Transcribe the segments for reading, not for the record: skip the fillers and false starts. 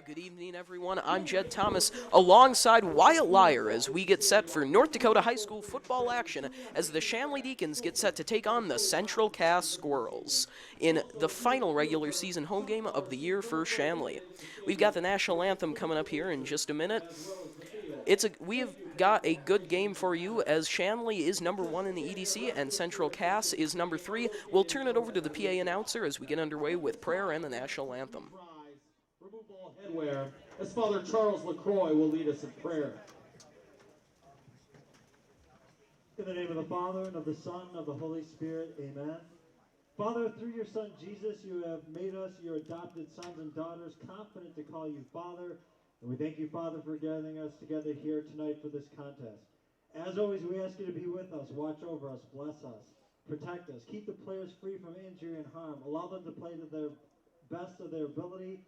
Good evening, everyone. I'm Jed Thomas alongside Wyatt Lyer as we get set for North Dakota High School football action as the Shanley Deacons get set to take on the Central Cass Squirrels in the final regular season home game of the year for Shanley. We've got the national anthem coming up here in just a minute. We have got a good game for you as Shanley is number 1 in the EDC and Central Cass is number 3. We'll turn it over to the PA announcer as we get underway with prayer and the national anthem. Remove all headwear, as Father Charles LaCroix will lead us in prayer. In the name of the Father, and of the Son, and of the Holy Spirit, amen. Father, through your Son Jesus, you have made us your adopted sons and daughters, confident to call you Father. And we thank you, Father, for gathering us together here tonight for this contest. As always, we ask you to be with us, watch over us, bless us, protect us, keep the players free from injury and harm, allow them to play to their best of their ability,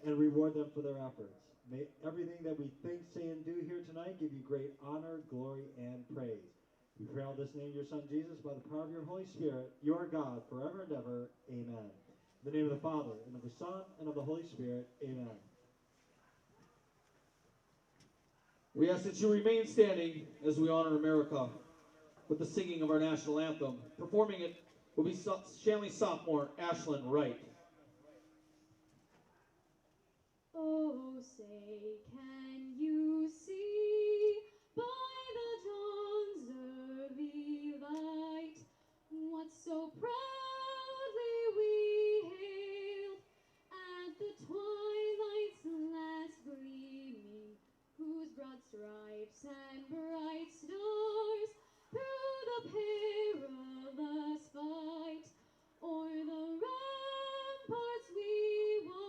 and reward them for their efforts. May everything that we think, say, and do here tonight give you great honor, glory, and praise. We pray all this in the name of your Son, Jesus, by the power of your Holy Spirit, your God, forever and ever. Amen. In the name of the Father, and of the Son, and of the Holy Spirit. Amen. We ask that you remain standing as we honor America with the singing of our national anthem. Performing it will be Shanley sophomore Ashlyn Wright. Oh, say, can you see by the dawn's early light what so proudly we hailed at the twilight's last gleaming, whose broad stripes and bright stars through the perilous fight o'er the ramparts we watched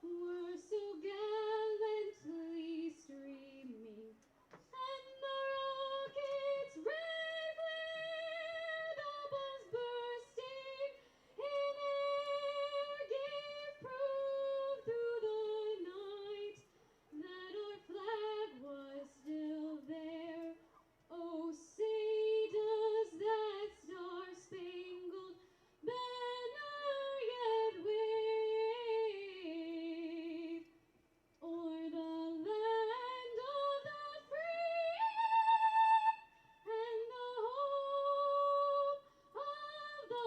were so gallantly streaming, and the rocket's red glare, doubles bursting in air, gave proof through the night that our flag was still there. Oh, say does that star-spangled banner yet wave o'er the land of the free and the home of the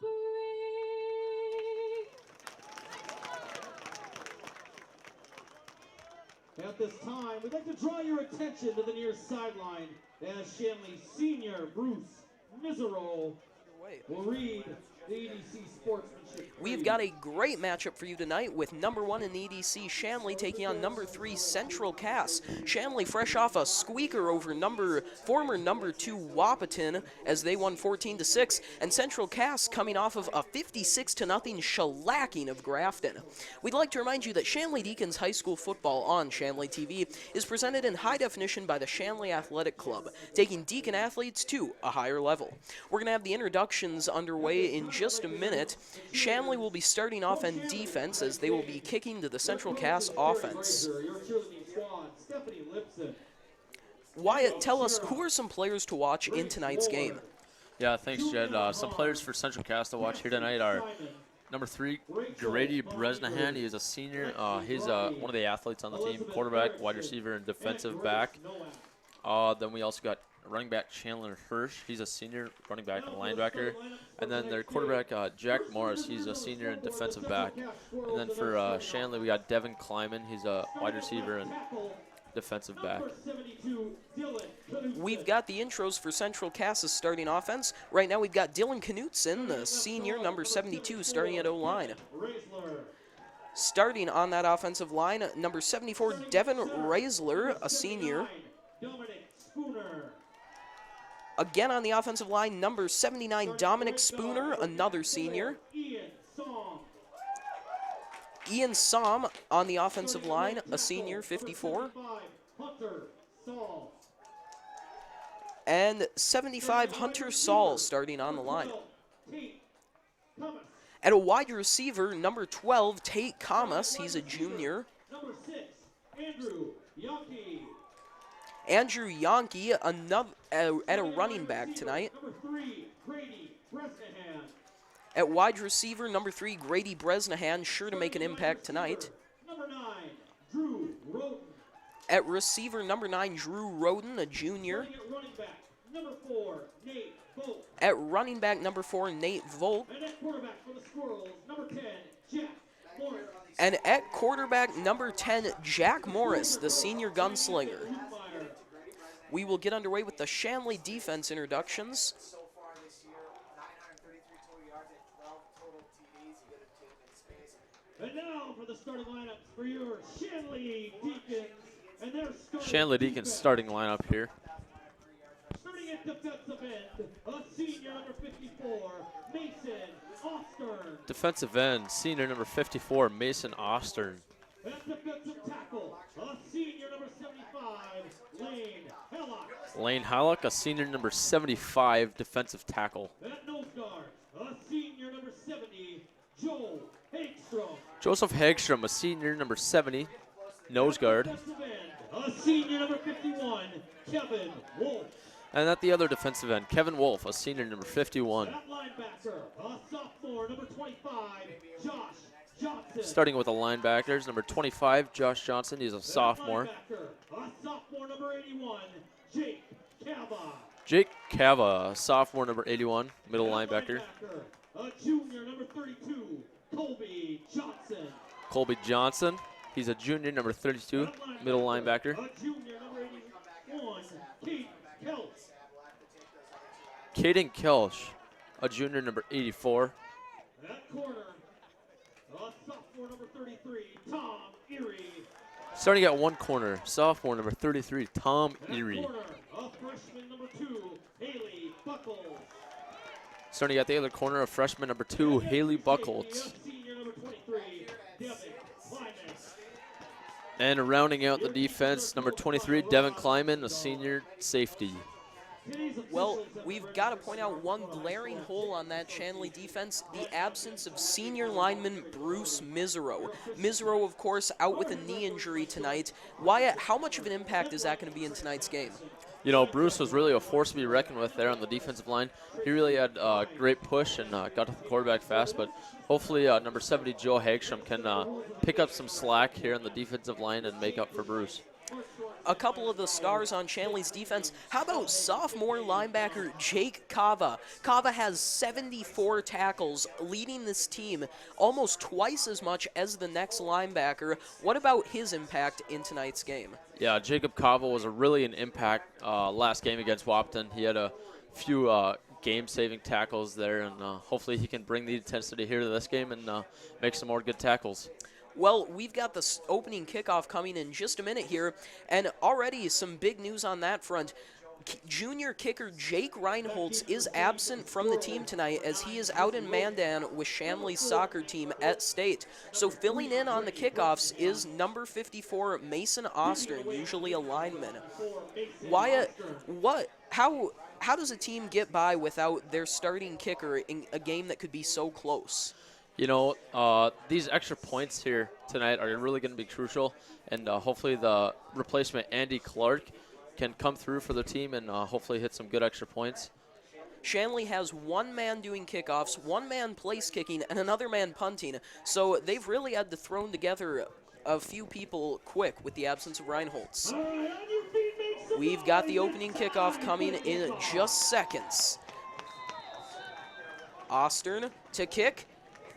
brave. At this time, we'd like to draw your attention to the near sideline as Shanley senior Bruce Miserole will read the EDC sportsmanship. We've got a great matchup for you tonight with number 1 in the EDC, Shanley, taking on number 3, Central Cass. Shanley fresh off a squeaker over former number 2, Wahpeton, as they won 14-6, and Central Cass coming off of a 56-0 shellacking of Grafton. We'd like to remind you that Shanley Deacons High School football on Shanley TV is presented in high definition by the Shanley Athletic Club, taking Deacon athletes to a higher level. We're going to have the introductions underway in just a minute. Shanley will be starting off on defense as they will be kicking to the Central Cass offense. Wyatt, tell us, who are some players to watch in tonight's game? Yeah, thanks, Jed. Some players for Central Cass to watch here tonight are number 3, Grady Bresnahan. He is a senior. He's one of the athletes on the team, quarterback, wide receiver, and defensive back. Then we also got running back Chandler Hirsch. He's a senior running back and linebacker. And then their quarterback, Jack Morris. He's a senior and defensive back. And then for Shanley, we got Devin Kleiman. He's a wide receiver and defensive back. We've got the intros for Central Cass's starting offense. Right now we've got Dylan Knutson, the senior, number 72, starting at O-line. Starting on that offensive line, number 74, Devin Reisler, a senior. Again on the offensive line, number 79, Dominic Spooner, another senior. Ian Somm on the offensive line, a senior, 54. And 75, Hunter Saul, starting on the line. At a wide receiver, number 12, Tate Kamas, he's a junior. Number 6, Andrew Yonke. Andrew Yonke, at a running back tonight. Number 3, Grady Bresnahan. At wide receiver, number 3, Grady Bresnahan, sure to make an impact tonight. Number At receiver, number 9, Drew Roden, a junior. Starting at running back, number 4, Nate Volk. At running back, number 4, Nate Volk. And at quarterback for the Squirrels, number 10, Jack Morris. And at quarterback, number 10, Jack Morris, the senior gunslinger. Hutmeyer. We will get underway with the Shanley defense introductions. So far this year, 933 total yards and 12 total TDs. You get a tip in space. And now for the starting lineups for your Shanley Deacons. And their starting Shanley Deacons defense. starting lineup here. Starting at defensive end, a senior number 54, Mason Ostern. Defensive end, senior number 54, Mason Ostern. At defensive tackle, a senior number 75, Lane Hellock. Lane Halleck, a senior number 75, defensive tackle. At nose guard, a senior number 70, Joel Hagstrom. Joseph Hagstrom, a senior number 70, nose guard. Defensive end, a senior number 51, Kevin Wolf. And at the other defensive end, Kevin Wolf, a senior number 51. At linebacker, a sophomore number 25, Josh Johnson. Starting with the linebackers, number 25, Josh Johnson, he's a sophomore. Linebacker, a sophomore number 81, Jake Cava. Jake Cava, a sophomore number 81, middle linebacker. A junior number 32, Colby Johnson. Colby Johnson, he's a junior number 32, middle linebacker. A junior number 81, Keith Kelch. Caden Kelch, a junior number 84. At corner, a sophomore number 33, Tom Erie. Starting at one corner, sophomore number 33, Tom At Erie. corner, a freshman number 2, Haley Buckles. Starting at the other corner, a freshman number 2, Haley Buckles. A senior number 23, Devin Kleiman. And rounding out the defense, number 23, Devin Kleiman, a senior safety. Well, we've got to point out one glaring hole on that Shanley defense, the absence of senior lineman Bruce Misero. Misero, of course, out with a knee injury tonight. Wyatt, how much of an impact is that going to be in tonight's game? You know, Bruce was really a force to be reckoned with there on the defensive line. He really had a great push and got to the quarterback fast, but hopefully number 70, Joe Hagstrom, can pick up some slack here on the defensive line and make up for Bruce. A couple of the stars on Shanley's defense. How about sophomore linebacker Jake Cava? Cava has 74 tackles, leading this team almost twice as much as the next linebacker. What about his impact in tonight's game? Yeah, Jacob Cava was really an impact last game against Wapton. He had a few game-saving tackles there, and hopefully he can bring the intensity here to this game and make some more good tackles. Well, we've got the opening kickoff coming in just a minute here, and already some big news on that front. Junior kicker Jake Reinholtz is absent from the team tonight as he is out in Mandan with Shanley's soccer team at state. So filling in on the kickoffs is number 54 Mason Ostern, usually a lineman. Wyatt, how does a team get by without their starting kicker in a game that could be so close? You know, these extra points here tonight are really going to be crucial, and hopefully the replacement Andy Clark can come through for the team and hopefully hit some good extra points. Shanley has one man doing kickoffs, one man place kicking, and another man punting, so they've really had to throw together a few people quick with the absence of Reinholtz. We've got the opening kickoff coming in just seconds. Ostern to kick.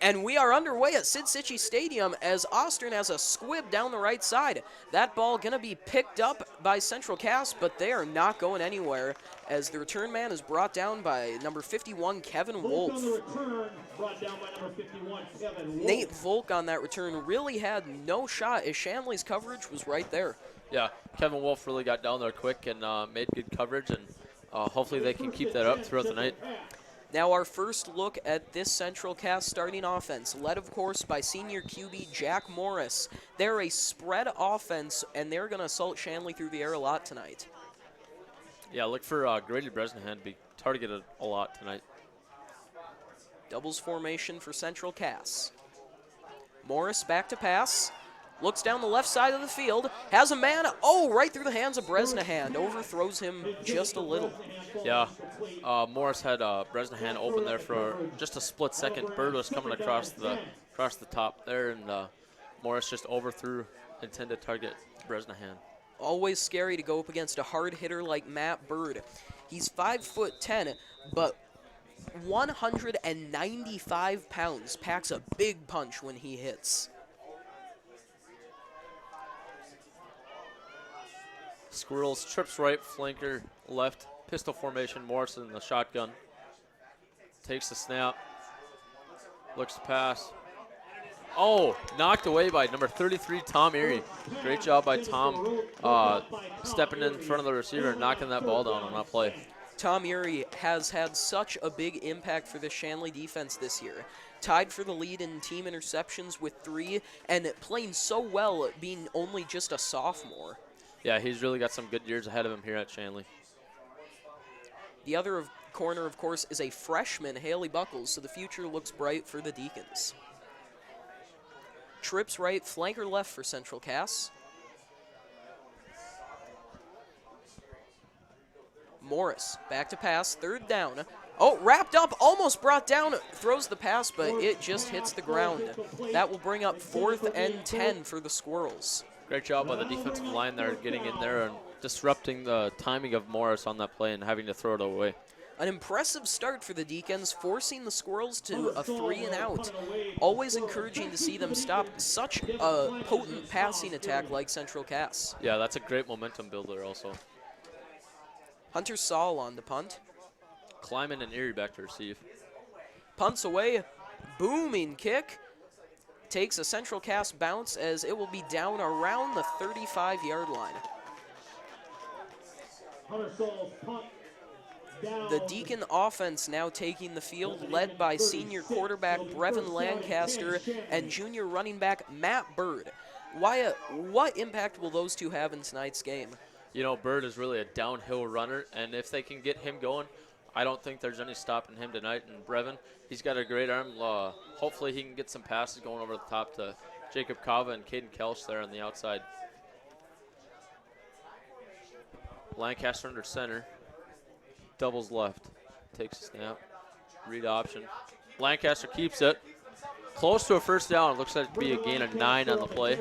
And we are underway at Sid Cichy Stadium as Ostern has a squib down the right side. That ball going to be picked up by Central Cass, but they are not going anywhere as the return man is brought down by number 51, Kevin Wolf. On the return, brought down by number 51, Kevin Wolf. Nate Volk on that return really had no shot as Shanley's coverage was right there. Yeah, Kevin Wolf really got down there quick and made good coverage, and hopefully they can keep that up throughout the night. Now our first look at this Central Cass starting offense, led of course by senior QB Jack Morris. They're a spread offense, and they're going to assault Shanley through the air a lot tonight. Yeah, look for Grady Bresnahan to be targeted a lot tonight. Doubles formation for Central Cass. Morris back to pass. Looks down the left side of the field. Has a man. Oh, right through the hands of Bresnahan. Overthrows him just a little. Yeah, Morris had Bresnahan open there for just a split second. Bird was coming across the top there, and Morris just overthrew intended target Bresnahan. Always scary to go up against a hard hitter like Matt Bird. He's 5'10", but 195 pounds. Packs a big punch when he hits. Squirrels trips right, flanker left, pistol formation. Morrison in the shotgun. Takes the snap. Looks to pass. Oh, knocked away by number 33, Tom Erie. Great job by Tom stepping in front of the receiver and knocking that ball down on that play. Tom Erie has had such a big impact for the Shanley defense this year. Tied for the lead in team interceptions with 3, and playing so well being only just a sophomore. Yeah, he's really got some good years ahead of him here at Shanley. The other corner, of course, is a freshman, Haley Buckles, so the future looks bright for the Deacons. Trips right, flanker left for Central Cass. Morris, back to pass, 3rd down. Oh, wrapped up, almost brought down, throws the pass, but it just hits the ground. That will bring up 4th and 10 for the Squirrels. Great job by the defensive line there, getting in there and disrupting the timing of Morris on that play and having to throw it away. An impressive start for the Deacons, forcing the Squirrels to a 3-and-out. Always encouraging to see them stop such a potent passing attack like Central Cass. Yeah, that's a great momentum builder also. Hunter Saul on the punt. Kleiman and Erie back to receive. Punts away, booming kick. Takes a Central Cass bounce as it will be down around the 35-yard line. Hunter Saul's punt. The Deacon offense now taking the field, led by senior quarterback Brevin Lancaster and junior running back Matt Bird. Wyatt, what impact will those two have in tonight's game? You know, Bird is really a downhill runner, and if they can get him going, I don't think there's any stopping him tonight. And Brevin, he's got a great arm. Hopefully he can get some passes going over the top to Jacob Kava and Caden Kelch there on the outside. Lancaster under center. Doubles left. Takes a snap. Read option. Lancaster keeps it. Close to a 1st down. It looks like it'd be a gain of 9 on the play.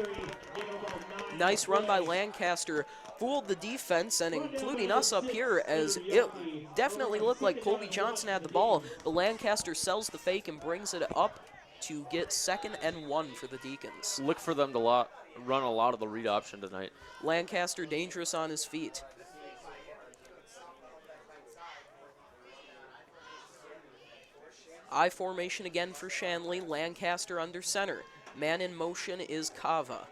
Nice run by Lancaster. Fooled the defense, and including us up here, as it definitely looked like Colby Johnson had the ball. But Lancaster sells the fake and brings it up to get 2nd and 1 for the Deacons. Look for them to run a lot of the read option tonight. Lancaster dangerous on his feet. I formation again for Shanley. Lancaster under center. Man in motion is Kava.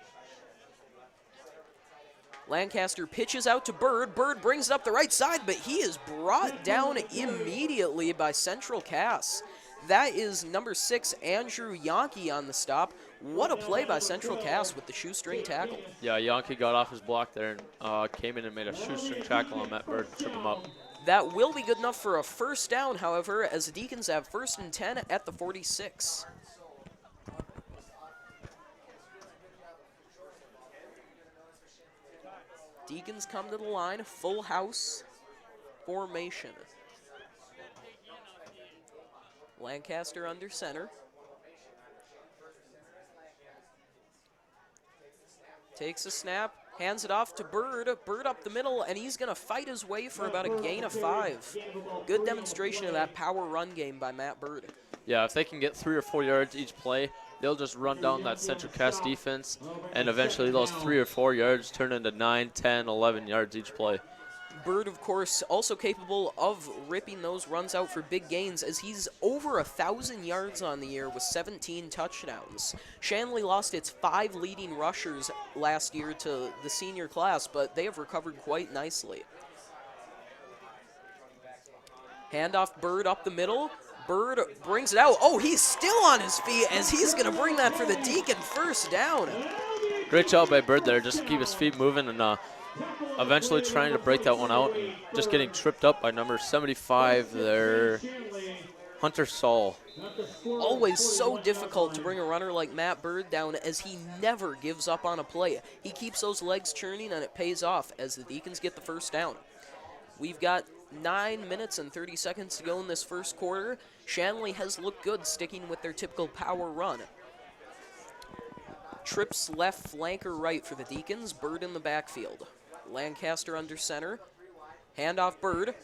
Lancaster pitches out to Bird. Bird brings it up the right side, but he is brought down immediately by Central Cass. That is number 6, Andrew Yankee on the stop. What a play by Central Cass with the shoestring tackle. Yeah, Yankee got off his block there and came in and made a shoestring tackle on Matt Bird to trip him up. That will be good enough for a 1st down, however, as the Deacons have 1st and 10 at the 46. Deacons come to the line, full house formation. Lancaster under center. Takes a snap, hands it off to Bird. Bird up the middle, and he's going to fight his way for about a gain of 5. Good demonstration of that power run game by Matt Bird. Yeah, if they can get 3 or 4 yards each play, they'll just run down that Central Cass defense, and eventually those 3 or 4 yards turn into 9, 10, 11 yards each play. Bird, of course, also capable of ripping those runs out for big gains, as he's over 1,000 yards on the year with 17 touchdowns. Shanley lost its 5 leading rushers last year to the senior class, but they have recovered quite nicely. Handoff Bird up the middle. Bird brings it out. Oh, he's still on his feet as he's going to bring that for the Deacon 1st down. Great job by Bird there, just to keep his feet moving and eventually trying to break that one out and just getting tripped up by number 75 there, Hunter Saul. Always so difficult to bring a runner like Matt Bird down, as he never gives up on a play. He keeps those legs churning, and it pays off as the Deacons get the 1st down. We've got 9 minutes and 30 seconds to go in this 1st quarter. Shanley has looked good, sticking with their typical power run. Trips left, flanker right for the Deacons. Bird in the backfield. Lancaster under center. Handoff Bird.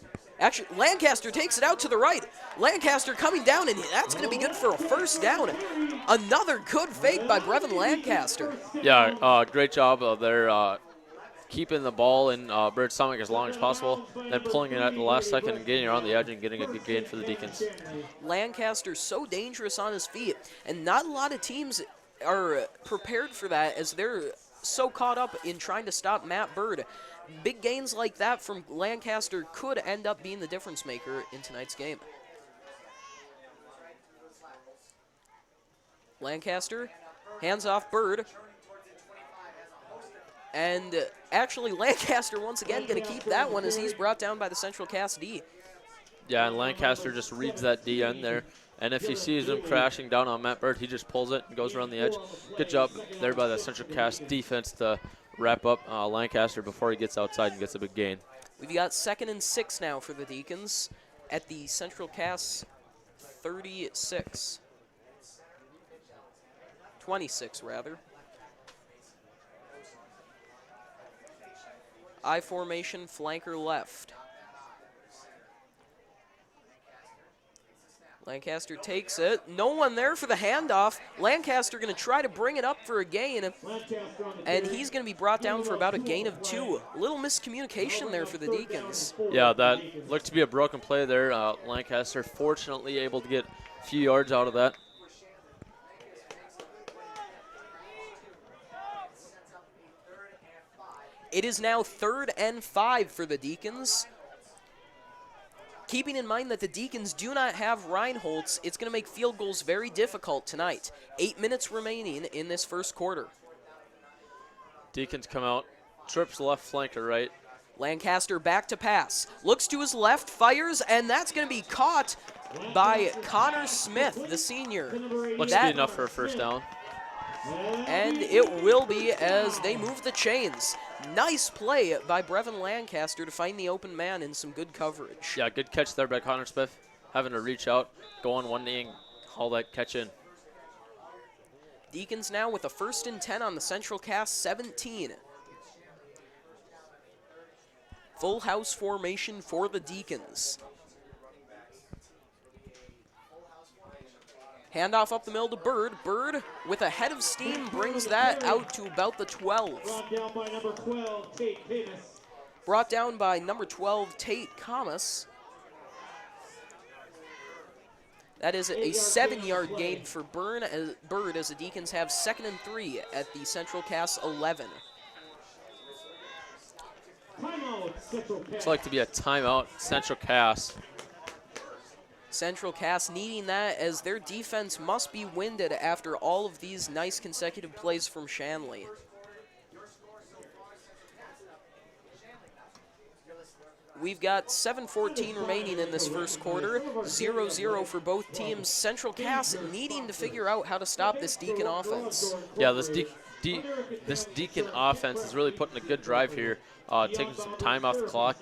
Actually, Lancaster takes it out to the right. Lancaster coming down, and that's going to be good for a first down. Another good fake by Brevin Lancaster. Yeah, great job there keeping the ball in Bird's stomach as long as possible, then pulling it at the last second and getting around the edge and getting a good gain for the Deacons. Lancaster's so dangerous on his feet, and not a lot of teams are prepared for that as they're so caught up in trying to stop Matt Bird. Big gains like that from Lancaster could end up being the difference maker in tonight's game. Lancaster hands off Bird. And actually, Lancaster once again going to keep that one as he's brought down by the Central Cast D. Yeah, and Lancaster just reads that D end there. And if he sees him crashing down on Matt Bird, he just pulls it and goes around the edge. Good job there by the Central Cast defense to wrap up Lancaster before he gets outside and gets a big gain. We've got 2nd and 6 now for the Deacons at the Central Cast 36. 26, rather. I formation, flanker left. Lancaster takes it. No one there for the handoff. Lancaster going to try to bring it up for a gain, and he's going to be brought down for about a gain of 2. A little miscommunication there for the Deacons. Yeah, that looked to be a broken play there. Lancaster fortunately able to get a few yards out of that. It is now 3rd and 5 for the Deacons. Keeping in mind that the Deacons do not have Reinholtz, it's going to make field goals very difficult tonight. 8 minutes remaining in this first quarter. Deacons come out, trips left flanker right. Lancaster back to pass. Looks to his left, fires, and that's going to be caught by Connor Smith, the senior. Looks to be enough for a first down. And it will be as they move the chains. Nice play by Brevin Lancaster to find the open man in some good coverage. Yeah, good catch there by Connor Smith. Having to reach out, go on one knee and haul that catch in. Deacons now with a 1st and 10 on the Central Cast 17. Full house formation for the Deacons. Handoff up the middle to Bird. Bird, with a head of steam, brings that out to about the 12. Brought down by number 12, Tate Kamas. That is a 7-yard gain for Bird as the Deacons have 2nd and 3 at the Central Cast 11. It's like to be a timeout, Central Cast. Central Cast needing that as their defense must be winded after all of these nice consecutive plays from Shanley. We've got 7:14 remaining in this first quarter, 0-0 for both teams. Central Cast needing to figure out how to stop this Deacon offense. Yeah, this Deacon offense is really putting a good drive here, taking some time off the clock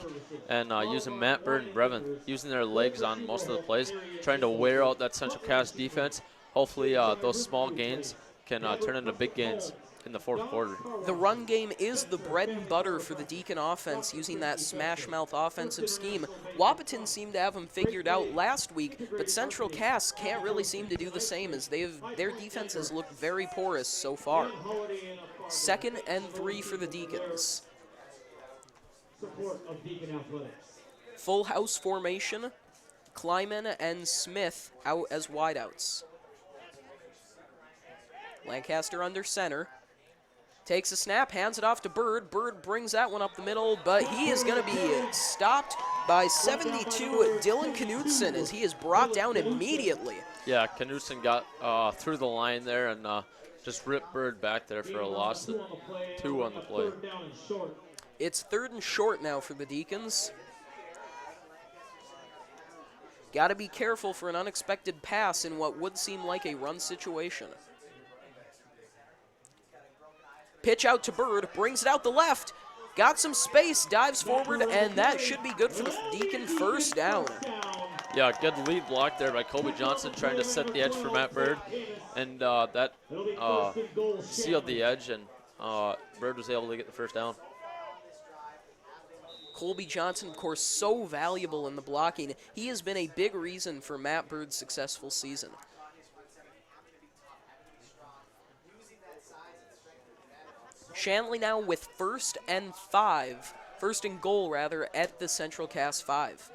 and using Matt Bird and Brevin, using their legs on most of the plays, trying to wear out that Central Cast defense. Hopefully those small gains can turn into big gains in the fourth quarter. The run game is the bread and butter for the Deacon offense, using that smash mouth offensive scheme. Wapaton seemed to have them figured out last week, but Central Cast can't really seem to do the same as their defenses look very porous so far. 2nd and 3 for the Deacons. Full house formation, Kleiman and Smith out as wideouts. Lancaster under center. Takes a snap, hands it off to Bird. Bird brings that one up the middle, but he is going to be stopped by 72 Dylan Knutson as he is brought down immediately. Yeah, Knutson got through the line there and just ripped Bird back there for a loss of 2 on the play. It's 3rd and short now for the Deacons. Got to be careful for an unexpected pass in what would seem like a run situation. Pitch out to Bird, brings it out the left, got some space, dives forward, and that should be good for the Deacon first down. Yeah, good lead block there by Colby Johnson trying to set the edge for Matt Bird, and that sealed the edge, and Bird was able to get the first down. Colby Johnson, of course, so valuable in the blocking. He has been a big reason for Matt Bird's successful season. Shanley now with first and goal rather, at the Central Cass 5.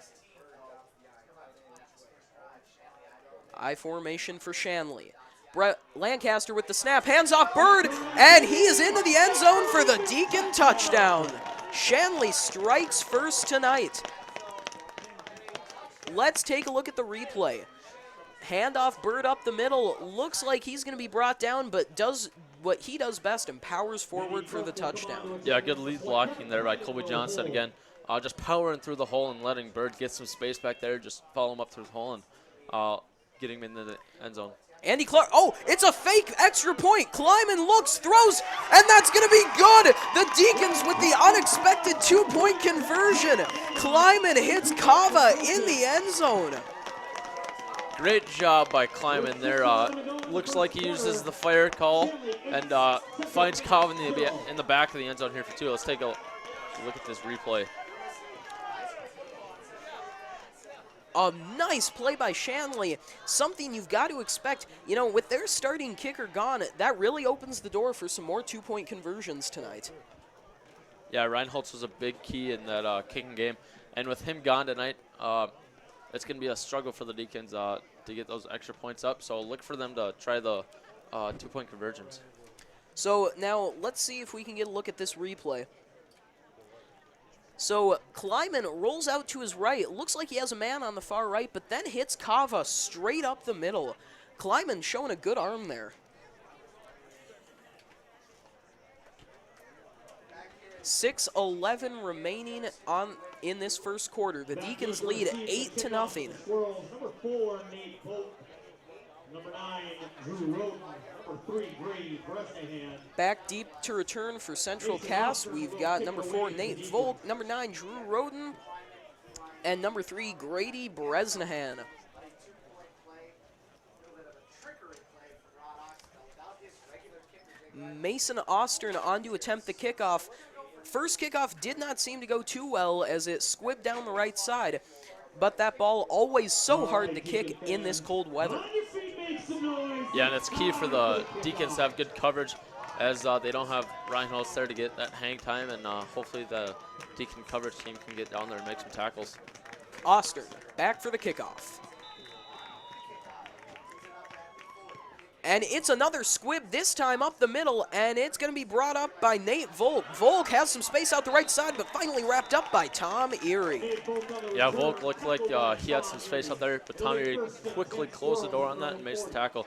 I formation for Shanley. Brett Lancaster with the snap, hands off Bird, and he is into the end zone for the Deacon touchdown. Shanley strikes first tonight. Let's take a look at the replay. Handoff, Bird up the middle. Looks like he's going to be brought down, but does what he does best and powers forward for the touchdown. Yeah, good lead blocking there by Colby Johnson again. Just powering through the hole and letting Bird get some space back there. Just follow him up through the hole and getting him into the end zone. Andy Clark, oh, it's a fake extra point. Kleiman looks, throws, and that's going to be good. The Deacons with the unexpected 2-point conversion. Kleiman hits Kava in the end zone. Great job by Kleiman there. Looks like he uses the fire call and finds Kava in the back of the end zone here for 2. Let's take a look at this replay. A nice play by Shanley, something you've got to expect. You know, with their starting kicker gone, that really opens the door for some more 2-point conversions tonight. Yeah, Reinholtz was a big key in that kicking game. And with him gone tonight, it's going to be a struggle for the Deacons to get those extra points up. So look for them to try the 2-point conversions. So now let's see if we can get a look at this replay. So Kleiman rolls out to his right. It looks like he has a man on the far right, but then hits Kava straight up the middle. Kleiman showing a good arm there. 6:11 remaining in this first quarter. The Deacons lead 8-0. Squirrels, number 4, Nate Volk. Number 9, Drew Roden. Number 3, Grady Bresnahan. Back deep to return for Central Cass. We've got number 4, Nate Volk, number 9, Drew Roden, and number 3, Grady Bresnahan. Mason Ostern on to attempt the kickoff. First kickoff did not seem to go too well as it squibbed down the right side, but that ball always so hard to kick in this cold weather. Yeah, and it's key for the Deacons to have good coverage as they don't have Reinholtz there to get that hang time, and hopefully the Deacon coverage team can get down there and make some tackles. Ostern back for the kickoff. And it's another squib, this time up the middle, and it's going to be brought up by Nate Volk. Volk has some space out the right side, but finally wrapped up by Tom Erie. Yeah, Volk looked like he had some space out there, but Tom Erie quickly closed the door on that and makes the tackle.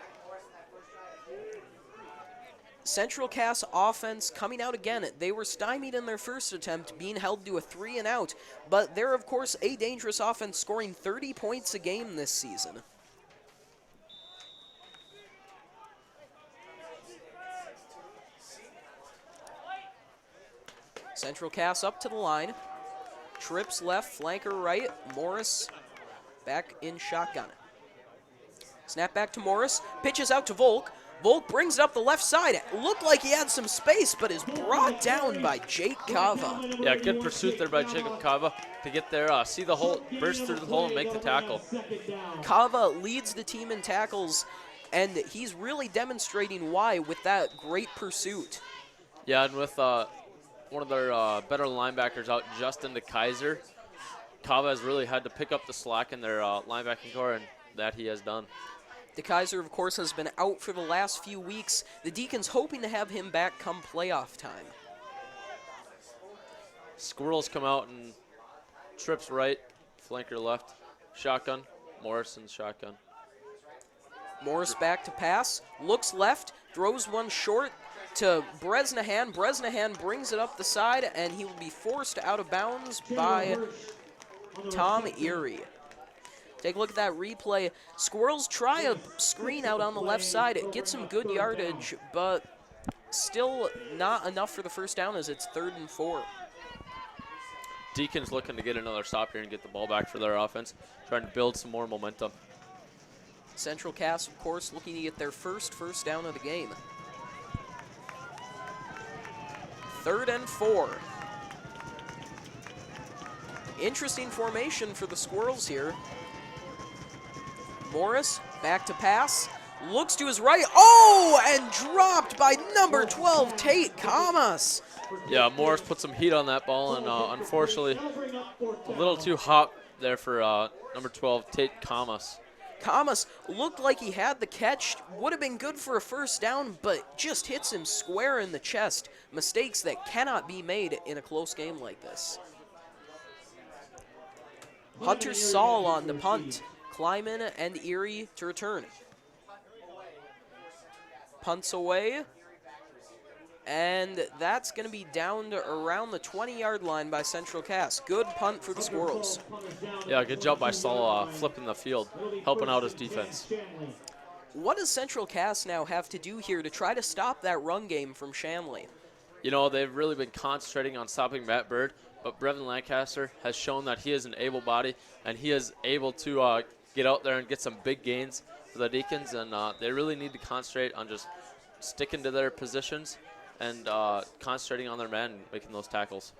Central Cass offense coming out again. They were stymied in their first attempt, being held to a 3-and-out, but they're, of course, a dangerous offense, scoring 30 points a game this season. Central Cass up to the line. Trips left, flanker right. Morris back in shotgun. Snap back to Morris. Pitches out to Volk. Volk brings it up the left side. It looked like he had some space, but is brought down by Jake Kava. Yeah, good pursuit there by Jacob Kava to get there, see the hole, burst through the hole, and make the tackle. Kava leads the team in tackles, and he's really demonstrating why with that great pursuit. Yeah, and with one of their better linebackers out, Justin DeKaiser, Kava has really had to pick up the slack in their linebacking core, and that he has done. DeKaiser, of course, has been out for the last few weeks. The Deacons hoping to have him back come playoff time. Squirrels come out and trips right, flanker left, shotgun, Morrison's shotgun. Morris back to pass, looks left, throws one short to Bresnahan. Bresnahan brings it up the side, and he will be forced out of bounds by Tom Erie. Take a look at that replay. Squirrels try a screen out on the left side. It gets some good yardage, but still not enough for the first down as it's 3rd and 4. Deacons looking to get another stop here and get the ball back for their offense, trying to build some more momentum. Central Cass, of course, looking to get their first down of the game. 3rd and 4. Interesting formation for the Squirrels here. Morris, back to pass. Looks to his right. Oh, and dropped by number 12, Tate Kamas. Yeah, Morris put some heat on that ball, and unfortunately, a little too hot there for number 12, Tate Kamas. Kamas looked like he had the catch, would have been good for a first down, but just hits him square in the chest. Mistakes that cannot be made in a close game like this. Hunter Saul on the punt. Kleiman and Erie to return. Punts away. And that's going to be down to around the 20-yard line by Central Cass. Good punt for the Squirrels. Yeah, good job by Saul flipping the field, helping out his defense. What does Central Cass now have to do here to try to stop that run game from Shanley? You know, they've really been concentrating on stopping Matt Bird, but Brevin Lancaster has shown that he is an able body, and he is able to get out there and get some big gains for the Deacons, and they really need to concentrate on just sticking to their positions and concentrating on their men, making those tackles.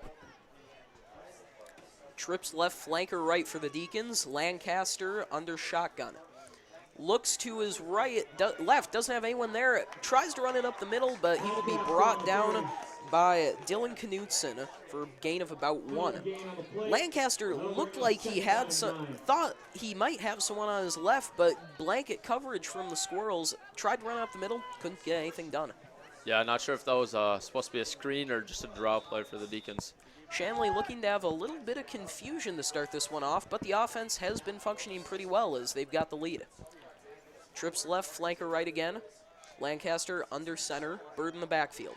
Trips left flanker right for the Deacons. Lancaster under shotgun. Looks to his right, left, doesn't have anyone there. Tries to run it up the middle, but he will be brought down by Dylan Knutson for a gain of about 1. Lancaster looked like he had thought he might have someone on his left, but blanket coverage from the Squirrels. Tried to run up the middle, couldn't get anything done. Yeah, not sure if that was supposed to be a screen or just a draw play for the Deacons. Shanley looking to have a little bit of confusion to start this one off, but the offense has been functioning pretty well as they've got the lead. Trips left, flanker right again. Lancaster under center, Bird in the backfield.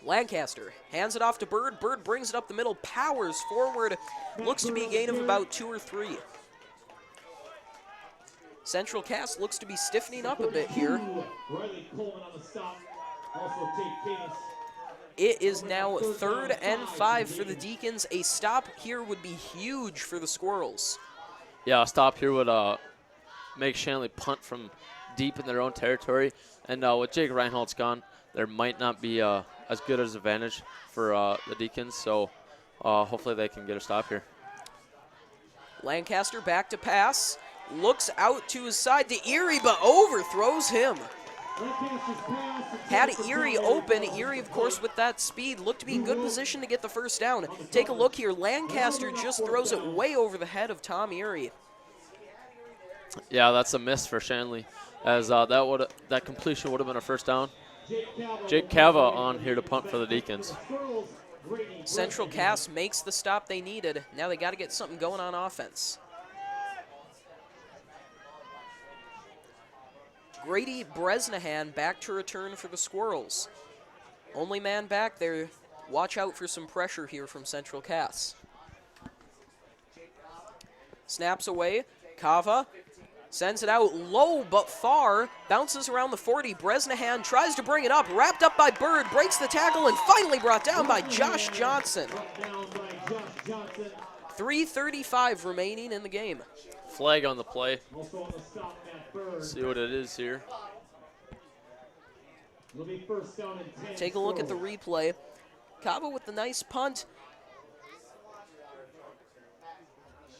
Lancaster hands it off to Bird. Bird brings it up the middle, powers forward. Looks to be a gain of about 2 or 3. Central Cass looks to be stiffening up a bit here. It is now 3rd and 5 for the Deacons. A stop here would be huge for the Squirrels. Yeah, a stop here would make Shanley punt from deep in their own territory. And with Jake Reinhold's gone, there might not be as good as advantage for the Deacons. So hopefully they can get a stop here. Lancaster back to pass. Looks out to his side to Erie, but overthrows him. Had Erie open. Erie, of course, with that speed, looked to be in good position to get the first down. Take a look here. Lancaster just throws it way over the head of Tom Erie. Yeah, that's a miss for Shanley, as that completion would have been a first down. Jake Cava on here to punt for the Deacons. Central Cass makes the stop they needed. Now they got to get something going on offense. Grady Bresnahan back to return for the Squirrels. Only man back there. Watch out for some pressure here from Central Cass. Snaps away. Cava sends it out low but far. Bounces around the 40. Bresnahan tries to bring it up. Wrapped up by Bird. Breaks the tackle and finally brought down by Josh Johnson. 3:35 remaining in the game. Flag on the play. See what it is here. Take a look at the replay. Cava with the nice punt.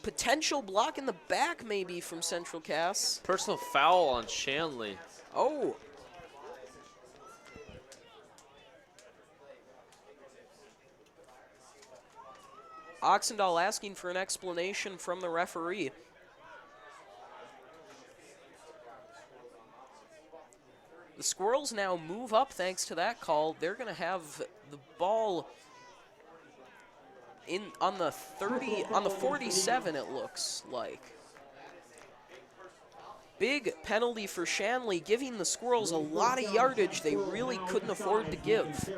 Potential block in the back maybe from Central Cass. Personal foul on Shanley. Oh. Oxendahl asking for an explanation from the referee. The Squirrels now move up thanks to that call. They're going to have the ball on the 47, it looks like. Big penalty for Shanley, giving the Squirrels a lot of yardage they really couldn't afford to give.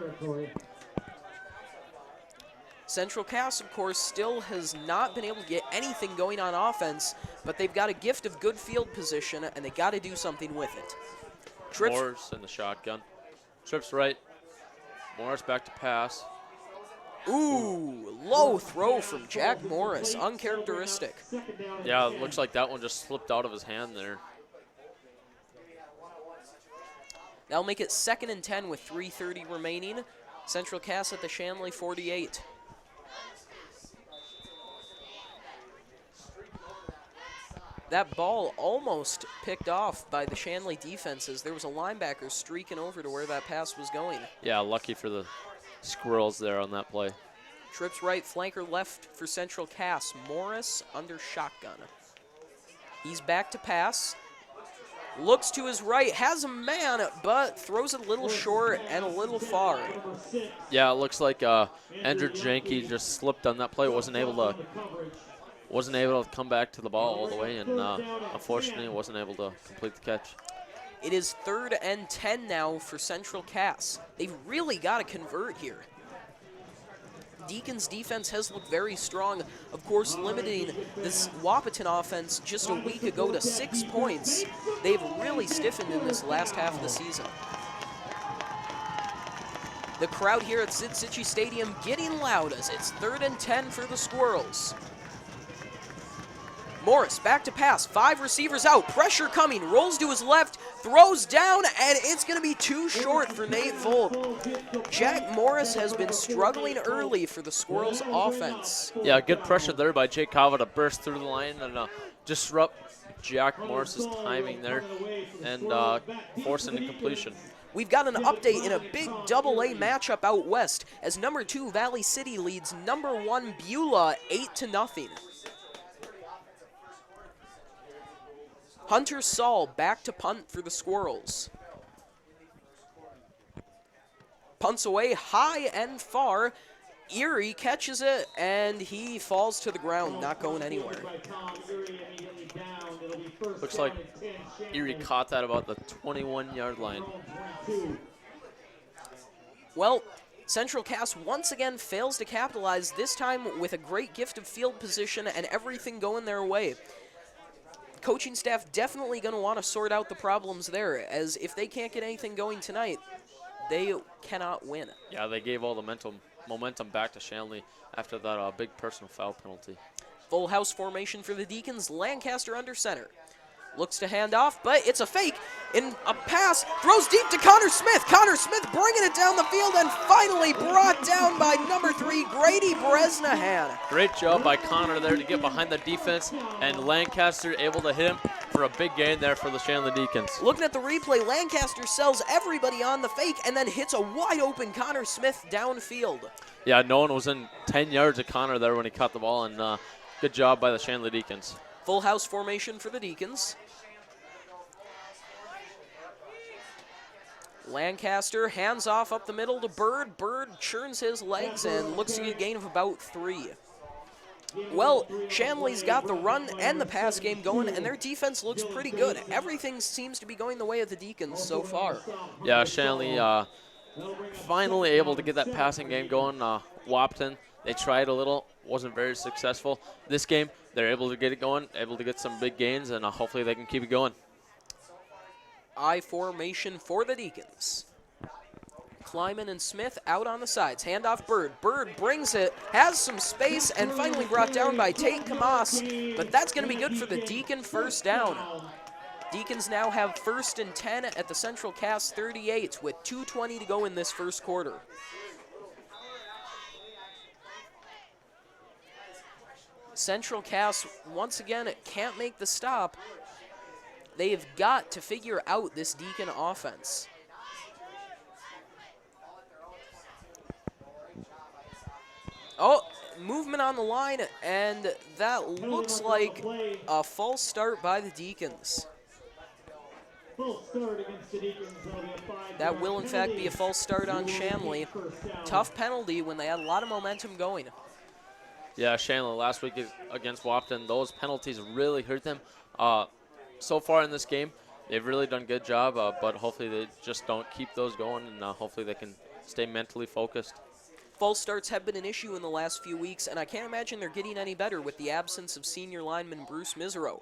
Central Cass, of course, still has not been able to get anything going on offense, but they've got a gift of good field position, and they got to do something with it. Morris in the shotgun. Trips right. Morris back to pass. Ooh, low throw from Jack Morris, uncharacteristic. Yeah, it looks like that one just slipped out of his hand there. That'll make it 2nd and 10 with 3:30 remaining. Central Cass at the Shanley 48. That ball almost picked off by the Shanley defenses. There was a linebacker streaking over to where that pass was going. Yeah, lucky for the Squirrels there on that play. Trips right, flanker left for Central Cass. Morris under shotgun. He's back to pass. Looks to his right, has a man, but throws it a little short and a little far. Yeah, it looks like Andrew Janke just slipped on that play. Wasn't able to come back to the ball all the way, and unfortunately wasn't able to complete the catch. It is 3rd and 10 now for Central Cass. They've really got to convert here. Deacons' defense has looked very strong, of course, limiting this Wahpeton offense just a week ago to 6 points. They've really stiffened in this last half of the season. The crowd here at Sid Cichy Stadium getting loud as it's 3rd and 10 for the Squirrels. Morris back to pass, 5 receivers out, pressure coming, rolls to his left, throws down, and it's going to be too short for Nate Volk. Jack Morris has been struggling early for the Squirrels offense. Yeah, good pressure there by Jake Kava to burst through the line and disrupt Jack Morris's timing there and force an incompletion. We've got an update in a big AA matchup out west as number 2 Valley City leads number 1 Beulah 8-0. Hunter Saul back to punt for the Squirrels. Punts away high and far. Erie catches it, and he falls to the ground, not going anywhere. Looks like Erie caught that about the 21-yard line. Well, Central Cass once again fails to capitalize, this time with a great gift of field position and everything going their way. Coaching staff definitely going to want to sort out the problems there, as if they can't get anything going tonight, they cannot win. Yeah, they gave all the momentum back to Shanley after that big personal foul penalty. Full house formation for the Deacons, Lancaster under center. Looks to hand off, but it's a fake. In a pass, throws deep to Connor Smith. Connor Smith bringing it down the field and finally brought down by number 3, Grady Bresnahan. Great job by Connor there to get behind the defense, and Lancaster able to hit him for a big gain there for the Shanley Deacons. Looking at the replay, Lancaster sells everybody on the fake and then hits a wide open Connor Smith downfield. Yeah, no one was in 10 yards of Connor there when he caught the ball, and good job by the Shanley Deacons. Full house formation for the Deacons. Lancaster hands off up the middle to Bird. Bird churns his legs and looks to get a gain of about 3. Well, Shanley's got the run and the pass game going, and their defense looks pretty good. Everything seems to be going the way of the Deacons so far. Yeah, Shanley finally able to get that passing game going. Wahpeton, they tried a little, wasn't very successful. This game, they're able to get it going, able to get some big gains, and hopefully they can keep it going. I formation for the Deacons. Kleiman and Smith out on the sides. Handoff Bird. Bird brings it, has some space, and finally brought down by Tate Kamas. But that's going to be good for the Deacon first down. Deacons now have 1st and 10 at the Central Cass 38 with 2:20 to go in this first quarter. Central Cass, once again, can't make the stop. They've got to figure out this Deacon offense. Oh, movement on the line, and that looks like a false start by the Deacons. That will, in fact, be a false start on Shanley. Tough penalty when they had a lot of momentum going. Yeah, Shanley last week against Wahpeton, those penalties really hurt them. So far in this game, they've really done a good job, but hopefully they just don't keep those going, and hopefully they can stay mentally focused. False starts have been an issue in the last few weeks, and I can't imagine they're getting any better with the absence of senior lineman Bruce Miserow.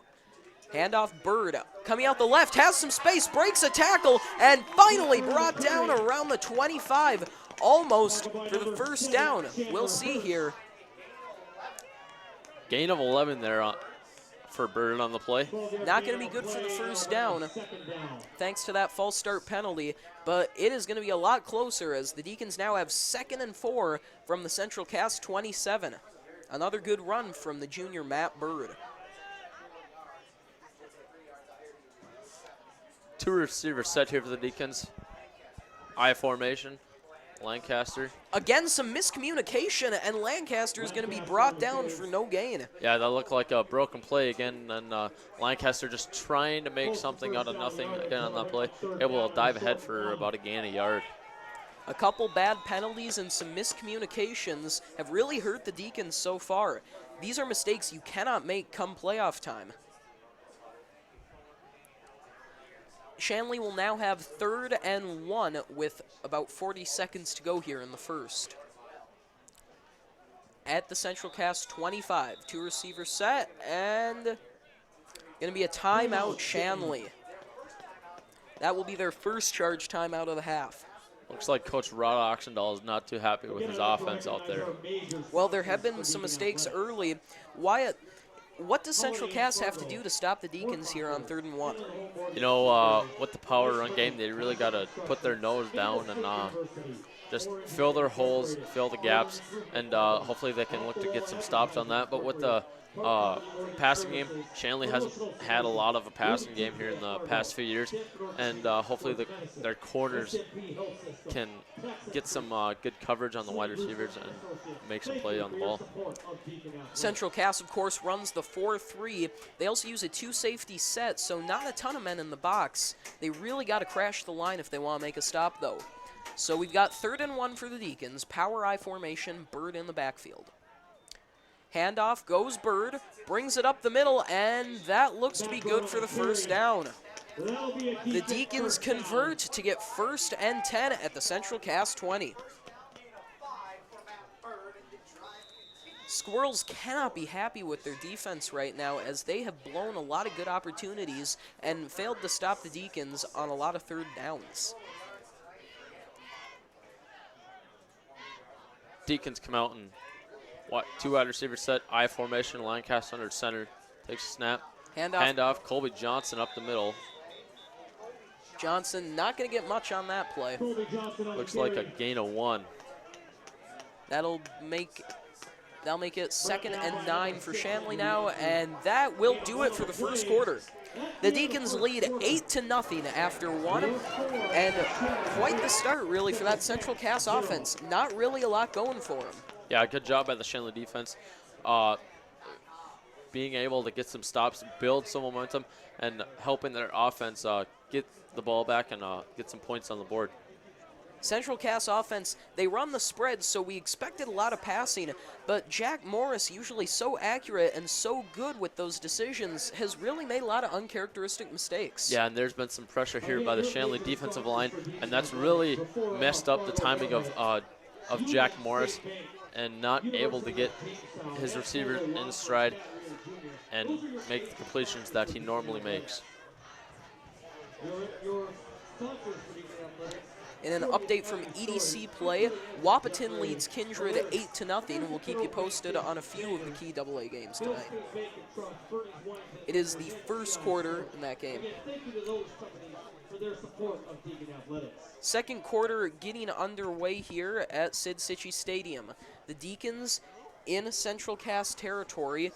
Handoff Bird, coming out the left, has some space, breaks a tackle, and finally brought down around the 25, almost for the first down. We'll see here. Gain of 11 there for Bird on the play. Not going to be good for the first down, thanks to that false start penalty, but it is going to be a lot closer as the Deacons now have 2nd and 4 from the Central Cass 27. Another good run from the junior Matt Bird. two receiver set here for the Deacons. I formation. Lancaster. Again, some miscommunication, and Lancaster is going to be brought down for no gain. Yeah, that looked like a broken play again, and Lancaster just trying to make something out of nothing again on that play. Able to dive ahead for about a gain of yard. A couple bad penalties and some miscommunications have really hurt the Deacons so far. These are mistakes you cannot make come playoff time. Shanley will now have 3rd and 1 with about 40 seconds to go here in the first. At the Central Cast 25, 2 receivers set, and going to be a timeout Shanley. That will be their first charge timeout of the half. Looks like Coach Rod Oxendahl is not too happy with his offense out there. Well, there have been some mistakes early. Wyatt, what does Central Cass have to do to stop the Deacons here on 3rd and 1? You know, with the power run game, they really got to put their nose down and just fill their holes, fill the gaps, and hopefully they can look to get some stops on that. But with the passing game, Shanley hasn't had a lot of a passing game here in the past few years, and hopefully their corners can get some good coverage on the wide receivers and make some play on the ball. Central Cass, of course, runs the 4-3. They also use a 2-safety set, so not a ton of men in the box. They really got to crash the line if they want to make a stop, though. So we've got 3rd and 1 for the Deacons, power I formation, Bird in the backfield. Handoff goes Bird, brings it up the middle, and that looks to be good for the first down. The Deacons convert to get 1st and 10 at the Central Cass 20. Squirrels cannot be happy with their defense right now, as they have blown a lot of good opportunities and failed to stop the Deacons on a lot of 3rd downs. Deacons come out and 2 wide receiver set, I formation, Lancaster under center, takes a snap. Handoff, Colby Johnson up the middle. Johnson not going to get much on that play. Looks like a gain of 1. That'll make it 2nd and 9 for Shanley now, and that will do it for the first quarter. The Deacons lead 8-0 after 1, and quite the start really for that Central Cass offense. Not really a lot going for them. Yeah, good job by the Shanley defense. Being able to get some stops, build some momentum, and helping their offense get the ball back and get some points on the board. Central Cass offense, they run the spread, so we expected a lot of passing, but Jack Morris, usually so accurate and so good with those decisions, has really made a lot of uncharacteristic mistakes. Yeah, and there's been some pressure here by the Shanley defensive line, and that's really messed up the timing of Jack Morris and not able to get his receiver in stride and make the completions that he normally makes. In an update from EDC play, Wahpeton leads Kindred 8-0. We'll keep you posted on a few of the key AA games tonight. It is the first quarter in that game. Second quarter getting underway here at Sid Cichy Stadium. The Deacons in Central Cass territory,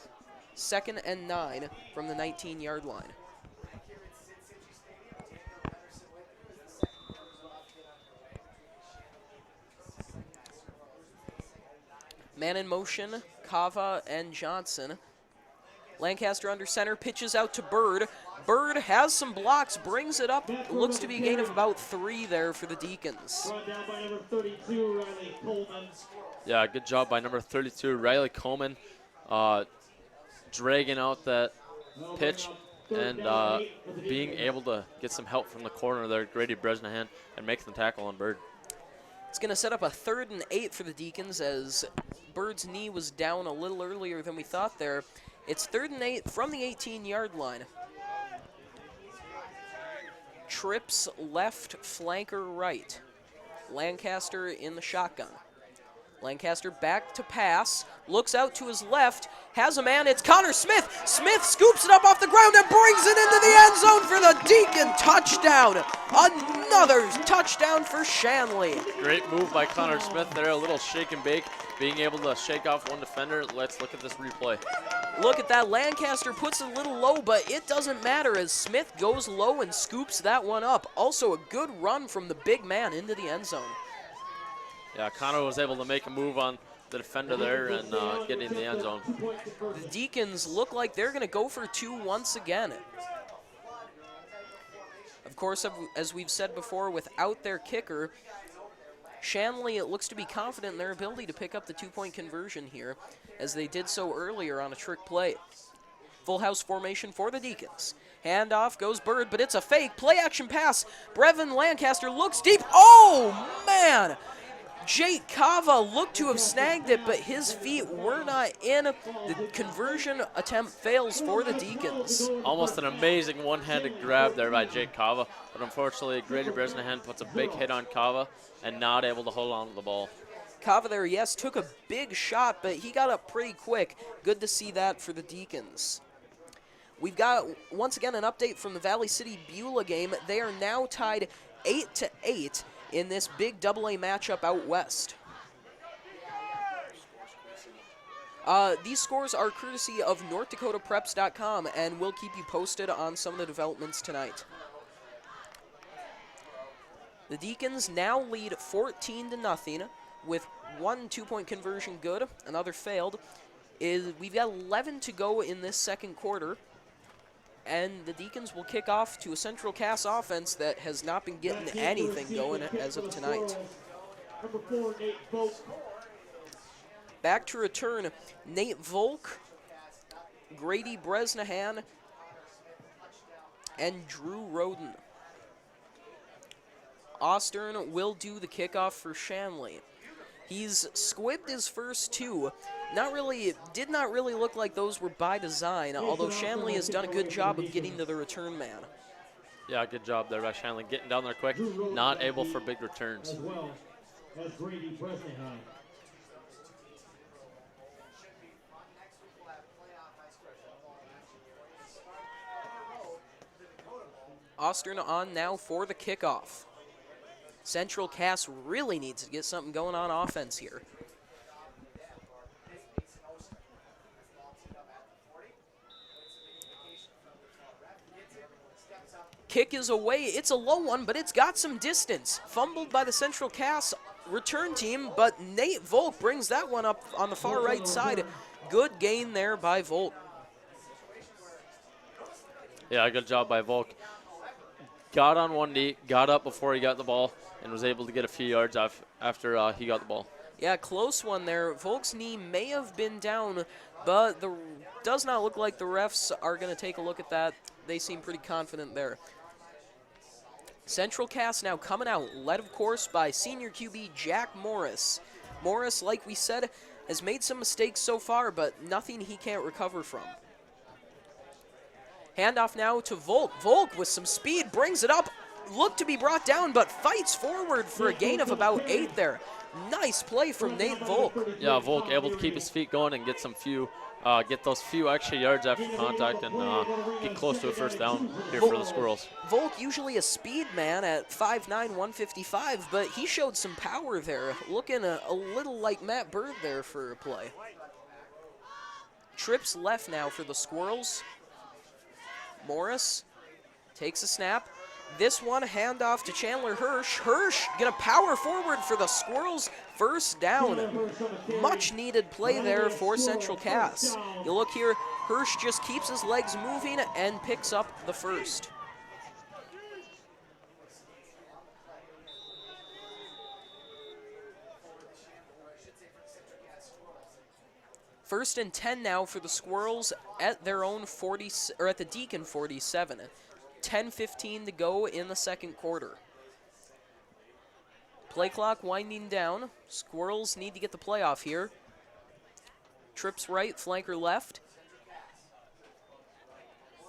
2nd and 9 from the 19-yard line. Man in motion, Kava and Johnson. Lancaster under center, pitches out to Bird. Bird has some blocks, brings it up. Looks to be a gain of about 3 there for the Deacons. Yeah, good job by number 32, Riley Coleman, dragging out that pitch and being able to get some help from the corner there, Grady Bresnahan, and make the tackle on Bird. It's going to set up a 3rd and 8 for the Deacons, as Bird's knee was down a little earlier than we thought there. It's 3rd and 8 from the 18-yard line. Trips left, flanker right. Lancaster in the shotgun. Lancaster back to pass, looks out to his left, has a man, it's Connor Smith. Smith scoops it up off the ground and brings it into the end zone for the Deacon touchdown. Another touchdown for Shanley. Great move by Connor Smith there, a little shake and bake, being able to shake off one defender. Let's look at this replay. Look at that, Lancaster puts it a little low, but it doesn't matter as Smith goes low and scoops that one up. Also a good run from the big man into the end zone. Yeah, Connor was able to make a move on the defender there and get in the end zone. The Deacons look like they're going to go for two once again. Of course, as we've said before, without their kicker, Shanley, it looks to be confident in their ability to pick up the two-point conversion here, as they did so earlier on a trick play. Full house formation for the Deacons. Handoff goes Bird, but it's a fake. Play-action pass. Brevin Lancaster looks deep. Oh, man! Jake Cava looked to have snagged it, but his feet were not in. The conversion attempt fails for the Deacons. Almost an amazing one-handed grab there by Jake Cava, but unfortunately Grady Bresnahan puts a big hit on Cava and not able to hold on to the ball. Cava there, yes, took a big shot, but he got up pretty quick. Good to see that for the Deacons. We've got, once again, an update from the Valley City Beulah game. They are now tied 8-8 in this big AA matchup out west. These scores are courtesy of NorthDakotaPreps.com, and we'll keep you posted on some of the developments tonight. The Deacons now lead 14-0 with one two-point conversion good, another failed. We've got 11 to go in this second quarter, and the Deacons will kick off to a Central Cass offense that has not been getting anything going as of tonight. Number 4, Nate Volk. Back to return, Nate Volk, Grady Bresnahan, and Drew Roden. Ostern will do the kickoff for Shanley. He's squibbed his first two. Did not really look like those were by design, although Shanley has done a good job of getting to the return man. Yeah, good job there by Shanley, getting down there quick, not able for big returns. As well as Grady Bresnahan. Ostern on now for the kickoff. Central Cass really needs to get something going on offense here. Kick is away. It's a low one, but it's got some distance. Fumbled by the Central Cass return team, but Nate Volk brings that one up on the far right side. Good gain there by Volk. Yeah, good job by Volk. Got on one knee, got up before he got the ball, and was able to get a few yards after he got the ball. Yeah, close one there. Volk's knee may have been down, but does not look like the refs are going to take a look at that. They seem pretty confident there. Central Cass now coming out, led, of course, by senior QB Jack Morris. Morris, like we said, has made some mistakes so far, but nothing he can't recover from. Handoff now to Volk. Volk with some speed brings it up. Looked to be brought down, but fights forward for a gain of about 8 there. Nice play from Nate Volk. Yeah, Volk able to keep his feet going and get get those few extra yards after contact and get close to a first down here for the Squirrels. Volk usually a speed man at 5'9", 155, but he showed some power there. Looking a little like Matt Bird there for a play. Trips left now for the Squirrels. Morris takes a snap. This one, handoff to Chandler Hirsch. Hirsch gonna power forward for the Squirrels. First down. Much needed play there for Central Cass. You look here, Hirsch just keeps his legs moving and picks up the first. First and 10 now for the Squirrels at their own 40, or at the Deacon 47. 10:15 to go in the second quarter. Play clock winding down. Squirrels need to get the playoff here. Trips right, flanker left.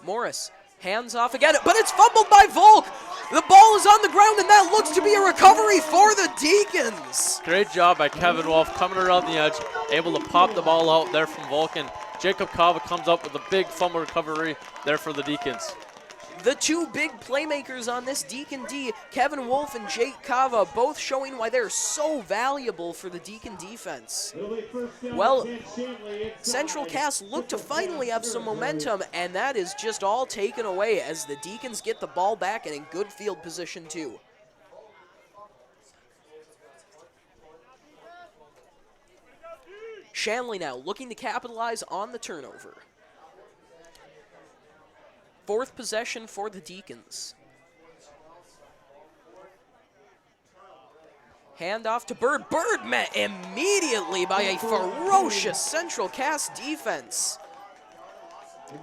Morris, hands off again, but it's fumbled by Volk. The ball is on the ground, and that looks to be a recovery for the Deacons. Great job by Kevin Wolf coming around the edge, able to pop the ball out there from Vulcan. Jacob Kava comes up with a big fumble recovery there for the Deacons. The two big playmakers on this Deacon D, Kevin Wolf and Jake Kava, both showing why they're so valuable for the Deacon defense. Well, Central Cass look to finally have some momentum, and that is just all taken away as the Deacons get the ball back and in good field position too. Shanley now looking to capitalize on the turnover. Fourth possession for the Deacons. Handoff to Bird. Bird met immediately by a ferocious Central Cass defense.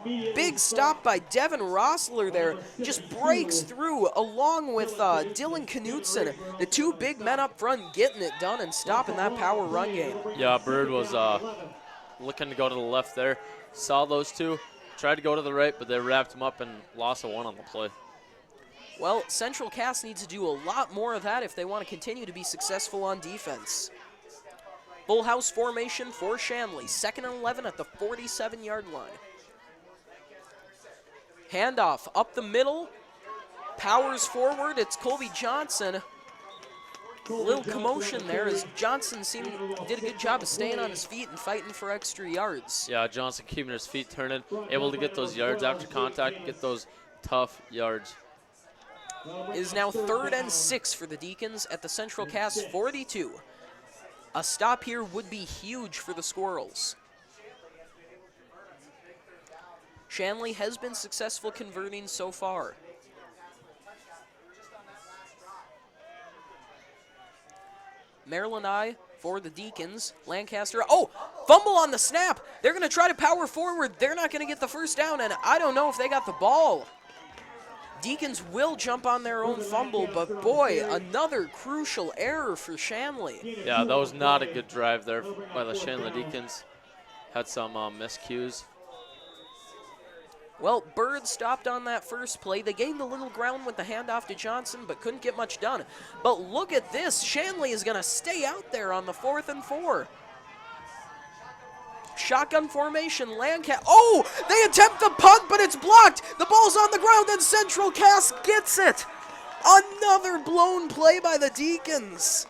Big stop by Devin Rossler there. Just breaks through along with Dylan Knutson. The two big men up front getting it done and stopping that power run game. Yeah, Bird was looking to go to the left there. Saw those two. Tried to go to the right, but they wrapped him up and lost a one on the play. Well, Central Cass needs to do a lot more of that if they want to continue to be successful on defense. Full house formation for Shanley. 2nd and 11 at the 47-yard line. Handoff up the middle. Powers forward. It's Colby Johnson. A little commotion there as Johnson did a good job of staying on his feet and fighting for extra yards. Yeah, Johnson keeping his feet turning, able to get those yards after contact, get those tough yards. It is now 3rd and 6 for the Deacons at the Central Cass 42. A stop here would be huge for the Squirrels. Shanley has been successful converting so far. Maryland I for the Deacons. Lancaster, oh, fumble on the snap. They're going to try to power forward. They're not going to get the first down, and I don't know if they got the ball. Deacons will jump on their own fumble, but boy, another crucial error for Shanley. Yeah, that was not a good drive there by the Shanley Deacons. Had some miscues. Well, Bird stopped on that first play. They gained a little ground with the handoff to Johnson, but couldn't get much done. But look at this. Shanley is going to stay out there on the 4th and 4. Shotgun formation, Lancaster. Oh, they attempt the punt, but it's blocked. The ball's on the ground, and Central Cass gets it. Another blown play by the Deacons.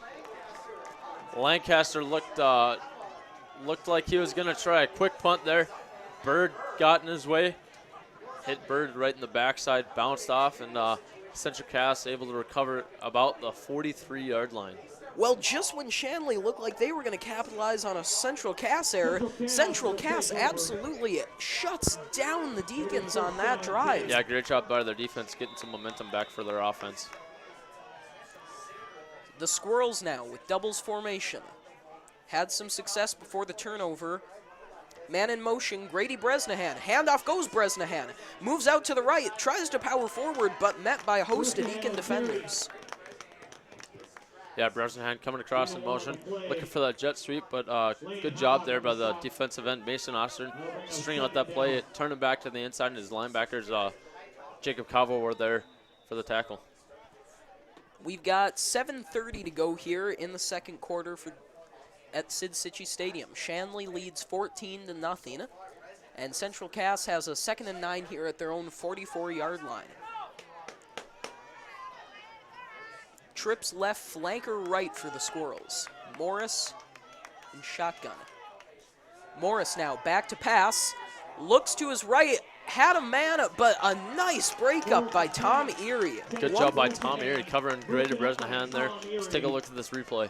Lancaster looked like he was going to try a quick punt there. Bird got in his way. Hit Bird right in the backside, bounced off, and Central Cass able to recover about the 43-yard line. Well, just when Shanley looked like they were going to capitalize on a Central Cass error, Central Cass absolutely shuts down the Deacons on that drive. Yeah, great job by their defense getting some momentum back for their offense. The Squirrels now with doubles formation. Had some success before the turnover. Man in motion, Grady Bresnahan. Handoff goes Bresnahan. Moves out to the right, tries to power forward, but met by a host of Deacon defenders. Yeah, Bresnahan coming across in motion, looking for that jet sweep, but good job there by the defensive end, Mason Austin, stringing out that play, turning back to the inside, and his linebackers, Jacob Cavo, were there for the tackle. We've got 7:30 to go here in the second quarter at Sid Cichy Stadium. Shanley leads 14-0, and Central Cass has a 2nd and 9 here at their own 44-yard line. Trips left, flanker right for the Squirrels. Morris in shotgun. Morris now back to pass. Looks to his right, had a man, but a nice breakup by Tom Erie. Good job by Tom Erie covering Grady Bresnahan there. Let's take a look at this replay.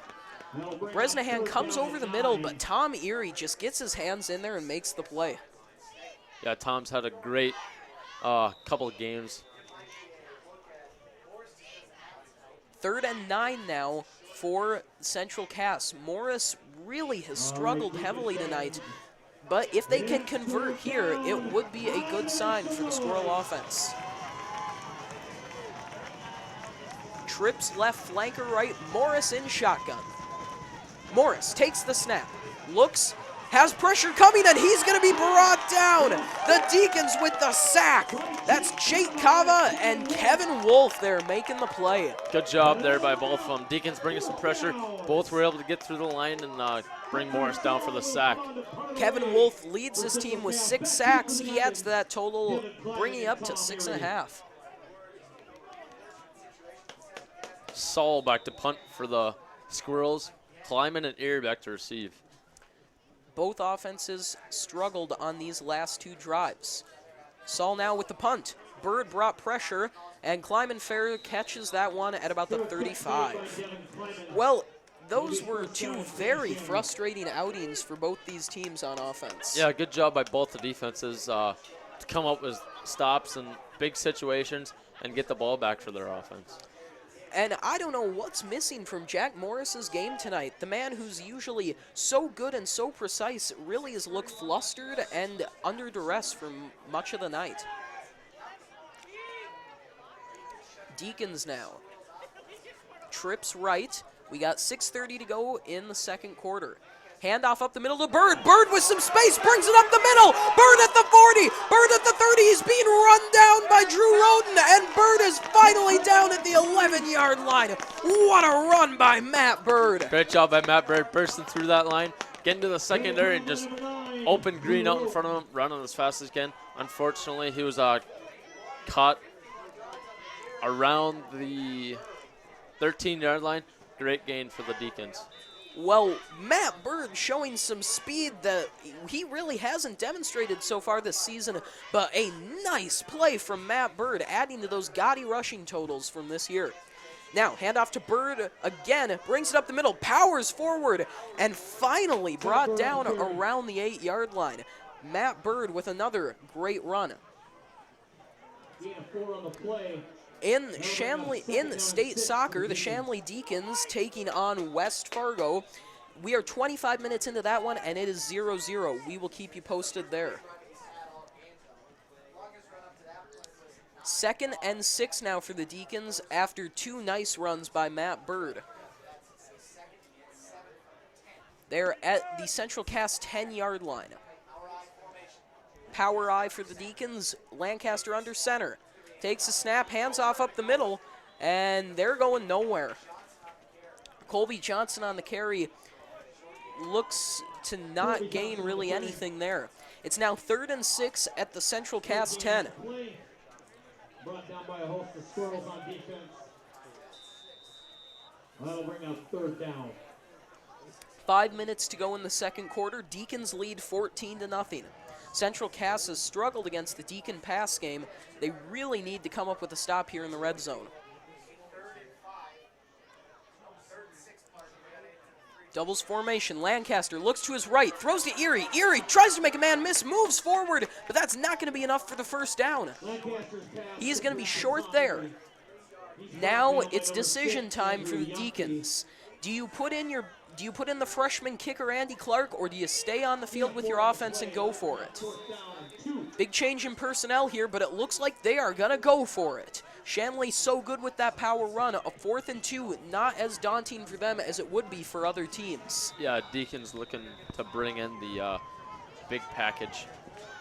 Bresnahan comes over the middle, but Tom Erie just gets his hands in there and makes the play. Yeah, Tom's had a great couple of games. 3rd and 9 now for Central Cass. Morris really has struggled heavily tonight, but if they can convert here, it would be a good sign for the Squirrel offense. Trips left, flanker right, Morris in shotgun. Morris takes the snap, looks, has pressure coming, and he's going to be brought down. The Deacons with the sack. That's Jake Cava and Kevin Wolf there making the play. Good job there by both of them. Deacons bringing some pressure. Both were able to get through the line and bring Morris down for the sack. Kevin Wolf leads his team with 6 sacks. He adds to that total, bringing up to 6.5. Saul back to punt for the Squirrels. Kleiman and Ear back to receive. Both offenses struggled on these last 2 drives. Saul now with the punt. Bird brought pressure, and Kleiman Fair catches that one at about the 35. Well, those were 2 very frustrating outings for both these teams on offense. Yeah, good job by both the defenses to come up with stops in big situations and get the ball back for their offense. And I don't know what's missing from Jack Morris's game tonight. The man who's usually so good and so precise really has looked flustered and under duress for much of the night. Deacons now. Trips right. We got 6:30 to go in the second quarter. Handoff up the middle to Bird. Bird with some space, brings it up the middle. Bird at the 40, Bird at the 30. He's being run down by Drew Roden, and Bird is finally down at the 11-yard line. What a run by Matt Bird. Great job by Matt Bird, bursting through that line, getting to the secondary, and just open green out in front of him, running as fast as he can. Unfortunately, he was caught around the 13-yard line. Great gain for the Deacons. Well, Matt Bird showing some speed that he really hasn't demonstrated so far this season, but a nice play from Matt Bird, adding to those gaudy rushing totals from this year. Now, handoff to Bird again, brings it up the middle, powers forward, and finally brought down around the 8-yard line. Matt Bird with another great run. In state soccer, the Shanley Deacons taking on West Fargo. We are 25 minutes into that one, and it is 0-0. We will keep you posted there. 2nd and 6 now for the Deacons after 2 nice runs by Matt Bird. They're at the Central Cass 10-yard line. Power eye for the Deacons. Lancaster under center. Takes a snap, hands off up the middle, and they're going nowhere. Colby Johnson on the carry looks to not gain really anything there. It's now 3rd and 6 at the Central Cass 10. Brought down by a host of Squirrels on defense. That'll bring up 3rd down. 5 minutes to go in the second quarter. Deacons lead 14-0. Central Cass has struggled against the Deacon pass game. They really need to come up with a stop here in the red zone. Doubles formation. Lancaster looks to his right, throws to Erie. Erie tries to make a man miss, moves forward, but that's not going to be enough for the first down. He's going to be short there. Now it's decision time for the Deacons. Do you put in the freshman kicker Andy Clark, or do you stay on the field with your offense and go for it? Big change in personnel here, but it looks like they are going to go for it. Shanley so good with that power run. A 4th and 2, not as daunting for them as it would be for other teams. Yeah, Deacons looking to bring in the big package.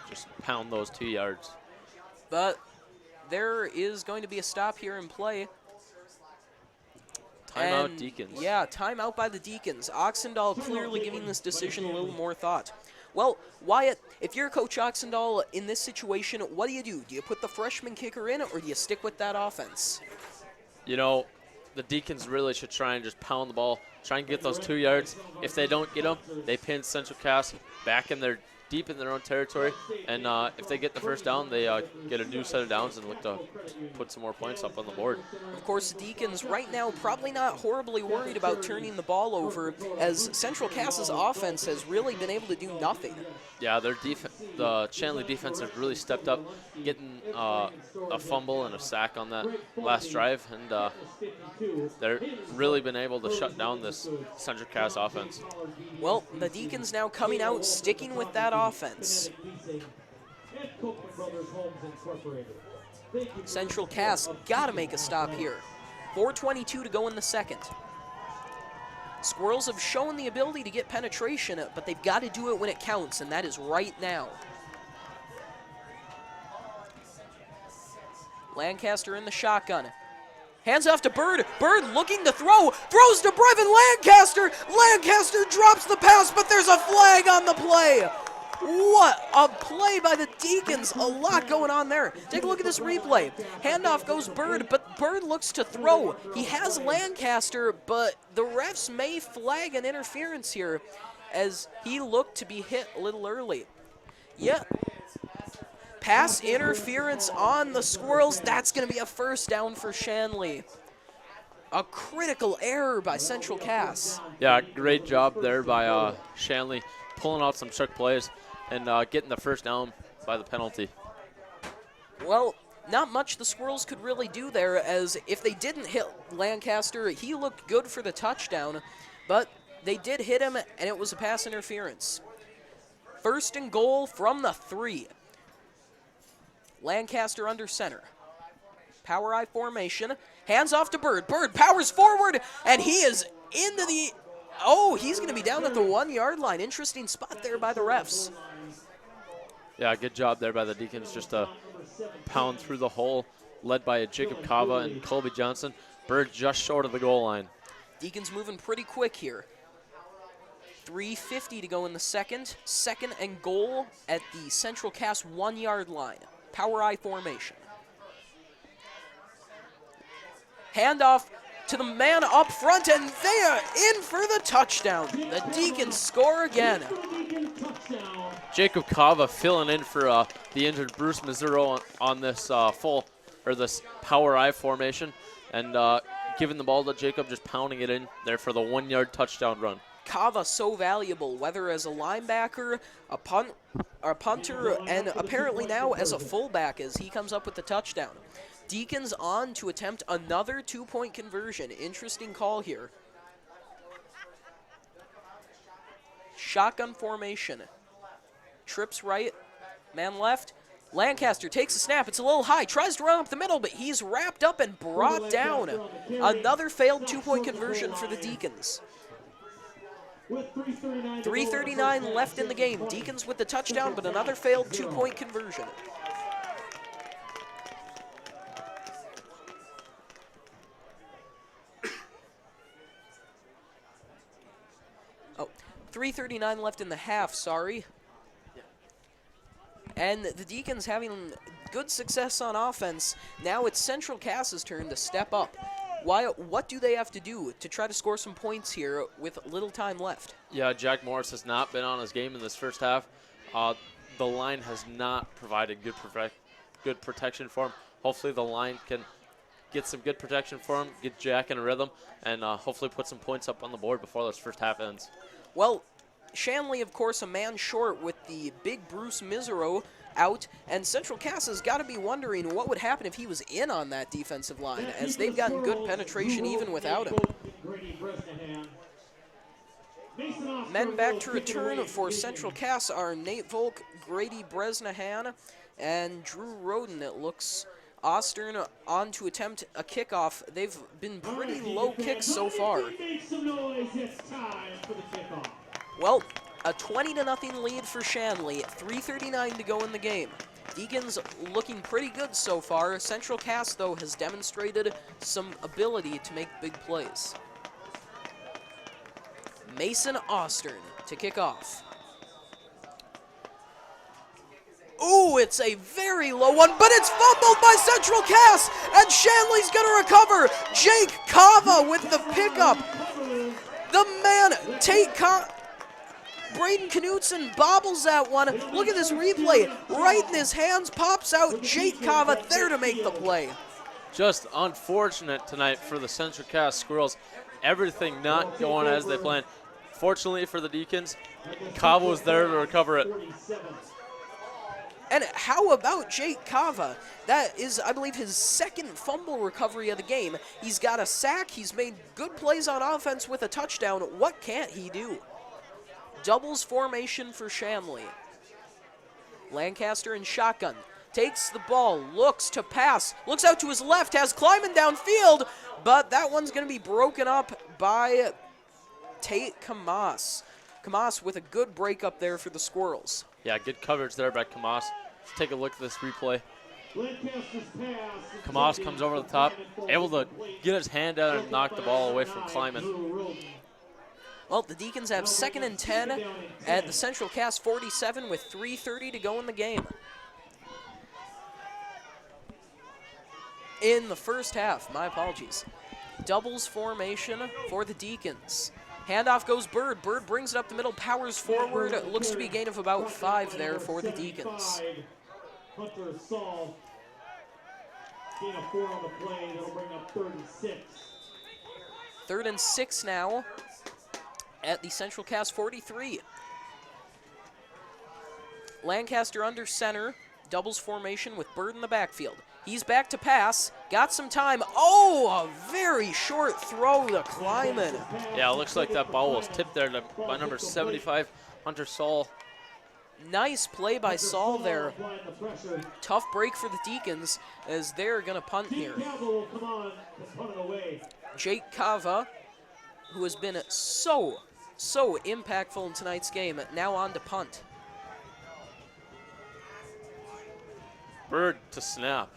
Just pound those 2 yards. But there is going to be a stop here in play. Timeout Deacons. Yeah, timeout by the Deacons. Oxendahl clearly giving this decision a little more thought. Well, Wyatt, if you're Coach Oxendahl in this situation, what do? Do you put the freshman kicker in, or do you stick with that offense? You know, the Deacons really should try and just pound the ball, try and get those 2 yards. If they don't get them, they pin Central Cass back in their deep in their own territory, and if they get the first down, they get a new set of downs and look to put some more points up on the board. Of course, the Deacons right now probably not horribly worried about turning the ball over, as Central Cass's offense has really been able to do nothing. Yeah, the Shanley defense has really stepped up, getting a fumble and a sack on that last drive, and they're really been able to shut down this Central Cass offense. Well, the Deacons now coming out, sticking with that offense. Central Cass got to make a stop here. 4:22 to go in the second. Squirrels have shown the ability to get penetration, but they've got to do it when it counts, and that is right now. Lancaster in the shotgun. Hands off to Bird. Bird looking to throw. Throws to Brevin Lancaster. Lancaster drops the pass, but there's a flag on the play. What a play by the Deacons. A lot going on there. Take a look at this replay. Handoff goes Bird, but Bird looks to throw. He has Lancaster, but the refs may flag an interference here as he looked to be hit a little early. Yeah. Pass interference on the Squirrels. That's going to be a first down for Shanley. A critical error by Central Cass. Yeah, great job there by Shanley, pulling out some trick plays and getting the first down by the penalty. Well, not much the Squirrels could really do there, as if they didn't hit Lancaster, he looked good for the touchdown, but they did hit him, and it was a pass interference. First and goal from the 3. Lancaster under center. Power I formation. Hands off to Bird. Bird powers forward, and he is into the... Oh, he's going to be down at the 1-yard line. Interesting spot there by the refs. Yeah, good job there by the Deacons, just to pound through the hole, led by Jacob Kava and Colby Johnson. Bird just short of the goal line. Deacons moving pretty quick here. 3:50 to go in the second. Second and goal at the Central Cass 1-yard line. Power I formation. Handoff to the man up front, and they are in for the touchdown. The Deacons score again. Jacob Kava filling in for the injured Bruce Mazzuro on this this power I formation, and giving the ball to Jacob, just pounding it in there for the 1-yard touchdown run. Kava so valuable, whether as a linebacker, a punter, and apparently now as a fullback as he comes up with the touchdown. Deacons on to attempt another 2-point conversion. Interesting call here. Shotgun formation. Trips right, man left. Lancaster takes a snap. It's a little high. Tries to run up the middle, but he's wrapped up and brought down. Another failed 2-point conversion for the Deacons. 3:39 left in the game. Deacons with the touchdown, but another failed 2-point conversion. Oh, 3:39 left in the half, sorry. And the Deacons having good success on offense. Now it's Central Cass's turn to step up. What do they have to do to try to score some points here with little time left? Yeah, Jack Morris has not been on his game in this first half. The line has not provided good protection for him. Hopefully the line can get some good protection for him, get Jack in a rhythm, and hopefully put some points up on the board before this first half ends. Well, Shanley, of course, a man short with the big Bruce Mazzuro out, and Central Cass has got to be wondering what would happen if he was in on that defensive line, as they've gotten good penetration even without him. Men back to return for Central Cass are Nate Volk, Grady Bresnahan, and Drew Roden. It looks Ostern on to attempt a kickoff. They've been pretty low kicks so far. Well, a 20-0 lead for Shanley, 3:39 to go in the game. Deacons looking pretty good so far. Central Cass, though, has demonstrated some ability to make big plays. Mason Ostern to kick off. Ooh, it's a very low one, but it's fumbled by Central Cass, and Shanley's going to recover. Jake Kava with the pickup. The man, Braden Knutson bobbles that one. Look at this replay. Right in his hands, pops out Jake Kava there to make the play. Just unfortunate tonight for the Central Cass Squirrels. Everything not going as they planned. Fortunately for the Deacons, Kava was there to recover it. And how about Jake Kava? That is, I believe, his second fumble recovery of the game. He's got a sack. He's made good plays on offense with a touchdown. What can't he do? Doubles formation for Shanley. Lancaster in shotgun. Takes the ball, looks to pass, looks out to his left, has Kleiman downfield, but that one's going to be broken up by Tate Kamas. Kamas with a good break up there for the Squirrels. Yeah, good coverage there by Kamas. Let's take a look at this replay. Lancaster's pass. Kamas comes over the top, able to get his hand out and knock the ball away from Kleiman. Well, the Deacons have 2nd and 10 at the Central Cass 47 with 3:30 to go in the game. In the first half, my apologies. Doubles formation for the Deacons. Handoff goes Bird. Bird brings it up the middle, powers forward. It looks to be a gain of about 5 there for the Deacons. Hunter Saul. Gain of 4 on the play. That'll bring up 36. 3rd and 6 now at the Central Cass 43. Lancaster under center. Doubles formation with Bird in the backfield. He's back to pass. Got some time. Oh, a very short throw to Kleiman. Yeah, it looks like that ball was tipped there by number 75, Hunter Saul. Nice play by Saul there. Tough break for the Deacons as they're going to punt here. Jake Kava, who has been so impactful in tonight's game, now on to punt. Bird to snap.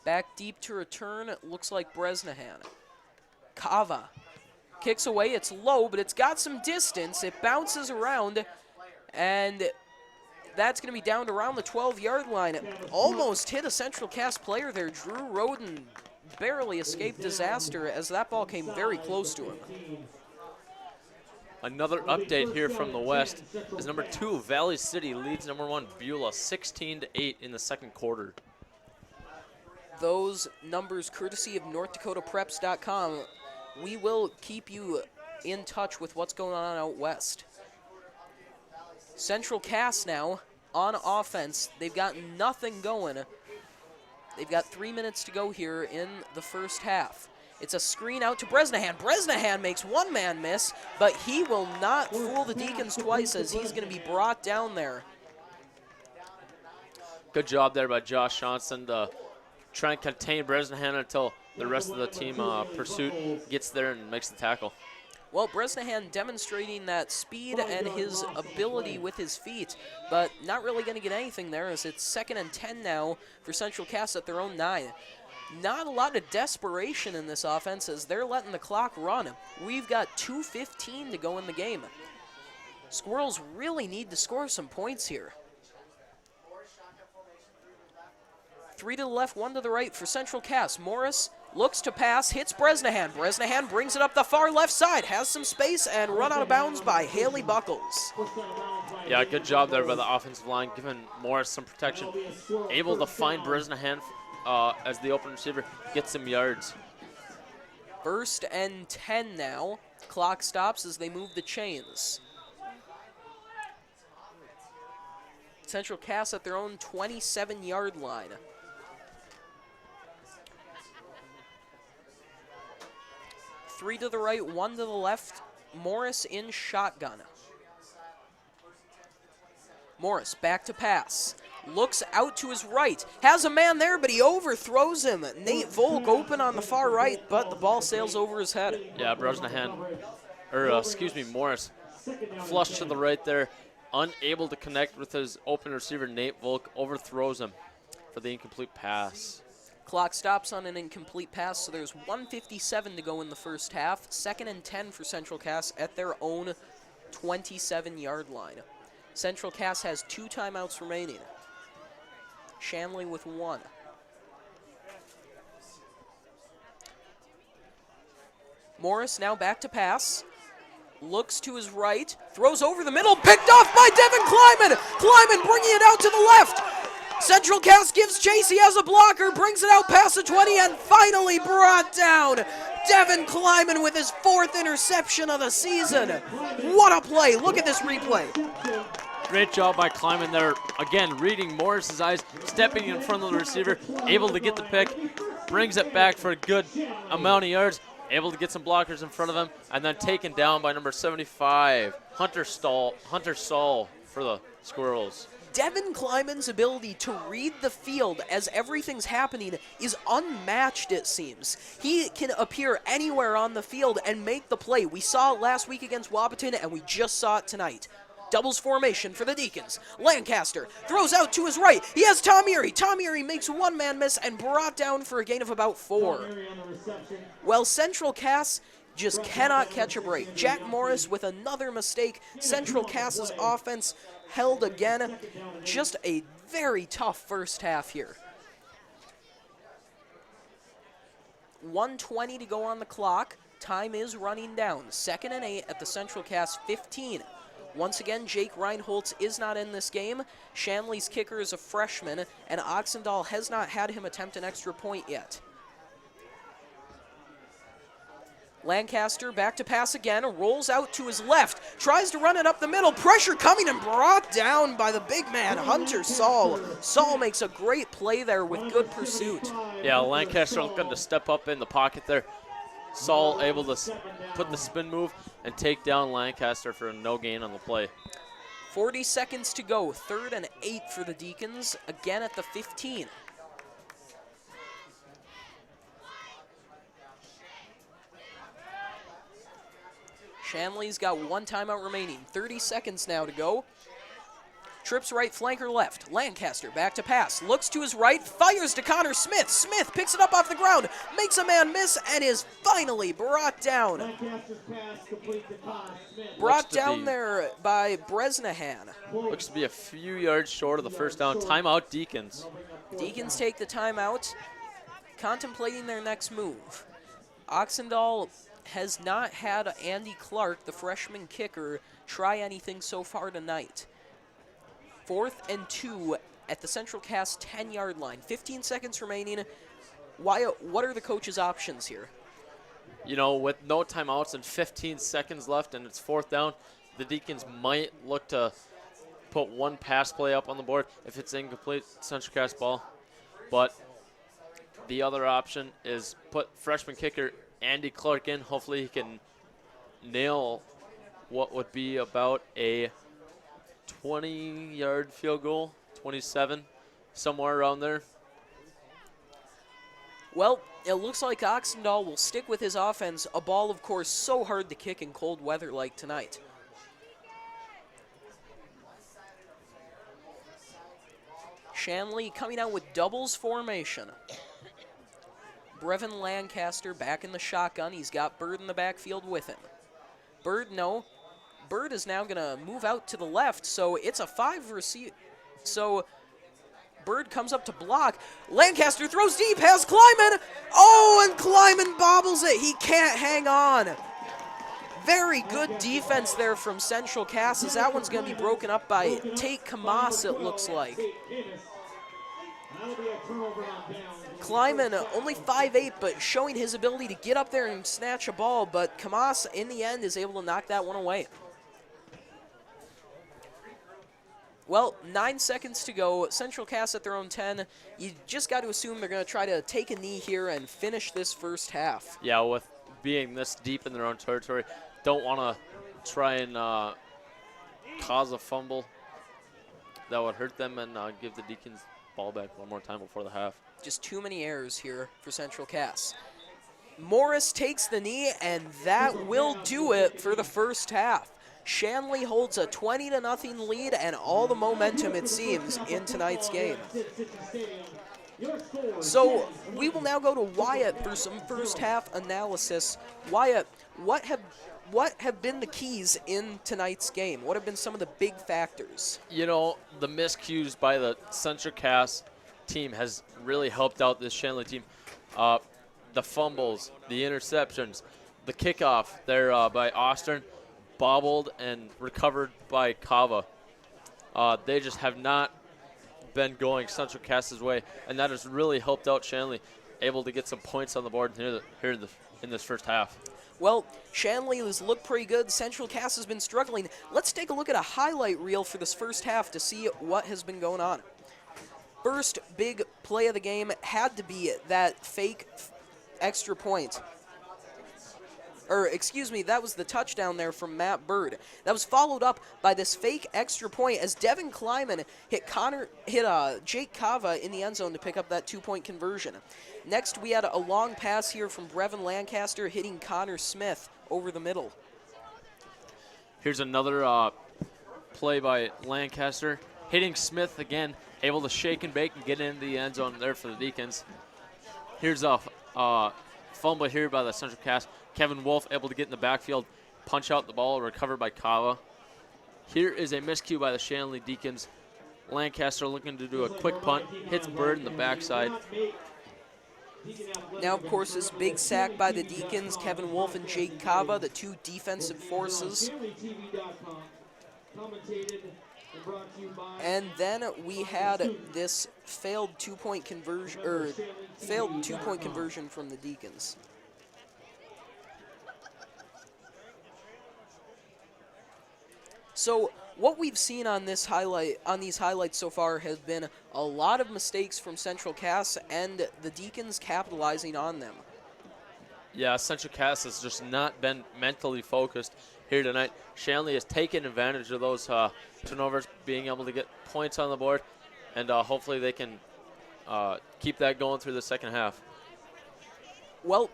Back deep to return, it looks like Bresnahan. Kava kicks away, it's low, but it's got some distance. It bounces around, and that's going to be down to around the 12-yard line. It almost hit a Central Cass player there. Drew Roden barely escaped disaster as that ball came very close to him. Another update here from the West is number 2, Valley City leads number 1, Beulah, 16-8 in the second quarter. Those numbers courtesy of NorthDakotaPreps.com. We will keep you in touch with what's going on out west. Central Cass now on offense. They've got nothing going. They've got 3 minutes to go here in the first half. It's a screen out to Bresnahan. Bresnahan makes one man miss, but he will not fool the Deacons twice as he's going to be brought down there. Good job there by Josh Johnson to try and contain Bresnahan until the rest of the team pursuit gets there and makes the tackle. Well, Bresnahan demonstrating that speed and his ability with his feet, but not really going to get anything there as it's 2nd and 10 now for Central Cass at their own 9. Not a lot of desperation in this offense as they're letting the clock run. We've got 2:15 to go in the game. Squirrels really need to score some points here. 3 to the left, 1 to the right for Central Cass. Morris looks to pass, hits Bresnahan. Bresnahan brings it up the far left side, has some space, and run out of bounds by Haley Buckles. Yeah, good job there by the offensive line, giving Morris some protection. Able to find Bresnahan as the open receiver, get some yards. 1st and 10 now. Clock stops as they move the chains. Central Cass at their own 27-yard line. Three to the right, 1 to the left. Morris in shotgun. Morris back to pass. Looks out to his right. Has a man there, but he overthrows him. Nate Volk open on the far right, but the ball sails over his head. Yeah, Morris flush to the right there. Unable to connect with his open receiver, Nate Volk overthrows him for the incomplete pass. Clock stops on an incomplete pass, so there's 1:57 to go in the first half. 2nd and 10 for Central Cass at their own 27-yard line. Central Cass has 2 timeouts remaining. Shanley with 1. Morris now back to pass. Looks to his right, throws over the middle, picked off by Devin Kleiman. Kleiman bringing it out to the left. Central Cass gives chase, he has a blocker, brings it out past the 20, and finally brought down. Devin Kleiman with his 4th interception of the season. What a play, look at this replay. Great job by Kleiman there. Again, reading Morris's eyes, stepping in front of the receiver, able to get the pick, brings it back for a good amount of yards, able to get some blockers in front of him, and then taken down by number 75, Hunter Saul for the Squirrels. Devin Kleiman's ability to read the field as everything's happening is unmatched, it seems. He can appear anywhere on the field and make the play. We saw it last week against Wahpeton, and we just saw it tonight. Doubles formation for the Deacons. Lancaster throws out to his right. He has Tom Erie. Tom Erie makes one-man miss and brought down for a gain of about 4. Well, Central Cass just cannot catch a break. Jack Morris with another mistake. Central Cass's offense held again. Just a very tough first half here. 1:20 to go on the clock. Time is running down. 2nd and 8 at the Central Cass 15. Once again, Jake Reinholtz is not in this game. Shanley's kicker is a freshman, and Oxendahl has not had him attempt an extra point yet. Lancaster back to pass again, rolls out to his left, tries to run it up the middle, pressure coming and brought down by the big man, Hunter Saul. Saul makes a great play there with good pursuit. Yeah, Lancaster looking to step up in the pocket there. Saul able to put the spin move and take down Lancaster for a no gain on the play. 40 seconds to go, 3rd and 8 for the Deacons, again at the 15. Shanley's got 1 timeout remaining, 30 seconds now to go. Trips right, flanker left. Lancaster back to pass. Looks to his right, fires to Connor Smith. Smith picks it up off the ground, makes a man miss, and is finally brought down. Brought down there by Bresnahan. Looks to be a few yards short of the first down. Timeout, Deacons. Deacons take the timeout, contemplating their next move. Oxendahl has not had Andy Clark, the freshman kicker, try anything so far tonight. 4th and 2 at the Central Cass 10-yard line. 15 seconds remaining. Wyatt, what are the coach's options here? You know, with no timeouts and 15 seconds left and it's 4th down, the Deacons might look to put 1 pass play up on the board if it's incomplete, Central Cass ball. But the other option is put freshman kicker Andy Clark in. Hopefully he can nail what would be about a 20-yard field goal, 27, somewhere around there. Well, it looks like Oxendahl will stick with his offense. A ball, of course, so hard to kick in cold weather like tonight. Shanley coming out with doubles formation. Brevin Lancaster back in the shotgun. He's got Bird in the backfield with him. Bird is now going to move out to the left, so it's a 5 receive. So Bird comes up to block. Lancaster throws deep, has Kleiman. Oh, and Kleiman bobbles it. He can't hang on. Very good defense there from Central Cass, as that one's going to be broken up by Tate Kamas, it looks like. Kleiman, only 5'8", but showing his ability to get up there and snatch a ball, but Kamas, in the end, is able to knock that one away. Well, 9 seconds to go. Central Cass at their own 10. You just got to assume they're going to try to take a knee here and finish this first half. Yeah, with being this deep in their own territory, don't want to try and cause a fumble that would hurt them and give the Deacons ball back one more time before the half. Just too many errors here for Central Cass. Morris takes the knee, and that will do it for the first half. Shanley holds a 20-0 lead and all the momentum, it seems, in tonight's game. So we will now go to Wyatt for some first half analysis. Wyatt, what have been the keys in tonight's game? What have been some of the big factors? You know, the miscues by the Central Cass team has really helped out this Shanley team. The fumbles, the interceptions, the kickoff there by Austin, bobbled and recovered by Kava. They just have not been going Central Cass's way, and that has really helped out Shanley, able to get some points on the board here in this first half. Well, Shanley has looked pretty good. Central Cass has been struggling. Let's take a look at a highlight reel for this first half to see what has been going on. First big play of the game had to be that fake extra point. or excuse me, that was the touchdown there from Matt Bird. That was followed up by this fake extra point as Devin Kleiman hit Jake Cava in the end zone to pick up that 2-point conversion. Next, we had a long pass here from Brevin Lancaster hitting Connor Smith over the middle. Here's another play by Lancaster, hitting Smith again, able to shake and bake and get into the end zone there for the Deacons. Here's a fumble here by the Central Cast. Kevin Wolf able to get in the backfield, punch out the ball, recovered by Kava. Here is a miscue by the Shanley Deacons. Lancaster looking to do a quick punt, hits Bird in the backside. Now, of course, this big sack by the Deacons, Kevin Wolf and Jake Cava, the two defensive forces. And then we had this failed two-point conversion from the Deacons. So what we've seen on these highlights so far has been a lot of mistakes from Central Cass and the Deacons capitalizing on them. Yeah, Central Cass has just not been mentally focused here tonight. Shanley has taken advantage of those turnovers, being able to get points on the board, and hopefully they can keep that going through the second half. Well,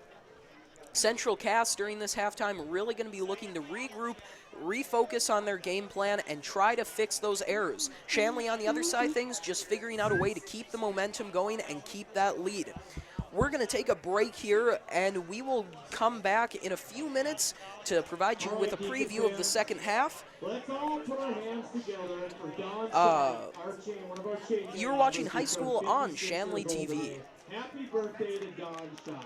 Central Cass during this halftime really going to be looking to regroup, refocus on their game plan, and try to fix those errors. Shanley on the other side of things just figuring out a way to keep the momentum going and keep that lead. We're going to take a break here, and we will come back in a few minutes to provide you with a preview of the second half. Let's all put our hands together for Don Scott, one of our champions. You're watching High School on Shanley TV. Happy birthday to Don Scott.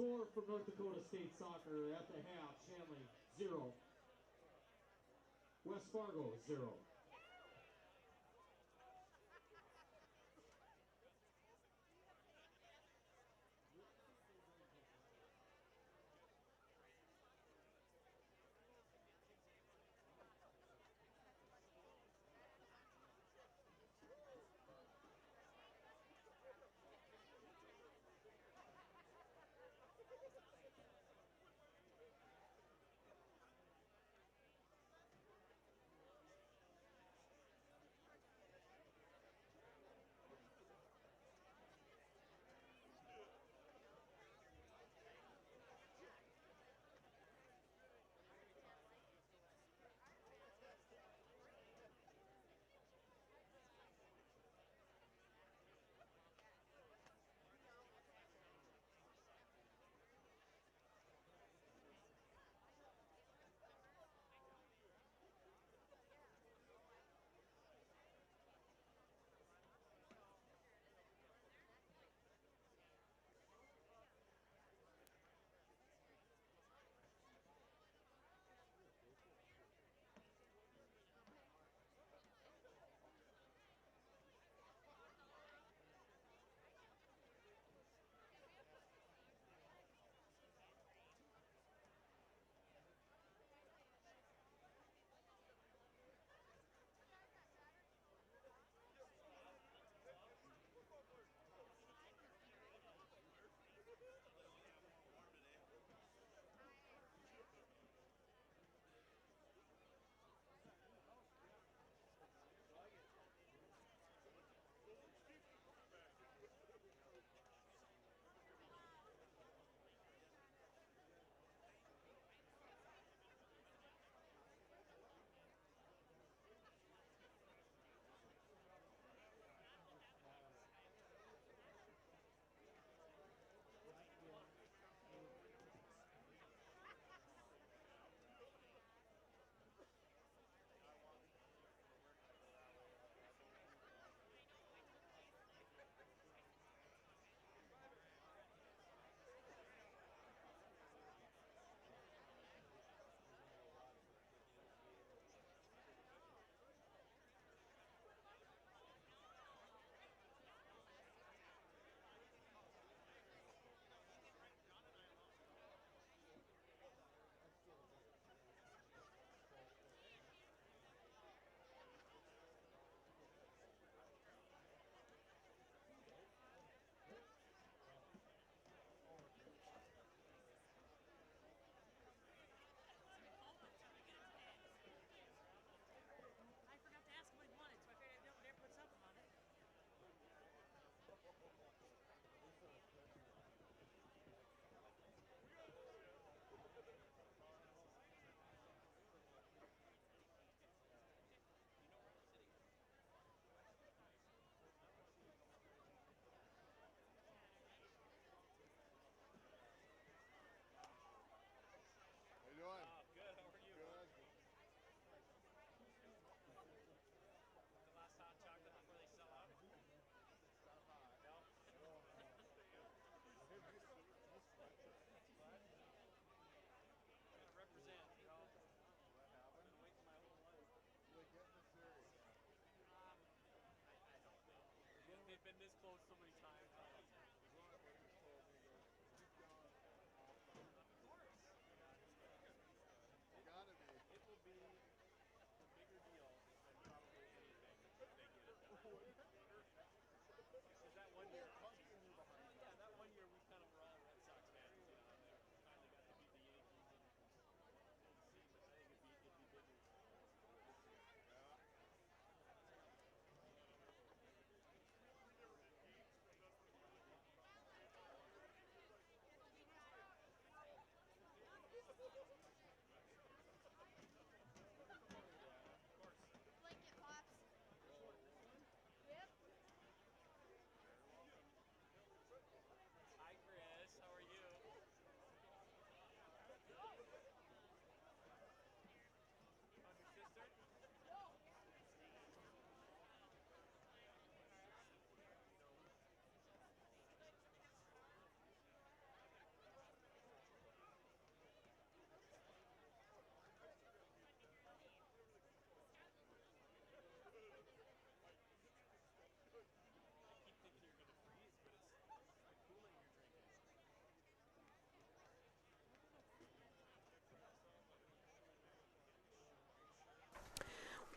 Score from North Dakota State Soccer at the half, Shanley 0. West Fargo 0.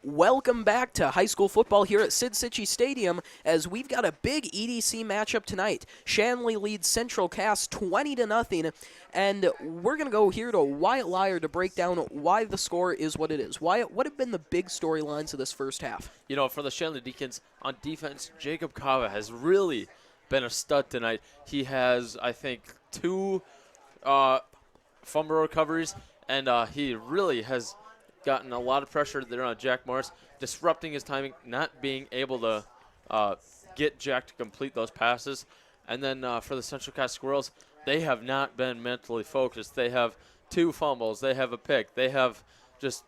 Welcome back to high school football here at Sid Cichy Stadium as we've got a big EDC matchup tonight. Shanley leads Central Cass 20-0, and we're going to go here to Wyatt Lyer to break down why the score is what it is. Wyatt, what have been the big storylines of this first half? You know, for the Shanley Deacons on defense, Jacob Kava has really been a stud tonight. He has, I think, 2 fumble recoveries, and he really has gotten a lot of pressure there on Jack Morris, disrupting his timing, not being able to get Jack to complete those passes. And then for the Central Cass Squirrels, they have not been mentally focused. They have 2 fumbles. They have a pick. They have just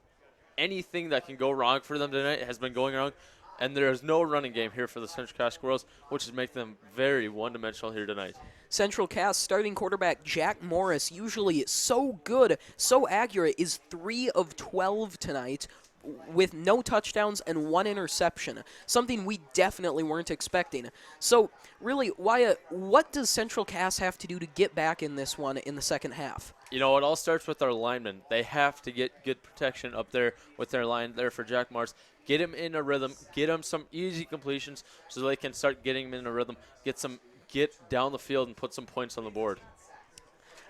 anything that can go wrong for them tonight has been going wrong. And there is no running game here for the Central Cass Squirrels, which is making them very one-dimensional here tonight. Central Cass starting quarterback Jack Morris, usually so good, so accurate, is 3 of 12 tonight with no touchdowns and 1 interception, something we definitely weren't expecting. So, really, Wyatt, what does Central Cass have to do to get back in this one in the second half? You know, it all starts with our linemen. They have to get good protection up there with their line there for Jack Morris. Get him in a rhythm. Get him some easy completions so they can start getting him in a rhythm. Get down the field and put some points on the board.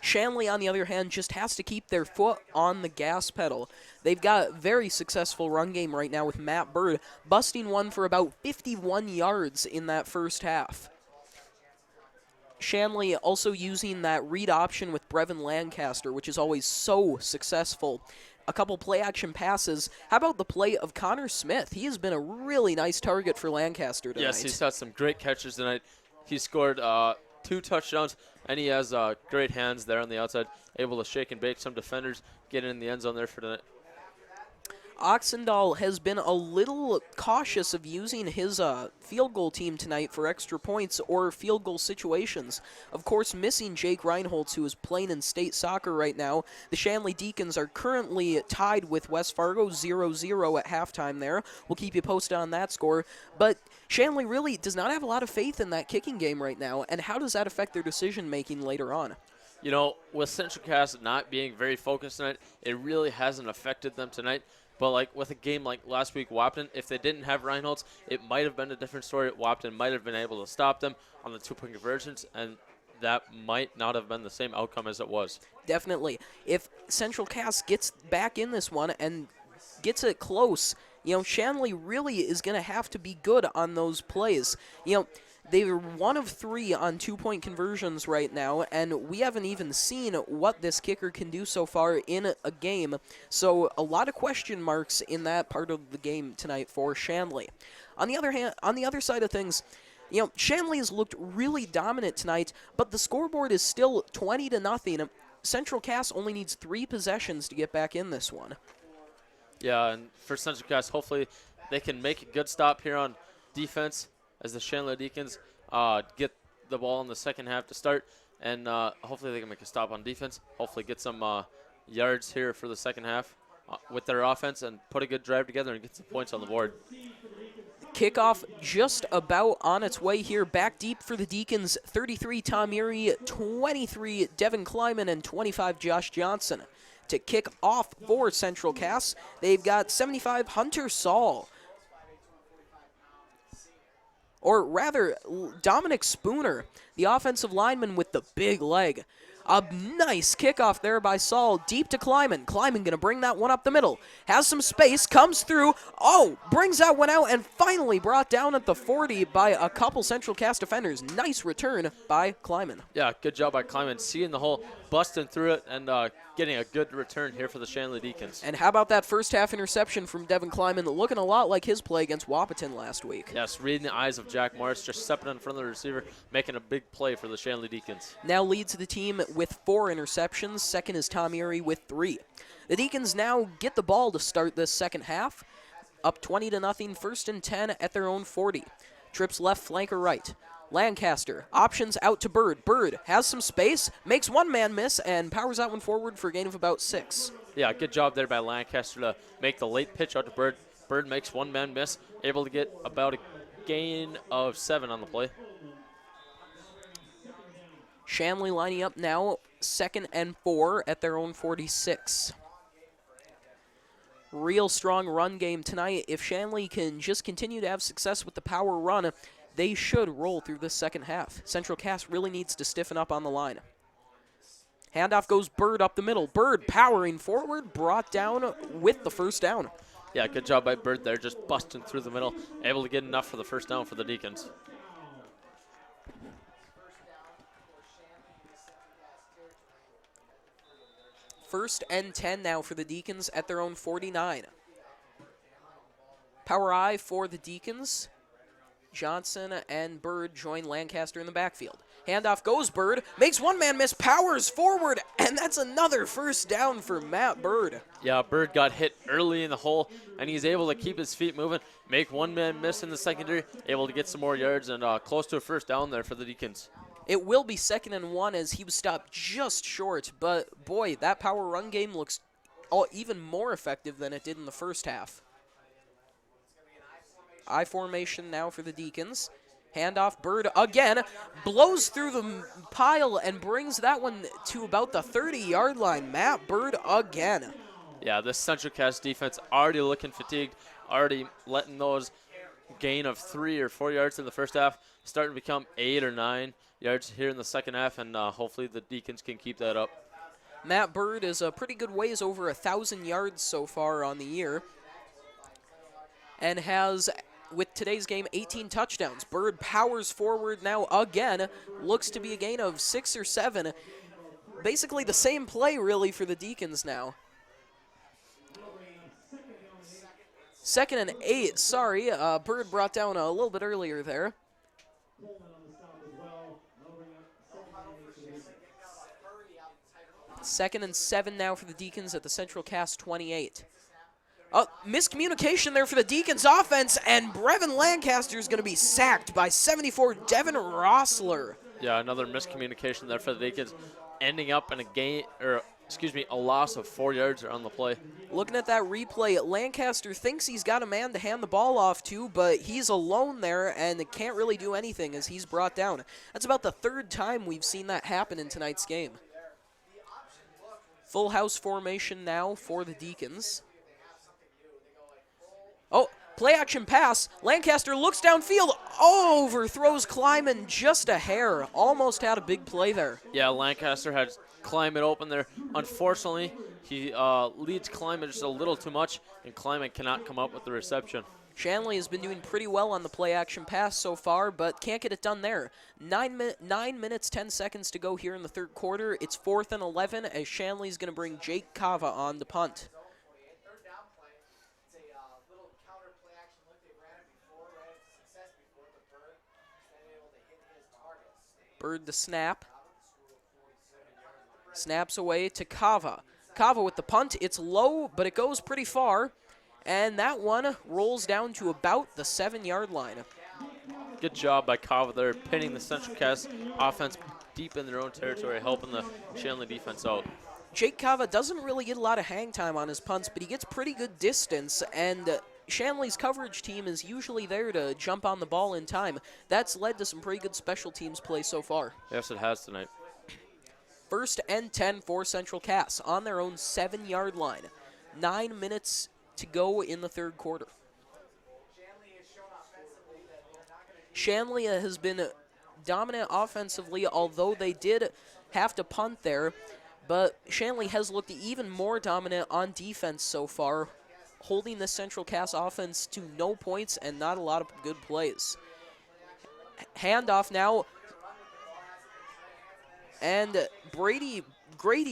Shanley, on the other hand, just has to keep their foot on the gas pedal. They've got a very successful run game right now with Matt Bird, busting one for about 51 yards in that first half. Shanley also using that read option with Brevin Lancaster, which is always so successful. A couple play-action passes. How about the play of Connor Smith? He has been a really nice target for Lancaster tonight. Yes, he's had some great catches tonight. He scored 2 touchdowns, and he has great hands there on the outside, able to shake and bake some defenders, get in the end zone there for tonight. Oxendahl has been a little cautious of using his field goal team tonight for extra points or field goal situations. Of course, missing Jake Reinholtz, who is playing in state soccer right now. The Shanley Deacons are currently tied with West Fargo 0-0 at halftime there. We'll keep you posted on that score. But Shanley really does not have a lot of faith in that kicking game right now, and how does that affect their decision-making later on? You know, with Central Cass not being very focused tonight, it really hasn't affected them tonight. But like with a game like last week, Wapton, if they didn't have Reinholtz, it might have been a different story. Wapton might have been able to stop them on the 2-point conversions, and that might not have been the same outcome as it was. Definitely. If Central Cass gets back in this one and gets it close, you know, Shanley really is going to have to be good on those plays. You know, they're 1 of 3 on 2-point conversions right now, and we haven't even seen what this kicker can do so far in a game. So a lot of question marks in that part of the game tonight for Shanley. On the other hand, on the other side of things, you know, Shanley has looked really dominant tonight, but the scoreboard is still 20-0. Central Cass only needs 3 possessions to get back in this one. Yeah, and for Central Cass, hopefully they can make a good stop here on defense as the Shanley Deacons get the ball in the second half to start, and hopefully they can make a stop on defense, hopefully get some yards here for the second half with their offense and put a good drive together and get some points on the board. Kickoff just about on its way here. Back deep for the Deacons, 33 Tom Erie, 23 Devin Kleiman, and 25 Josh Johnson. To kick off for Central Cass, they've got 75 Hunter Saul. Or rather, Dominic Spooner, the offensive lineman with the big leg. A nice kickoff there by Saul, deep to Kleiman. Kleiman going to bring that one up the middle. Has some space, comes through. Oh, brings that one out and finally brought down at the 40 by a couple Central Cass defenders. Nice return by Kleiman. Yeah, good job by Kleiman, seeing the hole, busting through it, and getting a good return here for the Shanley Deacons. And how about that first half interception from Devin Kleiman, looking a lot like his play against Wahpeton last week. Yes, reading the eyes of Jack Morris, just stepping in front of the receiver, making a big play for the Shanley Deacons. Now leads the team with 4 interceptions. Second is Tom Erie with 3. The Deacons now get the ball to start this second half. Up 20-0, 1st and 10 at their own 40. Trips left, flanker right. Lancaster, options out to Bird. Bird has some space, makes one man miss, and powers that one forward for a gain of about 6. Yeah, good job there by Lancaster to make the late pitch out to Bird. Bird makes one man miss, able to get about a gain of 7 on the play. Shanley lining up now, 2nd and 4 at their own 46. Real strong run game tonight. If Shanley can just continue to have success with the power run, they should roll through this second half. Central Cass really needs to stiffen up on the line. Handoff goes Bird up the middle. Bird powering forward, brought down with the first down. Yeah, good job by Bird there, just busting through the middle, able to get enough for the first down for the Deacons. First and 10 now for the Deacons at their own 49. Power I for the Deacons. Johnson and Bird join Lancaster in the backfield. Handoff goes Bird, makes one man miss, powers forward, and that's another first down for Matt Bird. Yeah, Bird got hit early in the hole, and he's able to keep his feet moving, make one man miss in the secondary, able to get some more yards, and close to a first down there for the Deacons. It will be 2nd and 1 as he was stopped just short, but boy, that power run game looks even more effective than it did in the first half. I formation now for the Deacons. Handoff, Bird again, blows through the pile and brings that one to about the 30-yard line. Matt Bird again. Yeah, this Central Cass defense already looking fatigued, already letting those gain of 3 or 4 yards in the first half, starting to become 8 or 9 yards here in the second half, and hopefully the Deacons can keep that up. Matt Bird is a pretty good ways over 1,000 yards so far on the year, and has, with today's game, 18 touchdowns. Bird powers forward now again. Looks to be a gain of 6 or 7. Basically the same play, really, for the Deacons now. 2nd and 8, sorry. Bird brought down a little bit earlier there. 2nd and 7 now for the Deacons at the Central Cass 28. Miscommunication there for the Deacons offense, and Brevin Lancaster is going to be sacked by 74 Devin Rossler. Yeah, another miscommunication there for the Deacons, ending up in a loss of 4 yards on the play. Looking at that replay, Lancaster thinks he's got a man to hand the ball off to, but he's alone there and can't really do anything as he's brought down. That's about the 3rd time we've seen that happen in tonight's game. Full house formation now for the Deacons. Oh, play action pass. Lancaster looks downfield, overthrows Kleiman just a hair. Almost had a big play there. Yeah, Lancaster had Kleiman open there. Unfortunately, he leads Kleiman just a little too much, and Kleiman cannot come up with the reception. Shanley has been doing pretty well on the play action pass so far, but can't get it done there. 9 minutes, 10 seconds to go here in the 3rd quarter. It's 4th and 11 as Shanley's going to bring Jake Cava on to punt. Bird the snap. Snaps away to Cava. Cava with the punt. It's low, but it goes pretty far. And that one rolls down to about the 7-yard line. Good job by Cava there, pinning the Central Cass offense deep in their own territory, helping the Shanley defense out. Jake Cava doesn't really get a lot of hang time on his punts, but he gets pretty good distance, and Shanley's coverage team is usually there to jump on the ball in time. That's led to some pretty good special teams play so far. Yes, it has tonight. 1st and 10 for Central Cass on their own 7-yard line. 9 minutes to go in the 3rd quarter. Shanley has been dominant offensively, although they did have to punt there. But Shanley has looked even more dominant on defense so far, holding the Central Cass offense to no points and not a lot of good plays. Handoff now. And Grady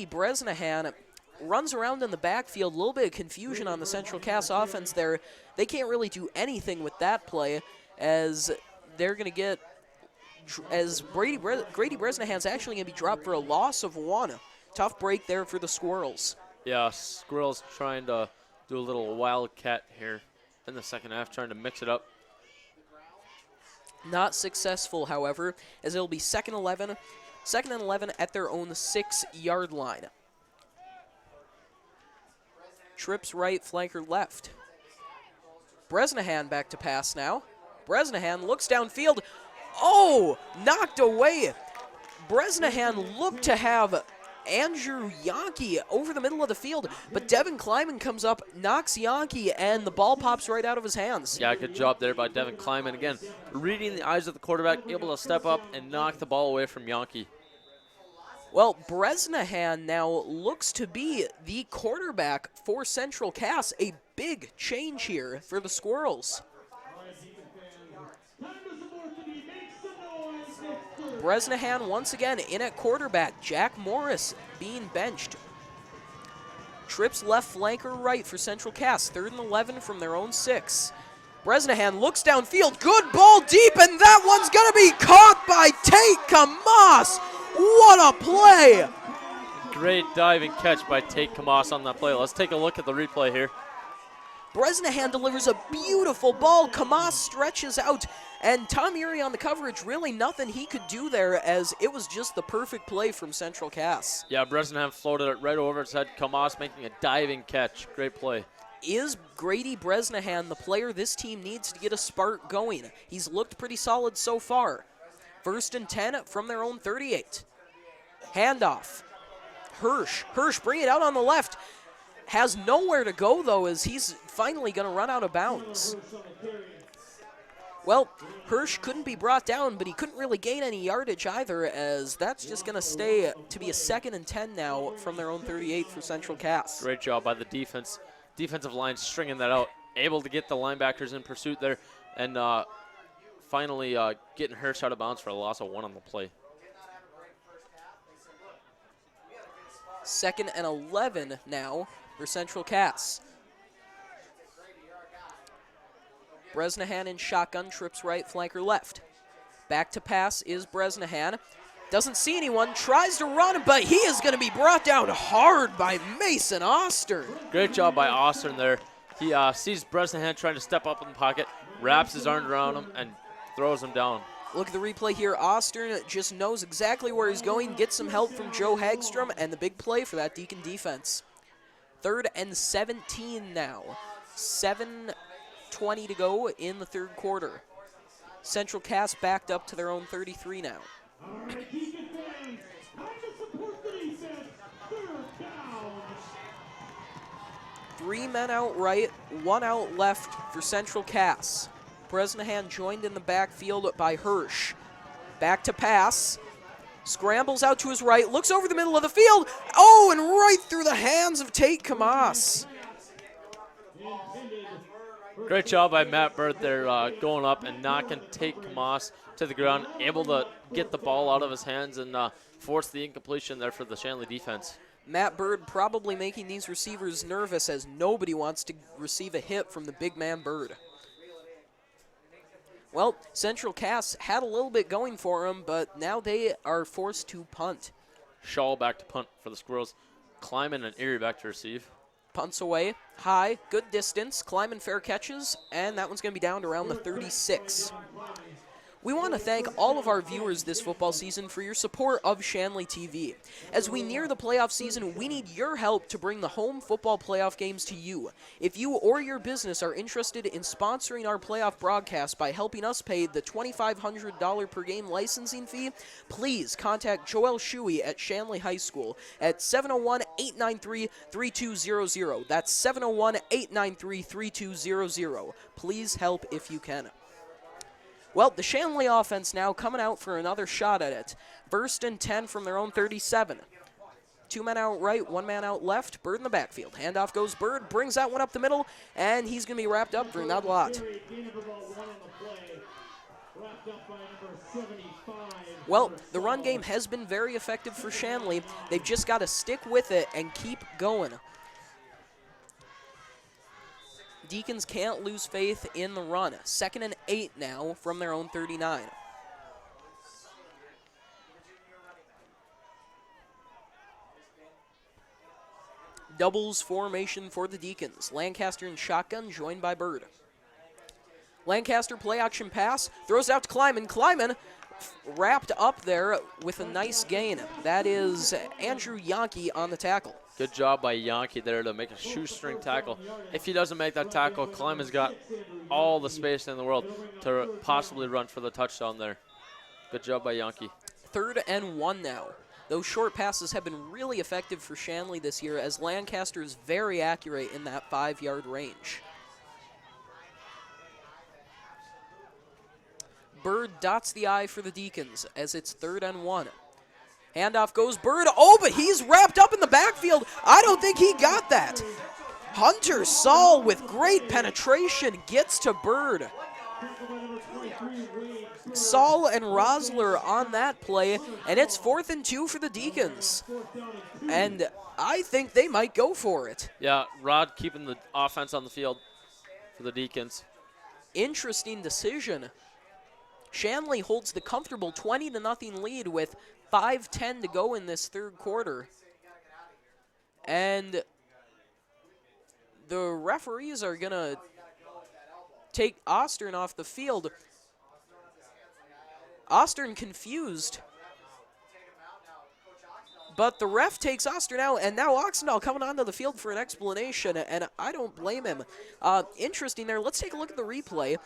Bresnahan runs around in the backfield. A little bit of confusion on the Central Cass offense there. They can't really do anything with that play as they're going to get, as Grady Bresnahan's actually going to be dropped for a loss of 1. Tough break there for the Squirrels. Yeah, Squirrels trying to do a little wildcat here in the second half, trying to mix it up. Not successful, however, as it'll be 2nd and 11 at their own 6-yard line. Trips right, flanker left. Bresnahan back to pass now. Bresnahan looks downfield. Oh, knocked away. Bresnahan looked to have Andrew Yankee over the middle of the field, but Devin Kleiman comes up, knocks Yankee, and the ball pops right out of his hands. Yeah, good job there by Devin Kleiman. Again, reading the eyes of the quarterback, able to step up and knock the ball away from Yankee. Well, Bresnahan now looks to be the quarterback for Central Cass. A big change here for the Squirrels. Bresnahan once again in at quarterback. Jack Morris being benched. Trips left flanker right for Central Cass. 3rd and 11 from their own 6. Bresnahan looks downfield. Good ball deep, and that one's going to be caught by Tate Kamas. What a play! Great diving catch by Tate Kamas on that play. Let's take a look at the replay here. Bresnahan delivers a beautiful ball. Kamas stretches out, and Tom Erie on the coverage, really nothing he could do there, as it was just the perfect play from Central Cass. Yeah, Bresnahan floated it right over his head. Kamas making a diving catch. Great play. Is Grady Bresnahan the player this team needs to get a spark going? He's looked pretty solid so far. 1st and 10 from their own 38. Handoff. Hirsch bring it out on the left. Has nowhere to go, though, as he's finally going to run out of bounds. Well, Hirsch couldn't be brought down, but he couldn't really gain any yardage either, as that's just going to stay to be a 2nd and 10 now from their own 38 for Central Cass. Great job by the defense. Defensive line stringing that out. Able to get the linebackers in pursuit there, and finally getting Hirsch out of bounds for a loss of 1 on the play. 2nd and 11 now for Central Cass. Bresnahan in shotgun, trips right, flanker left. Back to pass is Bresnahan. Doesn't see anyone, tries to run, but he is going to be brought down hard by Mason Ostern. Great job by Ostern there. He sees Bresnahan trying to step up in the pocket, wraps his arm around him, and throws him down. Look at the replay here. Ostern just knows exactly where he's going, gets some help from Joe Hagstrom, and the big play for that Deacon defense. 3rd and 17 now. 7:20 to go in the 3rd quarter. Central Cass backed up to their own 33 now. All right, Deacon fans, time to support the defense. 3rd down. 3 men out right, 1 out left for Central Cass. Bresnahan joined in the backfield by Hirsch. Back to pass. Scrambles out to his right, looks over the middle of the field. Oh, and right through the hands of Tate Kamas. Great job by Matt Bird there, going up and knocking Tate Kamas to the ground, able to get the ball out of his hands and force the incompletion there for the Shanley defense. Matt Bird probably making these receivers nervous, as nobody wants to receive a hit from the big man Bird. Well, Central Cass had a little bit going for him, but now they are forced to punt. Shaw back to punt for the Squirrels. Kleiman and Erie back to receive. Punts away, high, good distance. Kleiman fair catches, and that one's going to be down to around the 36. We want to thank all of our viewers this football season for your support of Shanley TV. As we near the playoff season, we need your help to bring the home football playoff games to you. If you or your business are interested in sponsoring our playoff broadcast by helping us pay the $2,500 per game licensing fee, please contact Joel Shuey at Shanley High School at 701-893-3200. That's 701-893-3200. Please help if you can. Well, the Shanley offense now coming out for another shot at it. 1st and 10 from their own 37. 2 men out right, 1 man out left. Bird in the backfield. Handoff goes Bird, brings that one up the middle, and he's going to be wrapped up for not a lot. Well, the run game has been very effective for Shanley. They've just got to stick with it and keep going. Deacons can't lose faith in the run. 2nd and 8 now from their own 39. Doubles formation for the Deacons. Lancaster in shotgun, joined by Bird. Lancaster play action pass, throws out to Kleiman. Kleiman wrapped up there with a nice gain. That is Andrew Yankee on the tackle. Good job by Yankee there to make a shoestring tackle. If he doesn't make that tackle, Kleiman's got all the space in the world to possibly run for the touchdown there. Good job by Yankee. 3rd and 1 now. Those short passes have been really effective for Shanley this year, as Lancaster is very accurate in that 5-yard range. Bird dots the I for the Deacons as it's 3rd and 1. Handoff goes Bird. Oh, but he's wrapped up in the backfield. I don't think he got that. Hunter Saul with great penetration gets to Bird. Saul and Rosler on that play, and it's 4th and 2 for the Deacons. And I think they might go for it. Yeah, Rod keeping the offense on the field for the Deacons. Interesting decision. Shanley holds the comfortable 20-0 lead with 5:10 to go in this 3rd quarter. And the referees are going to take Ostern off the field. Ostern confused. But the ref takes Ostern out, and now Oxendahl coming onto the field for an explanation, and I don't blame him. Interesting there. Let's take a look at the replay.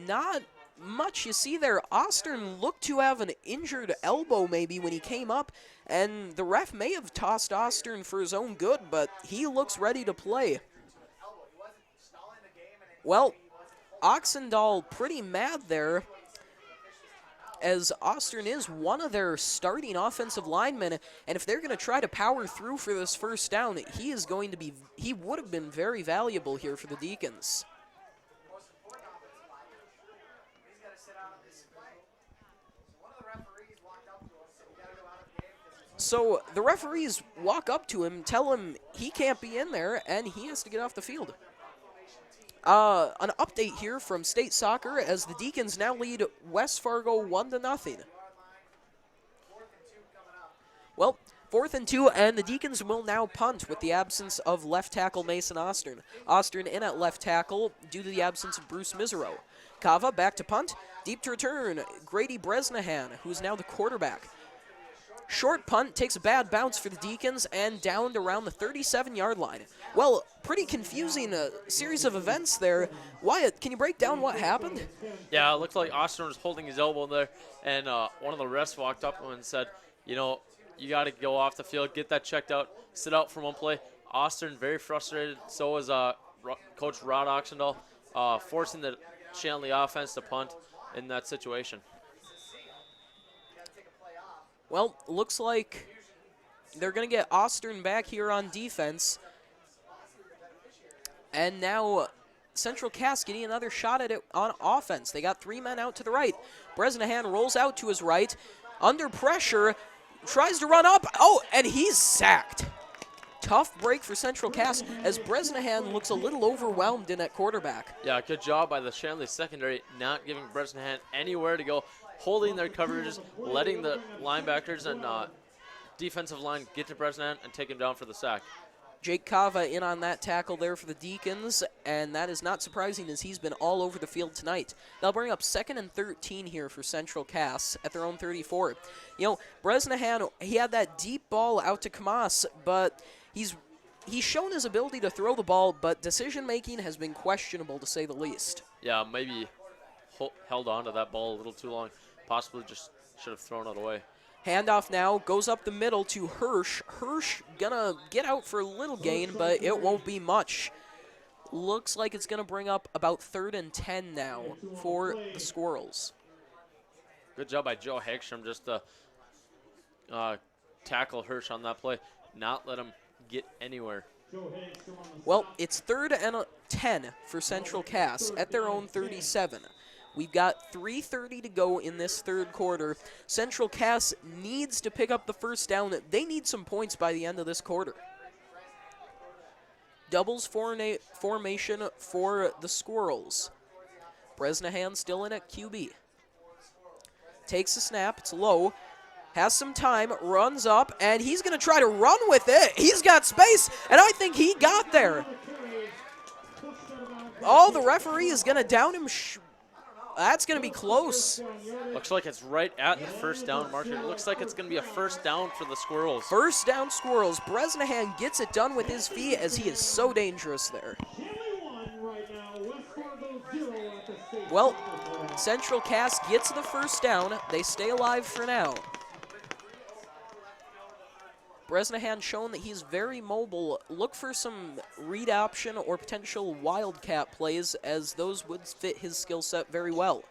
Not much you see there. Ostern looked to have an injured elbow maybe when he came up, and the ref may have tossed Ostern for his own good, but he looks ready to play. Well, Oxendahl pretty mad there, as Ostern is one of their starting offensive linemen, and if they're going to try to power through for this 1st down, he would have been very valuable here for the Deacons. So the referees walk up to him, tell him he can't be in there, and he has to get off the field. An update here from State Soccer as the Deacons now lead West Fargo 1-0. Well, 4th and 2, and the Deacons will now punt with the absence of left tackle Mason Ostern. Ostern in at left tackle due to the absence of Bruce Misero. Kava back to punt. Deep to return, Grady Bresnahan, who's now the quarterback. Short punt takes a bad bounce for the Deacons and downed around the 37-yard line. Well, pretty confusing series of events there. Wyatt, can you break down what happened? Yeah, it looked like Ostern was holding his elbow there, and one of the refs walked up to him and said, you know, you got to go off the field, get that checked out, sit out for one play. Ostern very frustrated. So was Coach Rod Oxendahl, forcing the Shanley offense to punt in that situation. Well, looks like they're going to get Ostern back here on defense. And now Central Cass getting another shot at it on offense. They got 3 men out to the right. Bresnahan rolls out to his right. Under pressure, tries to run up. Oh, and he's sacked. Tough break for Central Cass as Bresnahan looks a little overwhelmed in at quarterback. Yeah, good job by the Shanley secondary, not giving Bresnahan anywhere to go, holding their coverages, letting the linebackers and defensive line get to Bresnahan and take him down for the sack. Jake Kava in on that tackle there for the Deacons, and that is not surprising as he's been all over the field tonight. They'll bring up 2nd and 13 here for Central Cass at their own 34. You know, Bresnahan, he had that deep ball out to Kamas, but he's shown his ability to throw the ball, but decision-making has been questionable to say the least. Yeah, maybe held on to that ball a little too long. Possibly just should have thrown it away. Handoff now goes up the middle to Hirsch. Hirsch gonna get out for a little gain, but it won't be much. Looks like it's gonna bring up about 3rd and 10 now for the Squirrels. Good job by Joe Hagstrom just to tackle Hirsch on that play, not let him get anywhere. Well, it's 3rd and 10 for Central Cass at their own 37. We've got 3:30 to go in this 3rd quarter. Central Cass needs to pick up the 1st down. They need some points by the end of this quarter. Doubles formation for the Squirrels. Bresnahan still in at QB. Takes a snap. It's low. Has some time. Runs up. And he's going to try to run with it. He's got space. And I think he got there. Oh, the referee is going to down him. That's going to be close. Looks like it's right at the 1st down marker. It looks like it's going to be a 1st down for the Squirrels. 1st down Squirrels. Bresnahan gets it done with his feet as he is so dangerous there. Well, Central Cass gets the 1st down. They stay alive for now. Bresnahan shown that he's very mobile. Look for some read option or potential wildcat plays, as those would fit his skill set very well.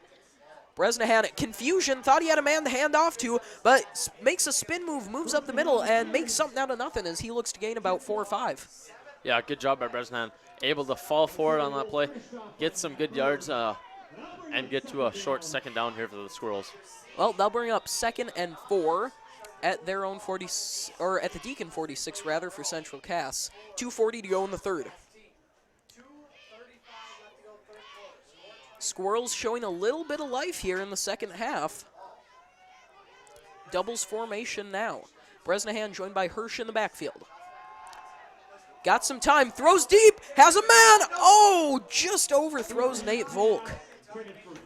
Bresnahan, confusion, thought he had a man to hand off to, but makes a spin move, moves up the middle, and makes something out of nothing as he looks to gain about 4 or 5. Yeah, good job by Bresnahan. Able to fall forward on that play, get some good yards, and get to a short second down here for the Squirrels. Well, they'll bring up 2nd and 4 at their own 40, or at the Deacon 46 rather, for Central Cass. 2:40 to go in the third. Squirrels showing a little bit of life here in the second half. Doubles formation now. Bresnahan joined by Hirsch in the backfield. Got some time, throws deep, has a man. Oh, just overthrows Nate Volk.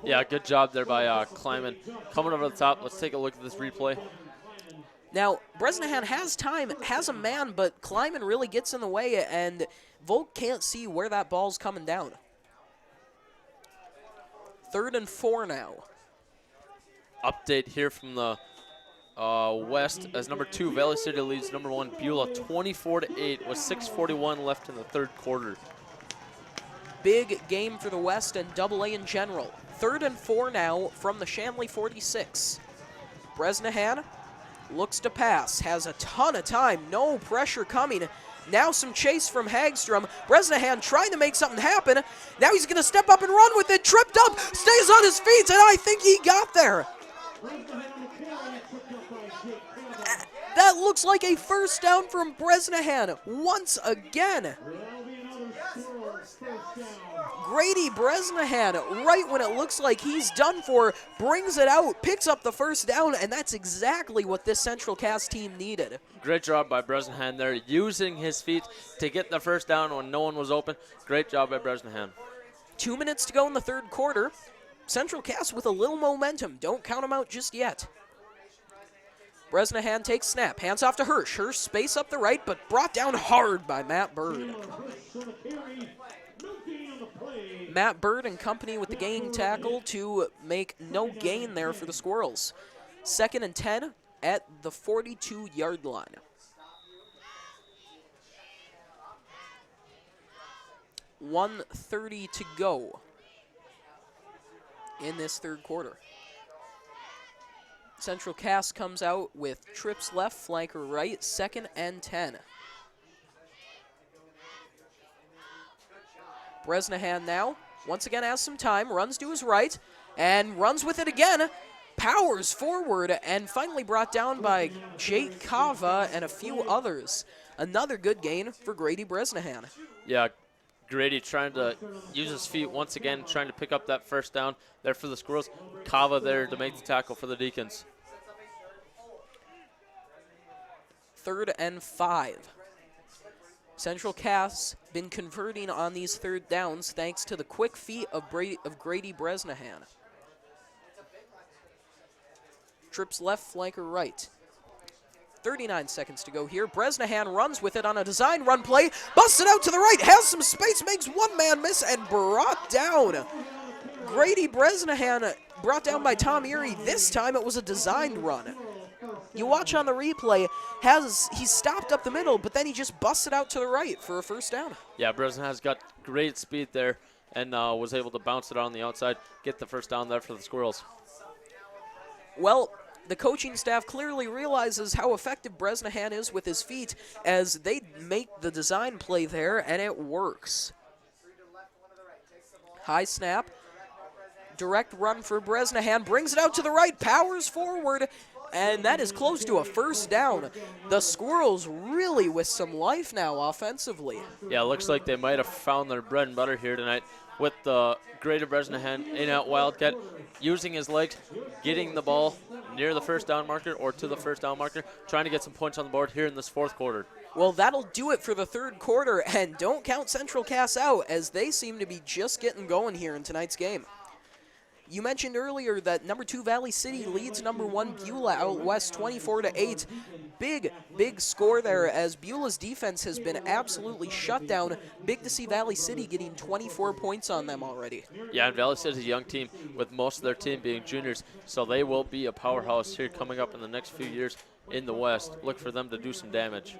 Yeah, good job there by Kleiman. Coming over the top, let's take a look at this replay. Now, Bresnahan has time, has a man, but Kleiman really gets in the way, and Volk can't see where that ball's coming down. 3rd and 4 now. Update here from the West as number 2 Valley City leads number 1 Beulah 24-8 with 6:41 left in the third quarter. Big game for the West and AA in general. 3rd and 4 now from the Shanley 46. Bresnahan looks to pass, has a ton of time, no pressure coming. Now some chase from Hagstrom. Bresnahan trying to make something happen. Now he's going to step up and run with it, tripped up, stays on his feet, and I think he got there. That looks like a first down from Bresnahan once again. Grady Bresnahan, right when it looks like he's done for, brings it out, picks up the first down, and that's exactly what this Central Cass team needed. Great job by Bresnahan there, using his feet to get the first down when no one was open. Great job by Bresnahan. 2 minutes to go in the third quarter. Central Cass with a little momentum. Don't count them out just yet. Bresnahan takes snap, hands off to Hirsch. Hirsch space up the right, but brought down hard by Matt Bird. Matt Bird and company with the gaining tackle to make no gain there for the Squirrels. 2nd and 10 at the 42-yard line. .130 to go in this third quarter. Central Cass comes out with trips left, flanker right, 2nd and 10. Bresnahan now, once again has some time, runs to his right, and runs with it again, powers forward, and finally brought down by Jake Kava and a few others. Another good gain for Grady Bresnahan. Yeah, Grady trying to use his feet once again, trying to pick up that first down there for the Squirrels. Kava there to make the tackle for the Deacons. 3rd and 5. Central Cass been converting on these third downs thanks to the quick feet of Grady Bresnahan. Trips left, flanker right. 39 seconds to go here. Bresnahan runs with it on a design run play. Busts it out to the right. Has some space. Makes one man miss and brought down. Grady Bresnahan brought down by Tom Erie. This time it was a designed run. You watch on the replay, he stopped up the middle, but then he just busted out to the right for a first down. Yeah, Bresnahan's got great speed there and was able to bounce it on the outside, get the first down there for the Squirrels. Well, the coaching staff clearly realizes how effective Bresnahan is with his feet as they make the design play there, and it works. High snap. Direct run for Bresnahan. Brings it out to the right. Powers forward. And that is close to a first down. The Squirrels really with some life now offensively. Yeah, it looks like they might have found their bread and butter here tonight with the Grady Bresnahan in-out Wildcat, using his legs, getting the ball near the first down marker or to the first down marker, trying to get some points on the board here in this fourth quarter. Well, that'll do it for the third quarter, and don't count Central Cass out as they seem to be just getting going here in tonight's game. You mentioned earlier that number 2 Valley City leads number 1 Beulah out west 24-8. Big score there as Beulah's defense has been absolutely shut down. Big to see Valley City getting 24 points on them already. Yeah, and Valley City is a young team with most of their team being juniors, so they will be a powerhouse here coming up in the next few years in the West. Look for them to do some damage.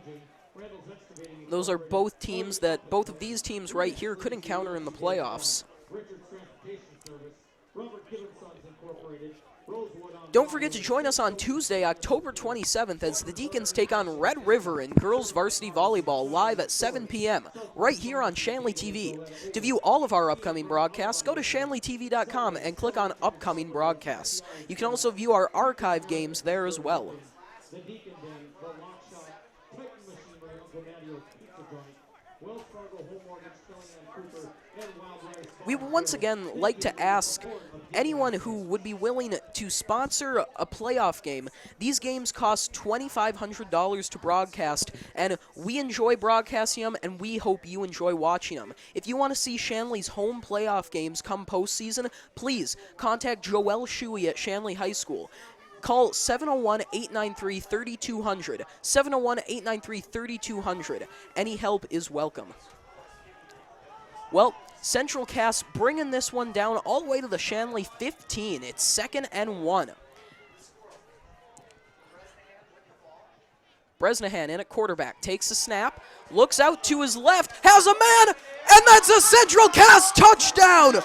Those are both teams that both of these teams right here could encounter in the playoffs. Don't forget to join us on Tuesday, October 27th, as the Deacons take on Red River in girls varsity volleyball live at 7 p.m. right here on Shanley TV. To view all of our upcoming broadcasts, go to shanleytv.com and click on Upcoming Broadcasts. You can also view our archive games there as well. The Deacon Day, the Lock Shot, Titan Machinery, Uncle Mattio's Pizza Joint, Wells Fargo Home Mortgage, Stelling Cooper, and Wild Rice. We would once again like to ask anyone who would be willing to sponsor a playoff game. These games cost $2,500 to broadcast, and we enjoy broadcasting them, and we hope you enjoy watching them. If you want to see Shanley's home playoff games come postseason, please contact Joel Shuey at Shanley High School. Call 701-893-3200, 701-893-3200. Any help is welcome. Well, Central Cass bringing this one down all the way to the Shanley 15. It's 2nd and 1. Bresnahan in at quarterback, takes a snap, looks out to his left, has a man, and that's a Central Cass touchdown!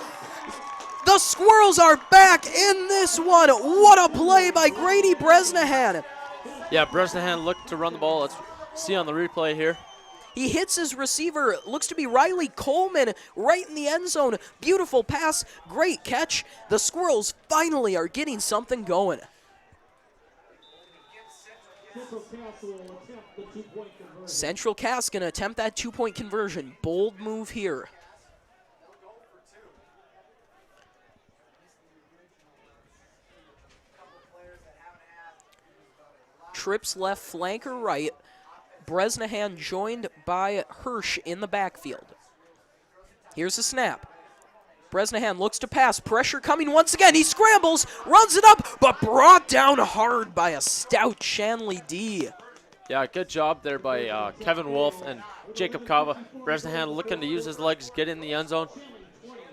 The Squirrels are back in this one. What a play by Grady Bresnahan. Yeah, Bresnahan looked to run the ball. Let's see on the replay here. He hits his receiver, looks to be Riley Coleman, right in the end zone. Beautiful pass, great catch. The Squirrels finally are getting something going. Central Cass going to attempt that two-point conversion. Bold move here. Trips left, flanker right. Bresnahan joined by Hirsch in the backfield. Here's the snap. Bresnahan looks to pass. Pressure coming once again. He scrambles, runs it up, but brought down hard by a stout Shanley D. Yeah, good job there by Kevin Wolf and Jacob Kava. Bresnahan looking to use his legs, get in the end zone.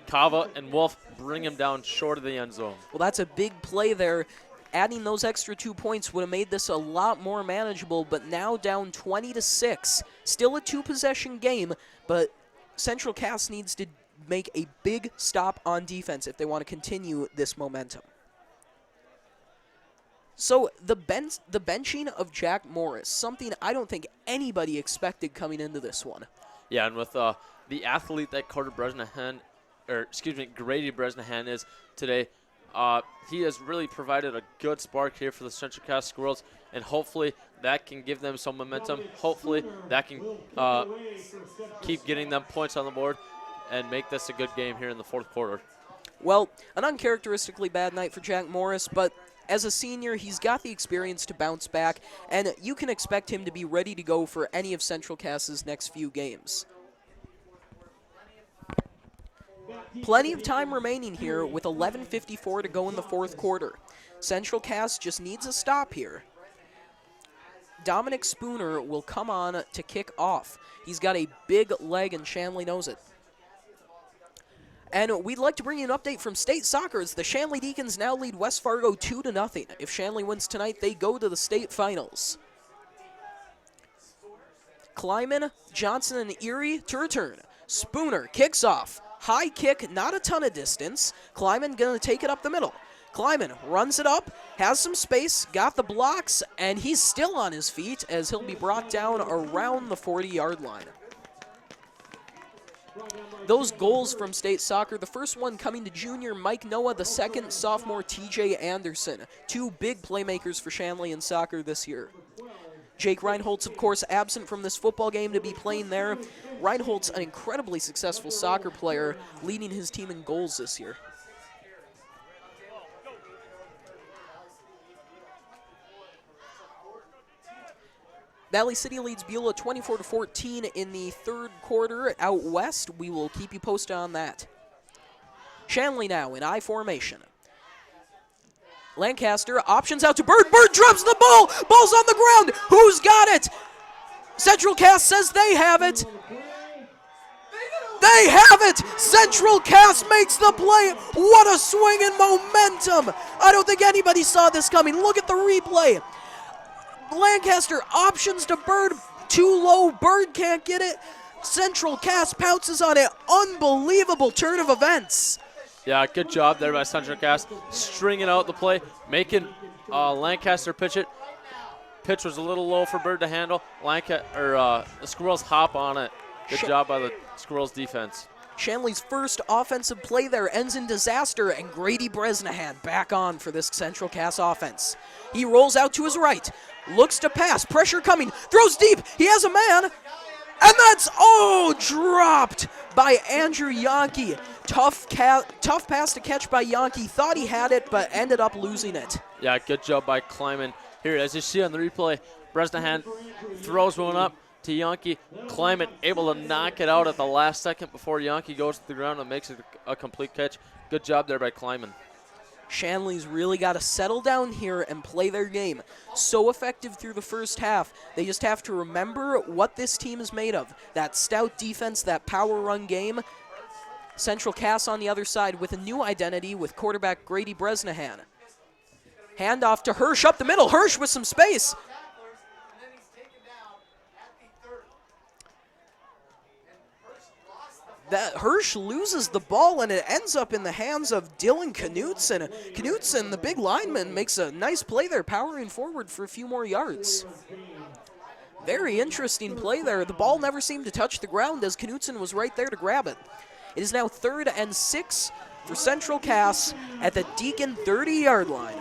Kava and Wolf bring him down short of the end zone. Well, that's a big play there. Adding those extra 2 points would have made this a lot more manageable, but now down 20-6. Still a two-possession game, but Central Cass needs to make a big stop on defense if they want to continue this momentum. So the benching of Jack Morris, something I don't think anybody expected coming into this one. Yeah, and with the athlete that Grady Bresnahan is today, he has really provided a good spark here for the Central Cass Squirrels, and hopefully that can give them some momentum. Hopefully that can keep getting them points on the board and make this a good game here in the fourth quarter. Well, an uncharacteristically bad night for Jack Morris, but as a senior, he's got the experience to bounce back, and you can expect him to be ready to go for any of Central Cass's next few games. Plenty of time remaining here with 11:54 to go in the fourth quarter. Central Cass just needs a stop here. Dominic Spooner will come on to kick off. He's got a big leg and Shanley knows it. And we'd like to bring you an update from state soccer as the Shanley Deacons now lead West Fargo 2-0. If Shanley wins tonight, they go to the state finals. Kleiman, Johnson, and Erie to return. Spooner kicks off. High kick, not a ton of distance. Kleiman going to take it up the middle. Kleiman runs it up, has some space, got the blocks, and he's still on his feet as he'll be brought down around the 40-yard line. Those goals from state soccer, the first one coming to junior Mike Noah, the second sophomore TJ Anderson. Two big playmakers for Shanley in soccer this year. Jake Reinholdt's, of course, absent from this football game to be playing there. Reinholdt's an incredibly successful soccer player, leading his team in goals this year. Valley City leads Beulah 24-14 in the third quarter out west. We will keep you posted on that. Shanley now in I formation. Lancaster options out to Bird. Bird drops the ball. Ball's on the ground. Who's got it? Central Cass says they have it. They have it. Central Cass makes the play. What a swing and momentum. I don't think anybody saw this coming. Look at the replay. Lancaster options to Bird. Too low. Bird can't get it. Central Cass pounces on it. Unbelievable turn of events. Yeah, good job there by Central Cass, stringing out the play, making Lancaster pitch it. Pitch was a little low for Bird to handle. The Squirrels hop on it. Good job by the Squirrels defense. Shanley's first offensive play there ends in disaster, and Grady Bresnahan back on for this Central Cass offense. He rolls out to his right, looks to pass, pressure coming, throws deep, he has a man, and that's, dropped by Andrew Yonke. Tough pass to catch by Yonke, thought he had it, but ended up losing it. Yeah, good job by Kleiman. Here, as you see on the replay, Bresnahan throws one up to Yonke. Kleiman able to knock it out at the last second before Yonke goes to the ground and makes it a complete catch. Good job there by Kleiman. Shanley's really got to settle down here and play their game. So effective through the first half. They just have to remember what this team is made of. That stout defense, that power run game. Central Cass on the other side with a new identity with quarterback Grady Bresnahan. Handoff to Hirsch up the middle. Hirsch with some space. That Hirsch loses the ball and it ends up in the hands of Dylan Knutson. Knutson, the big lineman, makes a nice play there, powering forward for a few more yards. Very interesting play there. The ball never seemed to touch the ground as Knutson was right there to grab it. It is now 3rd and 6 for Central Cass at the Deacon 30-yard line.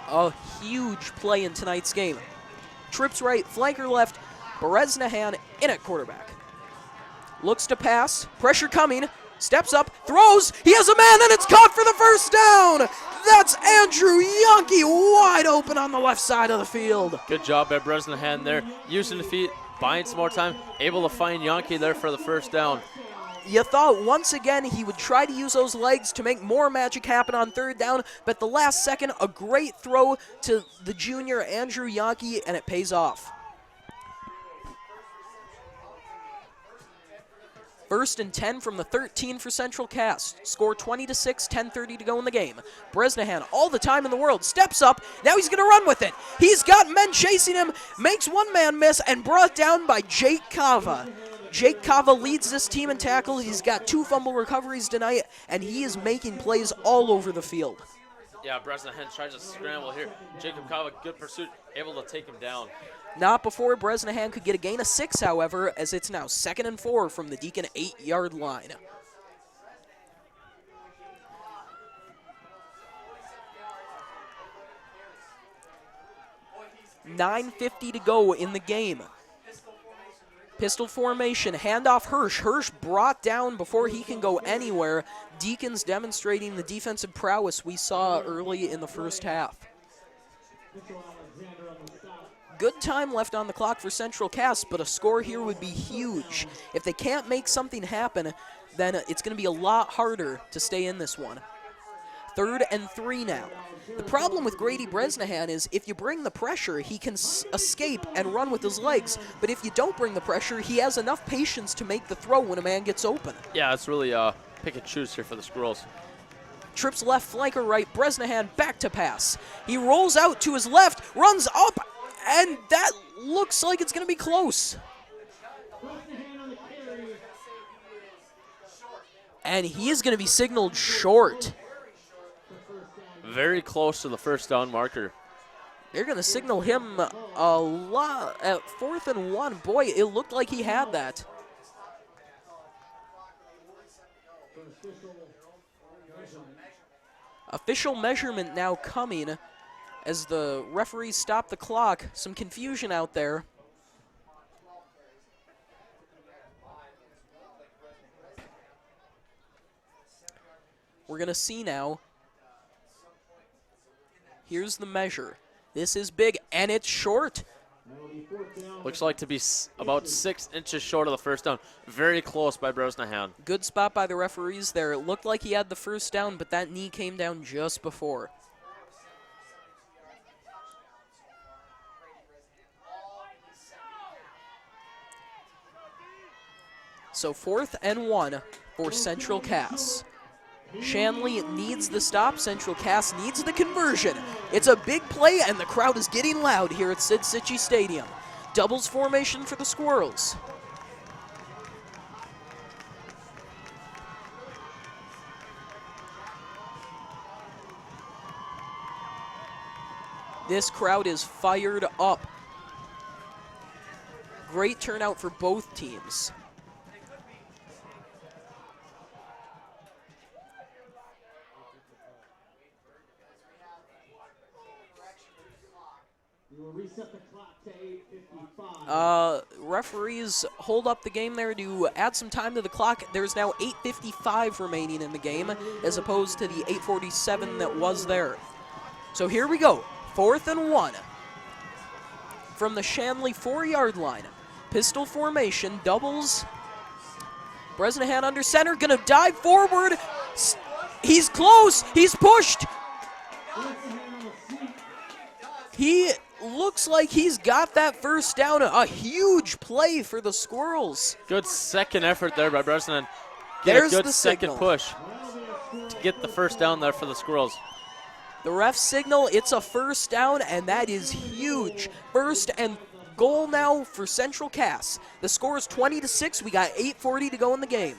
A huge play in tonight's game. Trips right, flanker left, Bresnahan in at quarterback. Looks to pass, pressure coming, steps up, throws, he has a man, and it's caught for the first down! That's Andrew Yonke wide open on the left side of the field. Good job by Bresnahan there, using the feet, buying some more time, able to find Yonke there for the first down. You thought once again he would try to use those legs to make more magic happen on 3rd down, but at the last second, a great throw to the junior Andrew Yonke, and it pays off. 1st and 10 from the 13 for Central Cass. Score 20-6, 10:30 to go in the game. Bresnahan, all the time in the world, steps up. Now he's going to run with it. He's got men chasing him, makes one man miss, and brought down by Jake Cava. Jake Cava leads this team in tackles. He's got 2 fumble recoveries tonight, and he is making plays all over the field. Yeah, Bresnahan tries to scramble here. Jacob Cava, good pursuit, able to take him down. Not before Bresnahan could get a gain of 6, however, as it's now 2nd and 4 from the Deacon 8-yard line. $9:50 to go in the game. Pistol formation, handoff Hirsch. Hirsch brought down before he can go anywhere. Deacons demonstrating the defensive prowess we saw early in the first half. Good time left on the clock for Central Cass, but a score here would be huge. If they can't make something happen, then it's going to be a lot harder to stay in this one. 3rd and 3 now. The problem with Grady Bresnahan is if you bring the pressure, he can escape and run with his legs. But if you don't bring the pressure, he has enough patience to make the throw when a man gets open. Yeah, it's really pick and choose here for the Squirrels. Trips left, flanker right, Bresnahan back to pass. He rolls out to his left, runs up, and that looks like it's going to be close. And he is going to be signaled short. Very close to the first down marker. They're going to signal him a lot at 4th and 1. Boy, it looked like he had that. Official measurement now coming as the referees stop the clock. Some confusion out there. We're going to see now. Here's the measure. This is big, and it's short. Looks like to be about 6 inches short of the first down. Very close by Bresnahan. Good spot by the referees there. It looked like he had the first down, but that knee came down just before. So 4th and 1 for Central Cass. Shanley needs the stop. Central Cass needs the conversion. It's a big play, and the crowd is getting loud here at Sid Cichy Stadium. Doubles formation for the Squirrels. This crowd is fired up. Great turnout for both teams. We will reset the clock to 8:55. Referees hold up the game there to add some time to the clock. There's now 8:55 remaining in the game as opposed to the 8:47 that was there. So here we go. 4th and 1 from the Shanley 4-yard line. Pistol formation, doubles. Bresnahan under center, gonna dive forward. He's close, he's pushed. He looks like he's got that first down. A huge play for the Squirrels. Good second effort there by Bresnahan. There's a good the second signal. push to get the first down there for the Squirrels. The ref signal, it's a first down, and that is huge. First and goal now for Central Cass. The score is 20-6. We got 8:40 to go in the game.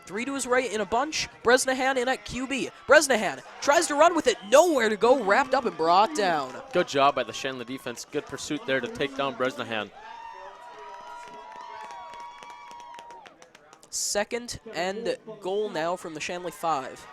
3 to his right in a bunch. Bresnahan in at QB. Bresnahan tries to run with it. Nowhere to go. Wrapped up and brought down. Good job by the Shanley defense. Good pursuit there to take down Bresnahan. 2nd and goal now from the Shanley 5.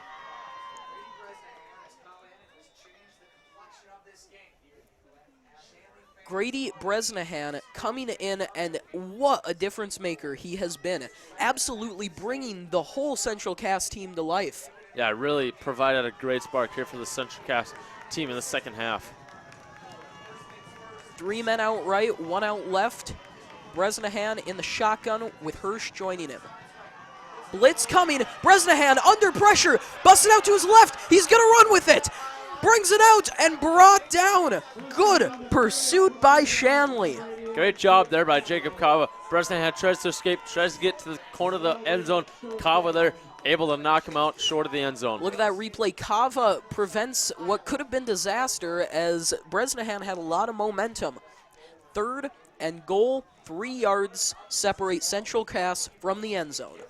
Grady Bresnahan coming in, and what a difference maker he has been. Absolutely bringing the whole Central Cass team to life. Yeah, really provided a great spark here for the Central Cass team in the second half. 3 men out right, 1 out left. Bresnahan in the shotgun with Hirsch joining him. Blitz coming. Bresnahan under pressure. Busted out to his left. He's going to run with it. Brings it out and brought down. Good pursuit by Shanley. Great job there by Jacob Kava. Bresnahan tries to escape, tries to get to the corner of the end zone. Kava there, able to knock him out short of the end zone. Look at that replay. Kava prevents what could have been disaster as Bresnahan had a lot of momentum. 3rd and goal, 3 yards separate Central Cass from the end zone.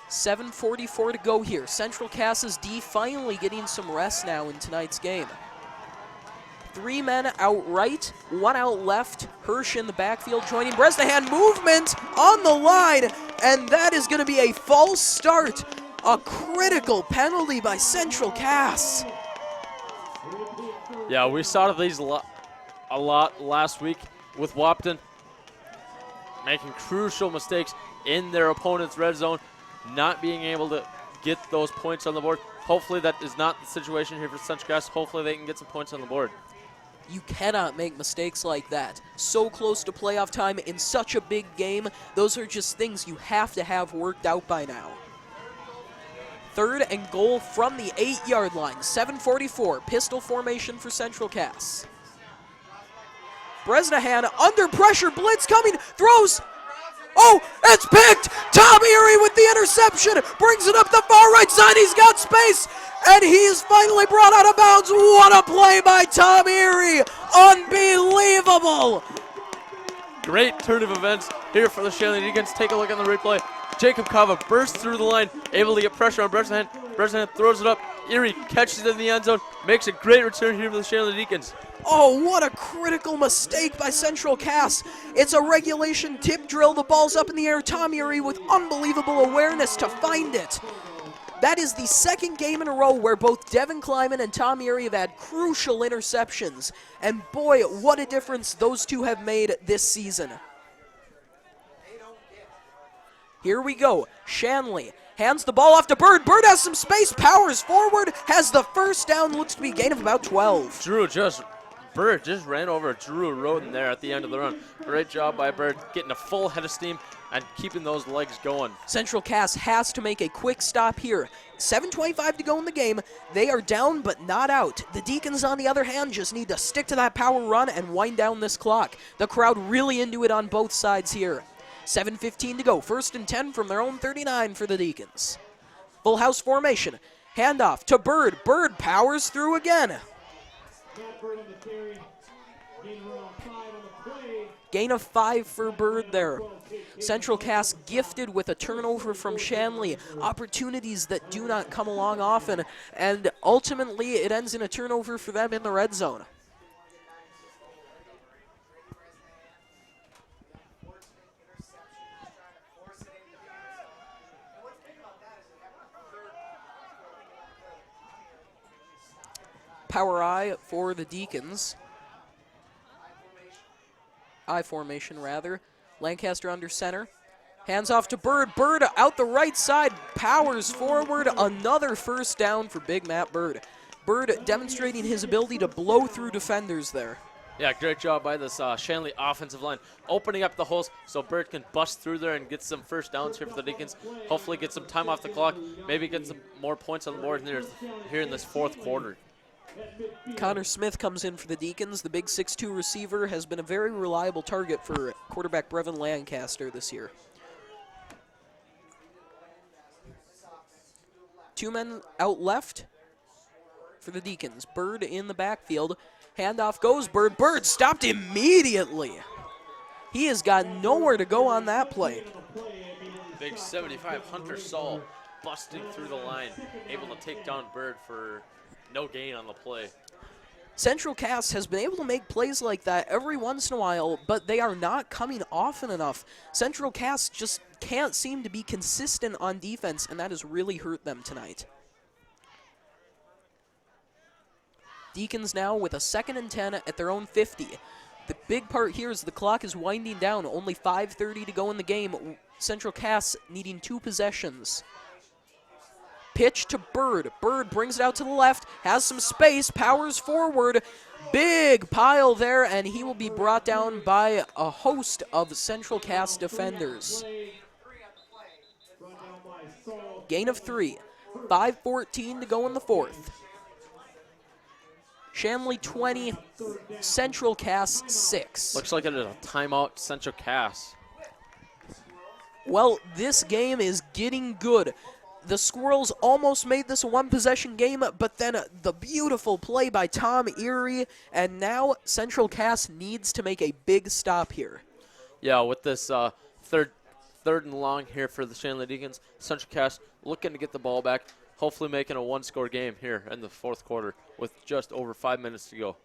7:44 to go here. Central Cass's D finally getting some rest now in tonight's game. 3 men out right, 1 out left. Hirsch in the backfield joining Bresnahan. Movement on the line, and that is going to be a false start. A critical penalty by Central Cass. Yeah, we saw these a lot last week with Wapton making crucial mistakes in their opponent's red zone, not being able to get those points on the board. Hopefully that is not the situation here for Central Cass. Hopefully they can get some points on the board. You cannot make mistakes like that. So close to playoff time in such a big game. Those are just things you have to have worked out by now. 3rd and goal from the 8-yard line. 7:44. Pistol formation for Central Cass. Bresnahan under pressure. Blitz coming. Throws. Oh, it's picked! Tom Erie with the interception, brings it up the far right side, he's got space, and he's finally brought out of bounds. What a play by Tom Erie! Unbelievable! Great turn of events here for the Shanley Deacons. Take a look on the replay. Jacob Kava bursts through the line, able to get pressure on Bresnahan. Bresnahan throws it up. Erie catches it in the end zone, makes a great return here for the Shanley Deacons. Oh, what a critical mistake by Central Cass. It's a regulation tip drill. The ball's up in the air. Tom Erie with unbelievable awareness to find it. That is the 2nd game in a row where both Devin Kleiman and Tom Erie have had crucial interceptions. And boy, what a difference those two have made this season. Here we go. Shanley hands the ball off to Bird. Bird has some space, powers forward, has the first down, looks to be a gain of about 12. Bird just ran over Drew Roden there at the end of the run. Great job by Bird, getting a full head of steam and keeping those legs going. Central Cass has to make a quick stop here. 7:25 to go in the game. They are down but not out. The Deacons, on the other hand, just need to stick to that power run and wind down this clock. The crowd really into it on both sides here. 7:15 to go. 1st and 10 from their own 39 for the Deacons. Full house formation. Handoff to Bird. Bird powers through again. Matt Bird on the carry. Gain around 5 on the play. Gain of 5 for Bird there. Central Cass gifted with a turnover from Shanley. Opportunities that do not come along often. And ultimately, it ends in a turnover for them in the red zone. Power I for the Deacons. I formation, rather. Lancaster under center. Hands off to Bird. Bird out the right side. Powers forward. Another first down for Big Matt Bird. Bird demonstrating his ability to blow through defenders there. Yeah, great job by this Shanley offensive line, opening up the holes so Bird can bust through there and get some first downs here for the Deacons. Hopefully get some time off the clock, maybe get some more points on the board here in this fourth quarter. Connor Smith comes in for the Deacons. The big 6'2 receiver has been a very reliable target for quarterback Brevin Lancaster this year. 2 men out left for the Deacons. Bird in the backfield. Handoff goes Bird. Bird stopped immediately. He has got nowhere to go on that play. Big 75 Hunter Saul busting through the line, able to take down Bird for no gain on the play. Central Cass has been able to make plays like that every once in a while, but they are not coming often enough. Central Cass just can't seem to be consistent on defense, and that has really hurt them tonight. Deacons now with a 2nd and 10 at their own 50. The big part here is the clock is winding down. Only 5:30 to go in the game. Central Cass needing 2 possessions. Pitch to Bird. Bird brings it out to the left, has some space, powers forward. Big pile there, and he will be brought down by a host of Central Cass defenders. Gain of 3. 5:14 to go in the fourth. Shanley 20, Central Cass 6. Looks like it is a timeout, Central Cass. Well, this game is getting good. The Squirrels almost made this a one-possession game, but then the beautiful play by Tom Erie, and now Central Cass needs to make a big stop here. Yeah, with this third and long here for the Shanley Deacons, Central Cass looking to get the ball back, hopefully making a one-score game here in the fourth quarter with just over 5 minutes to go.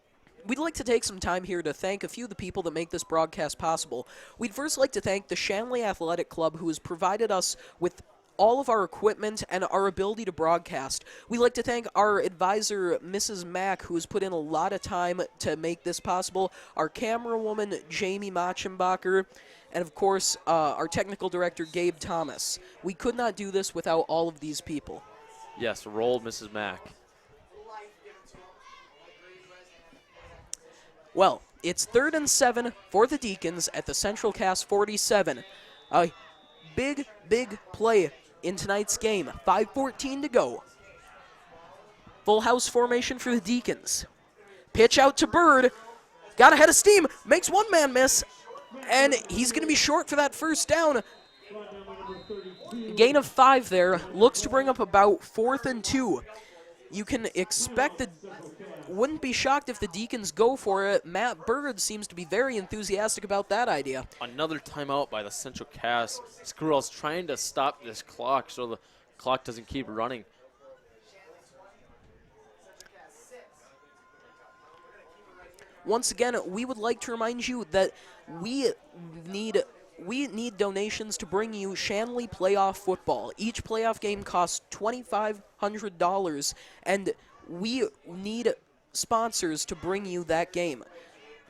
We'd like to take some time here to thank a few of the people that make this broadcast possible. We'd first like to thank the Shanley Athletic Club, who has provided us with all of our equipment and our ability to broadcast. We'd like to thank our advisor, Mrs. Mack, who has put in a lot of time to make this possible, our camera woman, Jamie Machenbacher, and of course, our technical director, Gabe Thomas. We could not do this without all of these people. Yes, roll Mrs. Mack. Well, it's 3rd and 7 for the Deacons at the Central Cass 47. A big, big play in tonight's game. 5:14 to go. Full house formation for the Deacons. Pitch out to Bird. Got ahead of steam. Makes one man miss. And he's going to be short for that first down. Gain of 5 there. Looks to bring up about 4th and 2. You can expect that. Wouldn't be shocked if the Deacons go for it. Matt Bird seems to be very enthusiastic about that idea. Another timeout by the Central Cass. Squirrels trying to stop this clock so the clock doesn't keep running. Once again, we would like to remind you that we need donations to bring you Shanley playoff football. Each playoff game costs $2,500, and we need sponsors to bring you that game.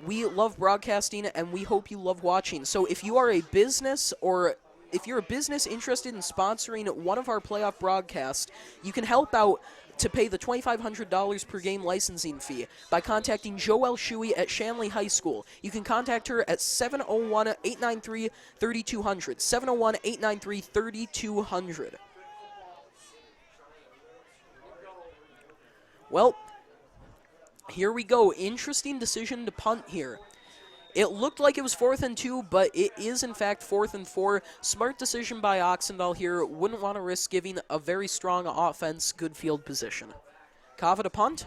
We love broadcasting, and we hope you love watching. So if you are a business, or if you're a business interested in sponsoring one of our playoff broadcasts, you can help out to pay the $2,500 per game licensing fee by contacting Joelle Shuey at Shanley High School. You can contact her at 701-893-3200, 701-893-3200. Well, here we go. Interesting decision to punt here. It looked like it was 4th and 2, but it is in fact 4th and 4. Smart decision by Oxendahl here. Wouldn't want to risk giving a very strong offense good field position. Kava to punt.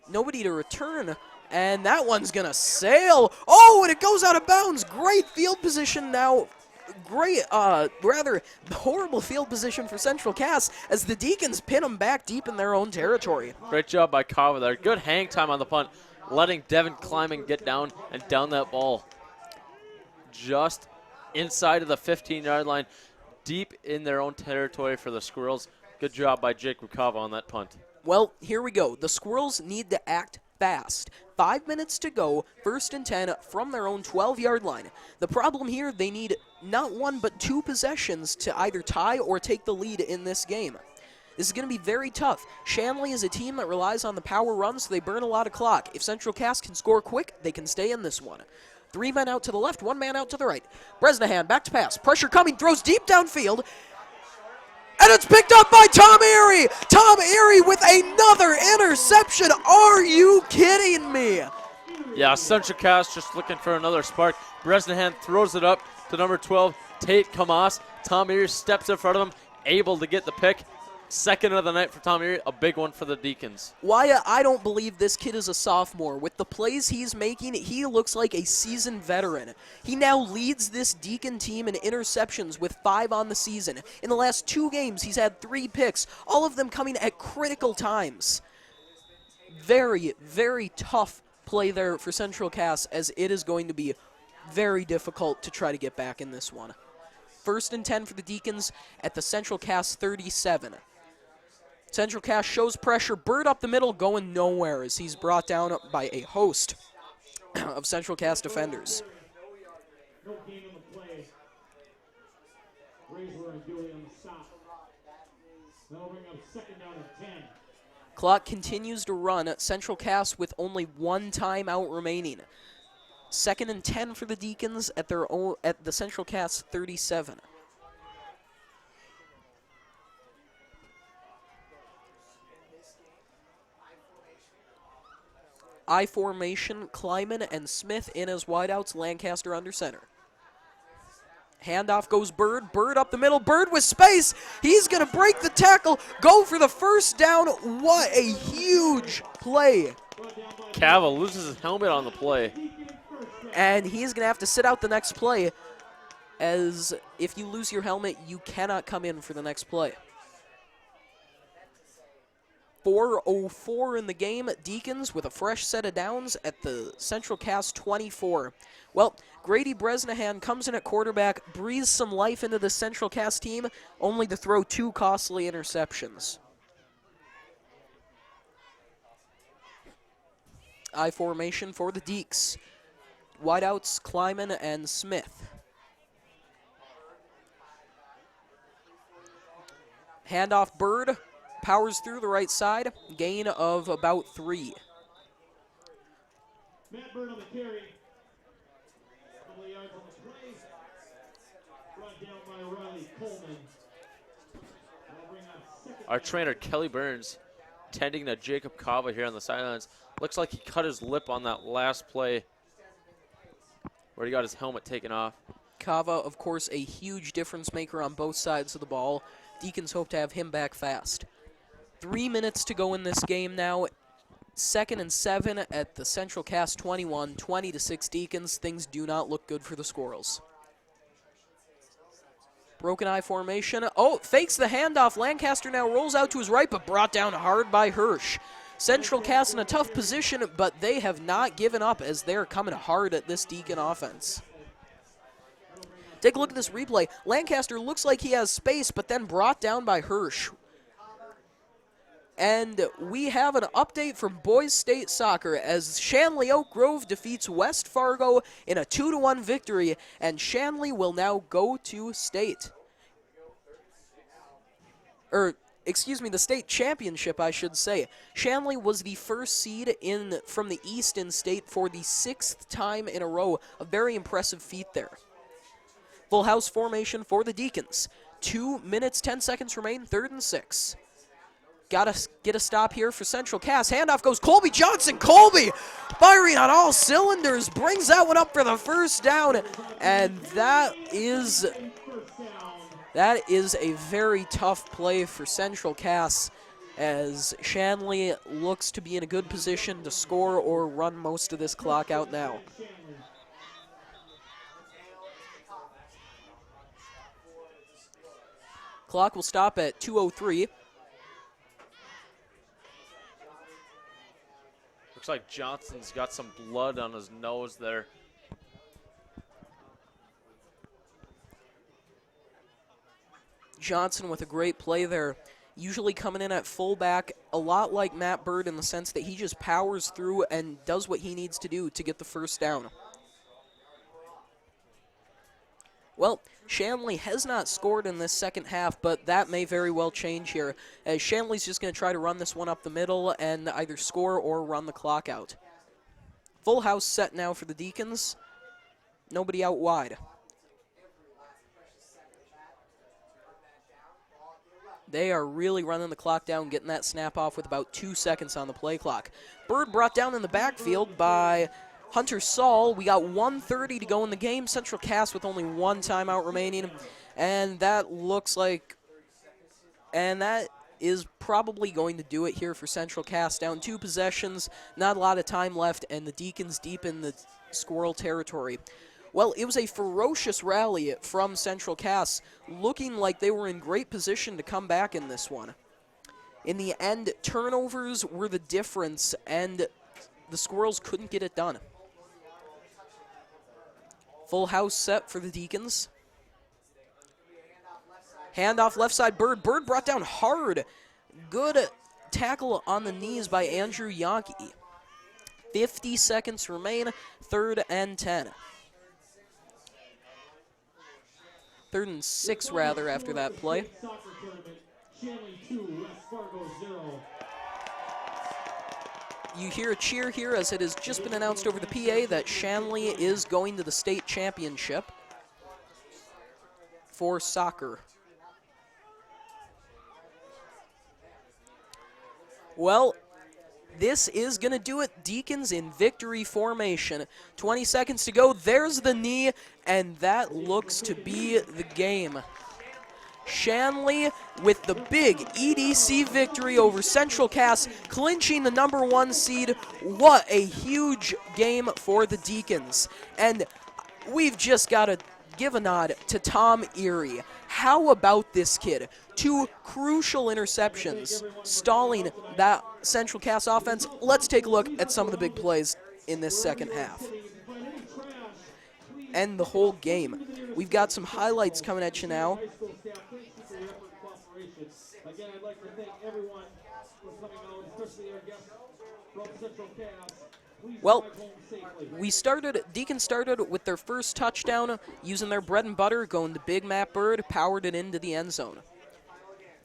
Nobody to return. And that one's going to sail. Oh, and it goes out of bounds. Great field position now. Great, rather horrible field position for Central Cass as the Deacons pin them back deep in their own territory. Great job by Kava there. Good hang time on the punt, letting Devin Kleiman get down and down that ball just inside of the 15-yard line, deep in their own territory for the Squirrels. Good job by Jake Kava on that punt. Well, here we go. The Squirrels need to act fast. 5 minutes to go, 1st and 10 from their own 12-yard line. The problem here, they need not 1 but 2 possessions to either tie or take the lead in this game. This is going to be very tough. Shanley is a team that relies on the power run, so they burn a lot of clock. If Central Cass can score quick, they can stay in this one. 3 men out to the left, 1 man out to the right. Bresnahan back to pass. Pressure coming, throws deep downfield. And it's picked up by Tom Erie. Tom Erie with another interception. Are you kidding me? Yeah, Central Cass just looking for another spark. Bresnahan throws it up to number 12, Tate Kamas. Tom Erie steps in front of him, able to get the pick. Second of the night for Tom Erie, a big one for the Deacons. Wyatt, I don't believe this kid is a sophomore. With the plays he's making, he looks like a seasoned veteran. He now leads this Deacon team in interceptions with 5 on the season. In the last 2 games, he's had 3 picks, all of them coming at critical times. Very, very tough play there for Central Cass, as it is going to be very difficult to try to get back in this one. 1st and 10 for the Deacons at the Central Cass 37. Central Cass shows pressure. Bird up the middle, going nowhere as he's brought down by a host of Central Cass defenders. No gain on the play. Razor and Dooley on the stop. That'll bring up 2nd down and 10. Clock continues to run. Central Cass with only 1 timeout remaining. 2nd and 10 for the Deacons at their own at the Central Cass 37. I formation, Kleiman and Smith in as wideouts, Lancaster under center. Handoff goes Bird. Bird up the middle. Bird with space. He's going to break the tackle, go for the 1st down. What a huge play. Cava loses his helmet on the play. And he's going to have to sit out the next play, as if you lose your helmet, you cannot come in for the next play. 4:04 in the game. Deacons with a fresh set of downs at the Central Cass 24. Well, Grady Bresnahan comes in at quarterback, breathes some life into the Central Cass team, only to throw 2 costly interceptions. I formation for the Deeks. Wideouts, Kleiman and Smith. Handoff Bird. Powers through the right side. Gain of about 3. Matt Bird on the carry. Couple of yards on the play. Brought down by Riley Coleman. That'll bring up 2nd. Our trainer, Kelly Burns, tending to Jacob Kava here on the sidelines. Looks like he cut his lip on that last play where he got his helmet taken off. Kava, of course, a huge difference maker on both sides of the ball. Deacons hope to have him back fast. 3 minutes to go in this game now. 2nd and 7 at the Central Cass 21, 20-6 Deacons. Things do not look good for the Squirrels. Broken eye formation. Oh, fakes the handoff. Lancaster now rolls out to his right, but brought down hard by Hirsch. Central Cass in a tough position, but they have not given up as they're coming hard at this Deacon offense. Take a look at this replay. Lancaster looks like he has space, but then brought down by Hirsch. And we have an update from Boys State Soccer as Shanley Oak Grove defeats West Fargo in a 2-1 victory, and Shanley will now go to state. Excuse me, the state championship, I should say. Shanley was the first seed from the East in state for the 6th time in a row. A very impressive feat there. Full house formation for the Deacons. 2 minutes, 10 seconds remain, 3rd and 6. Got to get a stop here for Central Cass. Handoff goes Colby Johnson. Colby firing on all cylinders. Brings that one up for the first down. And that is a very tough play for Central Cass, as Shanley looks to be in a good position to score or run most of this clock out now. Clock will stop at 2:03. Looks like Johnson's got some blood on his nose there. Johnson with a great play there. Usually coming in at fullback, a lot like Matt Bird in the sense that he just powers through and does what he needs to do to get the first down. Well, Shanley has not scored in this second half, but that may very well change here, as Shanley's just going to try to run this one up the middle and either score or run the clock out. Full house set now for the Deacons. Nobody out wide. They are really running the clock down, getting that snap off with about 2 seconds on the play clock. Bird brought down in the backfield by Hunter Saul. We got 1:30 to go in the game. Central Cass with only one timeout remaining. And that looks like, and that is probably going to do it here for Central Cass. Down 2 possessions, not a lot of time left, and the Deacons deep in the squirrel territory. Well, it was a ferocious rally from Central Cass, looking like they were in great position to come back in this one. In the end, turnovers were the difference, and the Squirrels couldn't get it done. Full house set for the Deacons. Handoff left side, Bird. Bird brought down hard. Good tackle on the knees by Andrew Yankee. 50 seconds remain, 3rd and 10. 3rd and 6, rather, after that play. You hear a cheer here, as it has just been announced over the PA that Shanley is going to the state championship for soccer. Well, this is going to do it. Deacons in victory formation. 20 seconds to go. There's the knee, and that looks to be the game. Shanley with the big EDC victory over Central Cass, clinching the #1 seed. What a huge game for the Deacons. And we've just got to give a nod to Tom Erie. How about this kid? 2 crucial interceptions, stalling that Central Cass offense. Let's take a look at some of the big plays in this second half. And the whole game. We've got some highlights coming at you now. Again, I'd like to thank everyone for coming out, especially our guests from Central Cass. Well, Deacons started with their first touchdown using their bread and butter, going to Big Matt Bird, powered it into the end zone.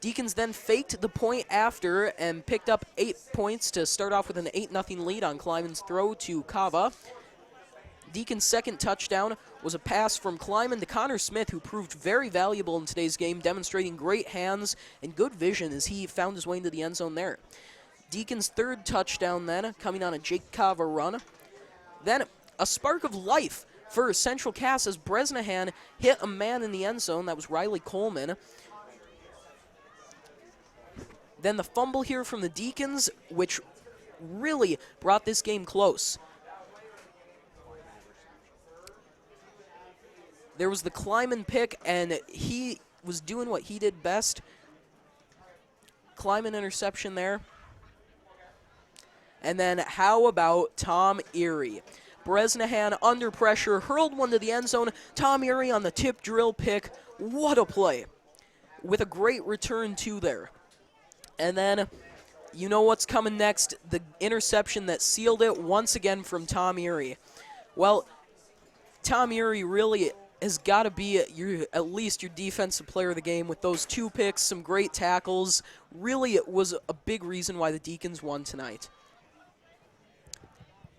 Deacons then faked the point after and picked up 8 points to start off with an 8-0 lead on Kleiman's throw to Kava. Deacons' second touchdown was a pass from Kleiman to Connor Smith, who proved very valuable in today's game, demonstrating great hands and good vision as he found his way into the end zone there. Deacons' third touchdown then, coming on a Jake Kava run. Then a spark of life for Central Cass as Bresnahan hit a man in the end zone. That was Riley Coleman. Then the fumble here from the Deacons, which really brought this game close. There was the Kleiman pick, and he was doing what he did best. Kleiman interception there. And then how about Tom Erie? Bresnahan under pressure, hurled one to the end zone. Tom Erie on the tip drill pick. What a play. With a great return too there. And then you know what's coming next. The interception that sealed it once again from Tom Erie. Well, Tom Erie really has got to be at least your defensive player of the game with those 2 picks, some great tackles. Really, it was a big reason why the Deacons won tonight.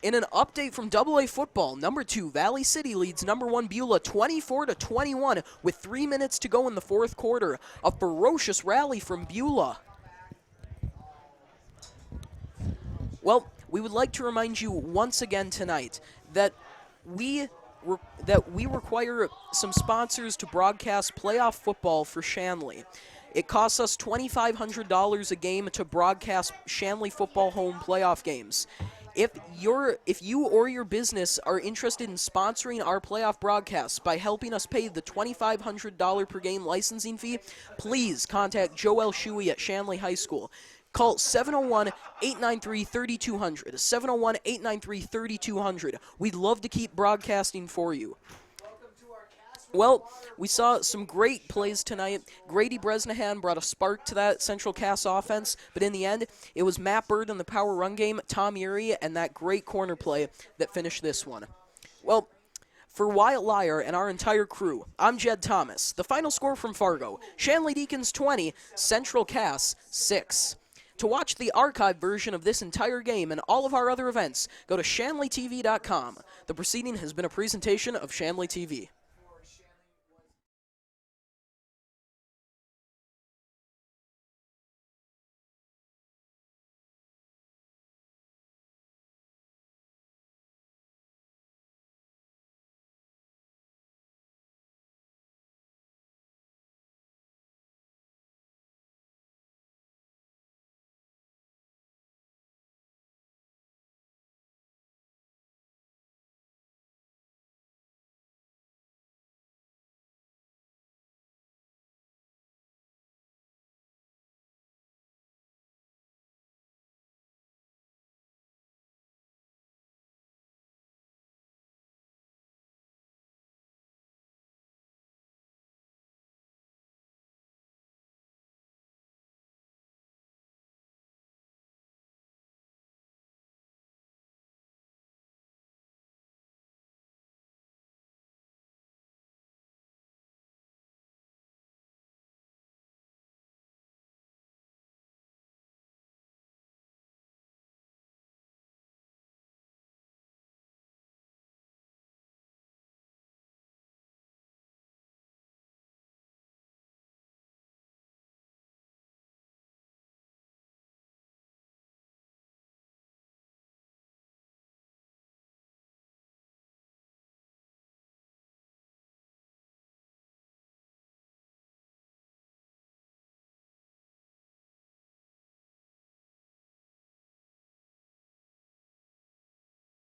In an update from AA football, #2 Valley City leads #1 Beulah 24-21 with 3 minutes to go in the 4th quarter. A ferocious rally from Beulah. Well, we would like to remind you once again tonight that we require some sponsors to broadcast playoff football for Shanley. It costs us $2,500 a game to broadcast Shanley football home playoff games. If you or your business are interested in sponsoring our playoff broadcasts by helping us pay the $2,500 per game licensing fee, please contact Joel Shuey at Shanley High School. Call 701-893-3200. 701-893-3200. We'd love to keep broadcasting for you. Well, we saw some great plays tonight. Grady Bresnahan brought a spark to that Central Cass offense, but in the end, it was Matt Bird in the power run game, Tom Urie, and that great corner play that finished this one. Well, for Wyatt Lyer and our entire crew, I'm Jed Thomas. The final score from Fargo, Shanley Deacons 20, Central Cass 6. To watch the archived version of this entire game and all of our other events, go to ShanleyTV.com. The proceeding has been a presentation of Shanley TV.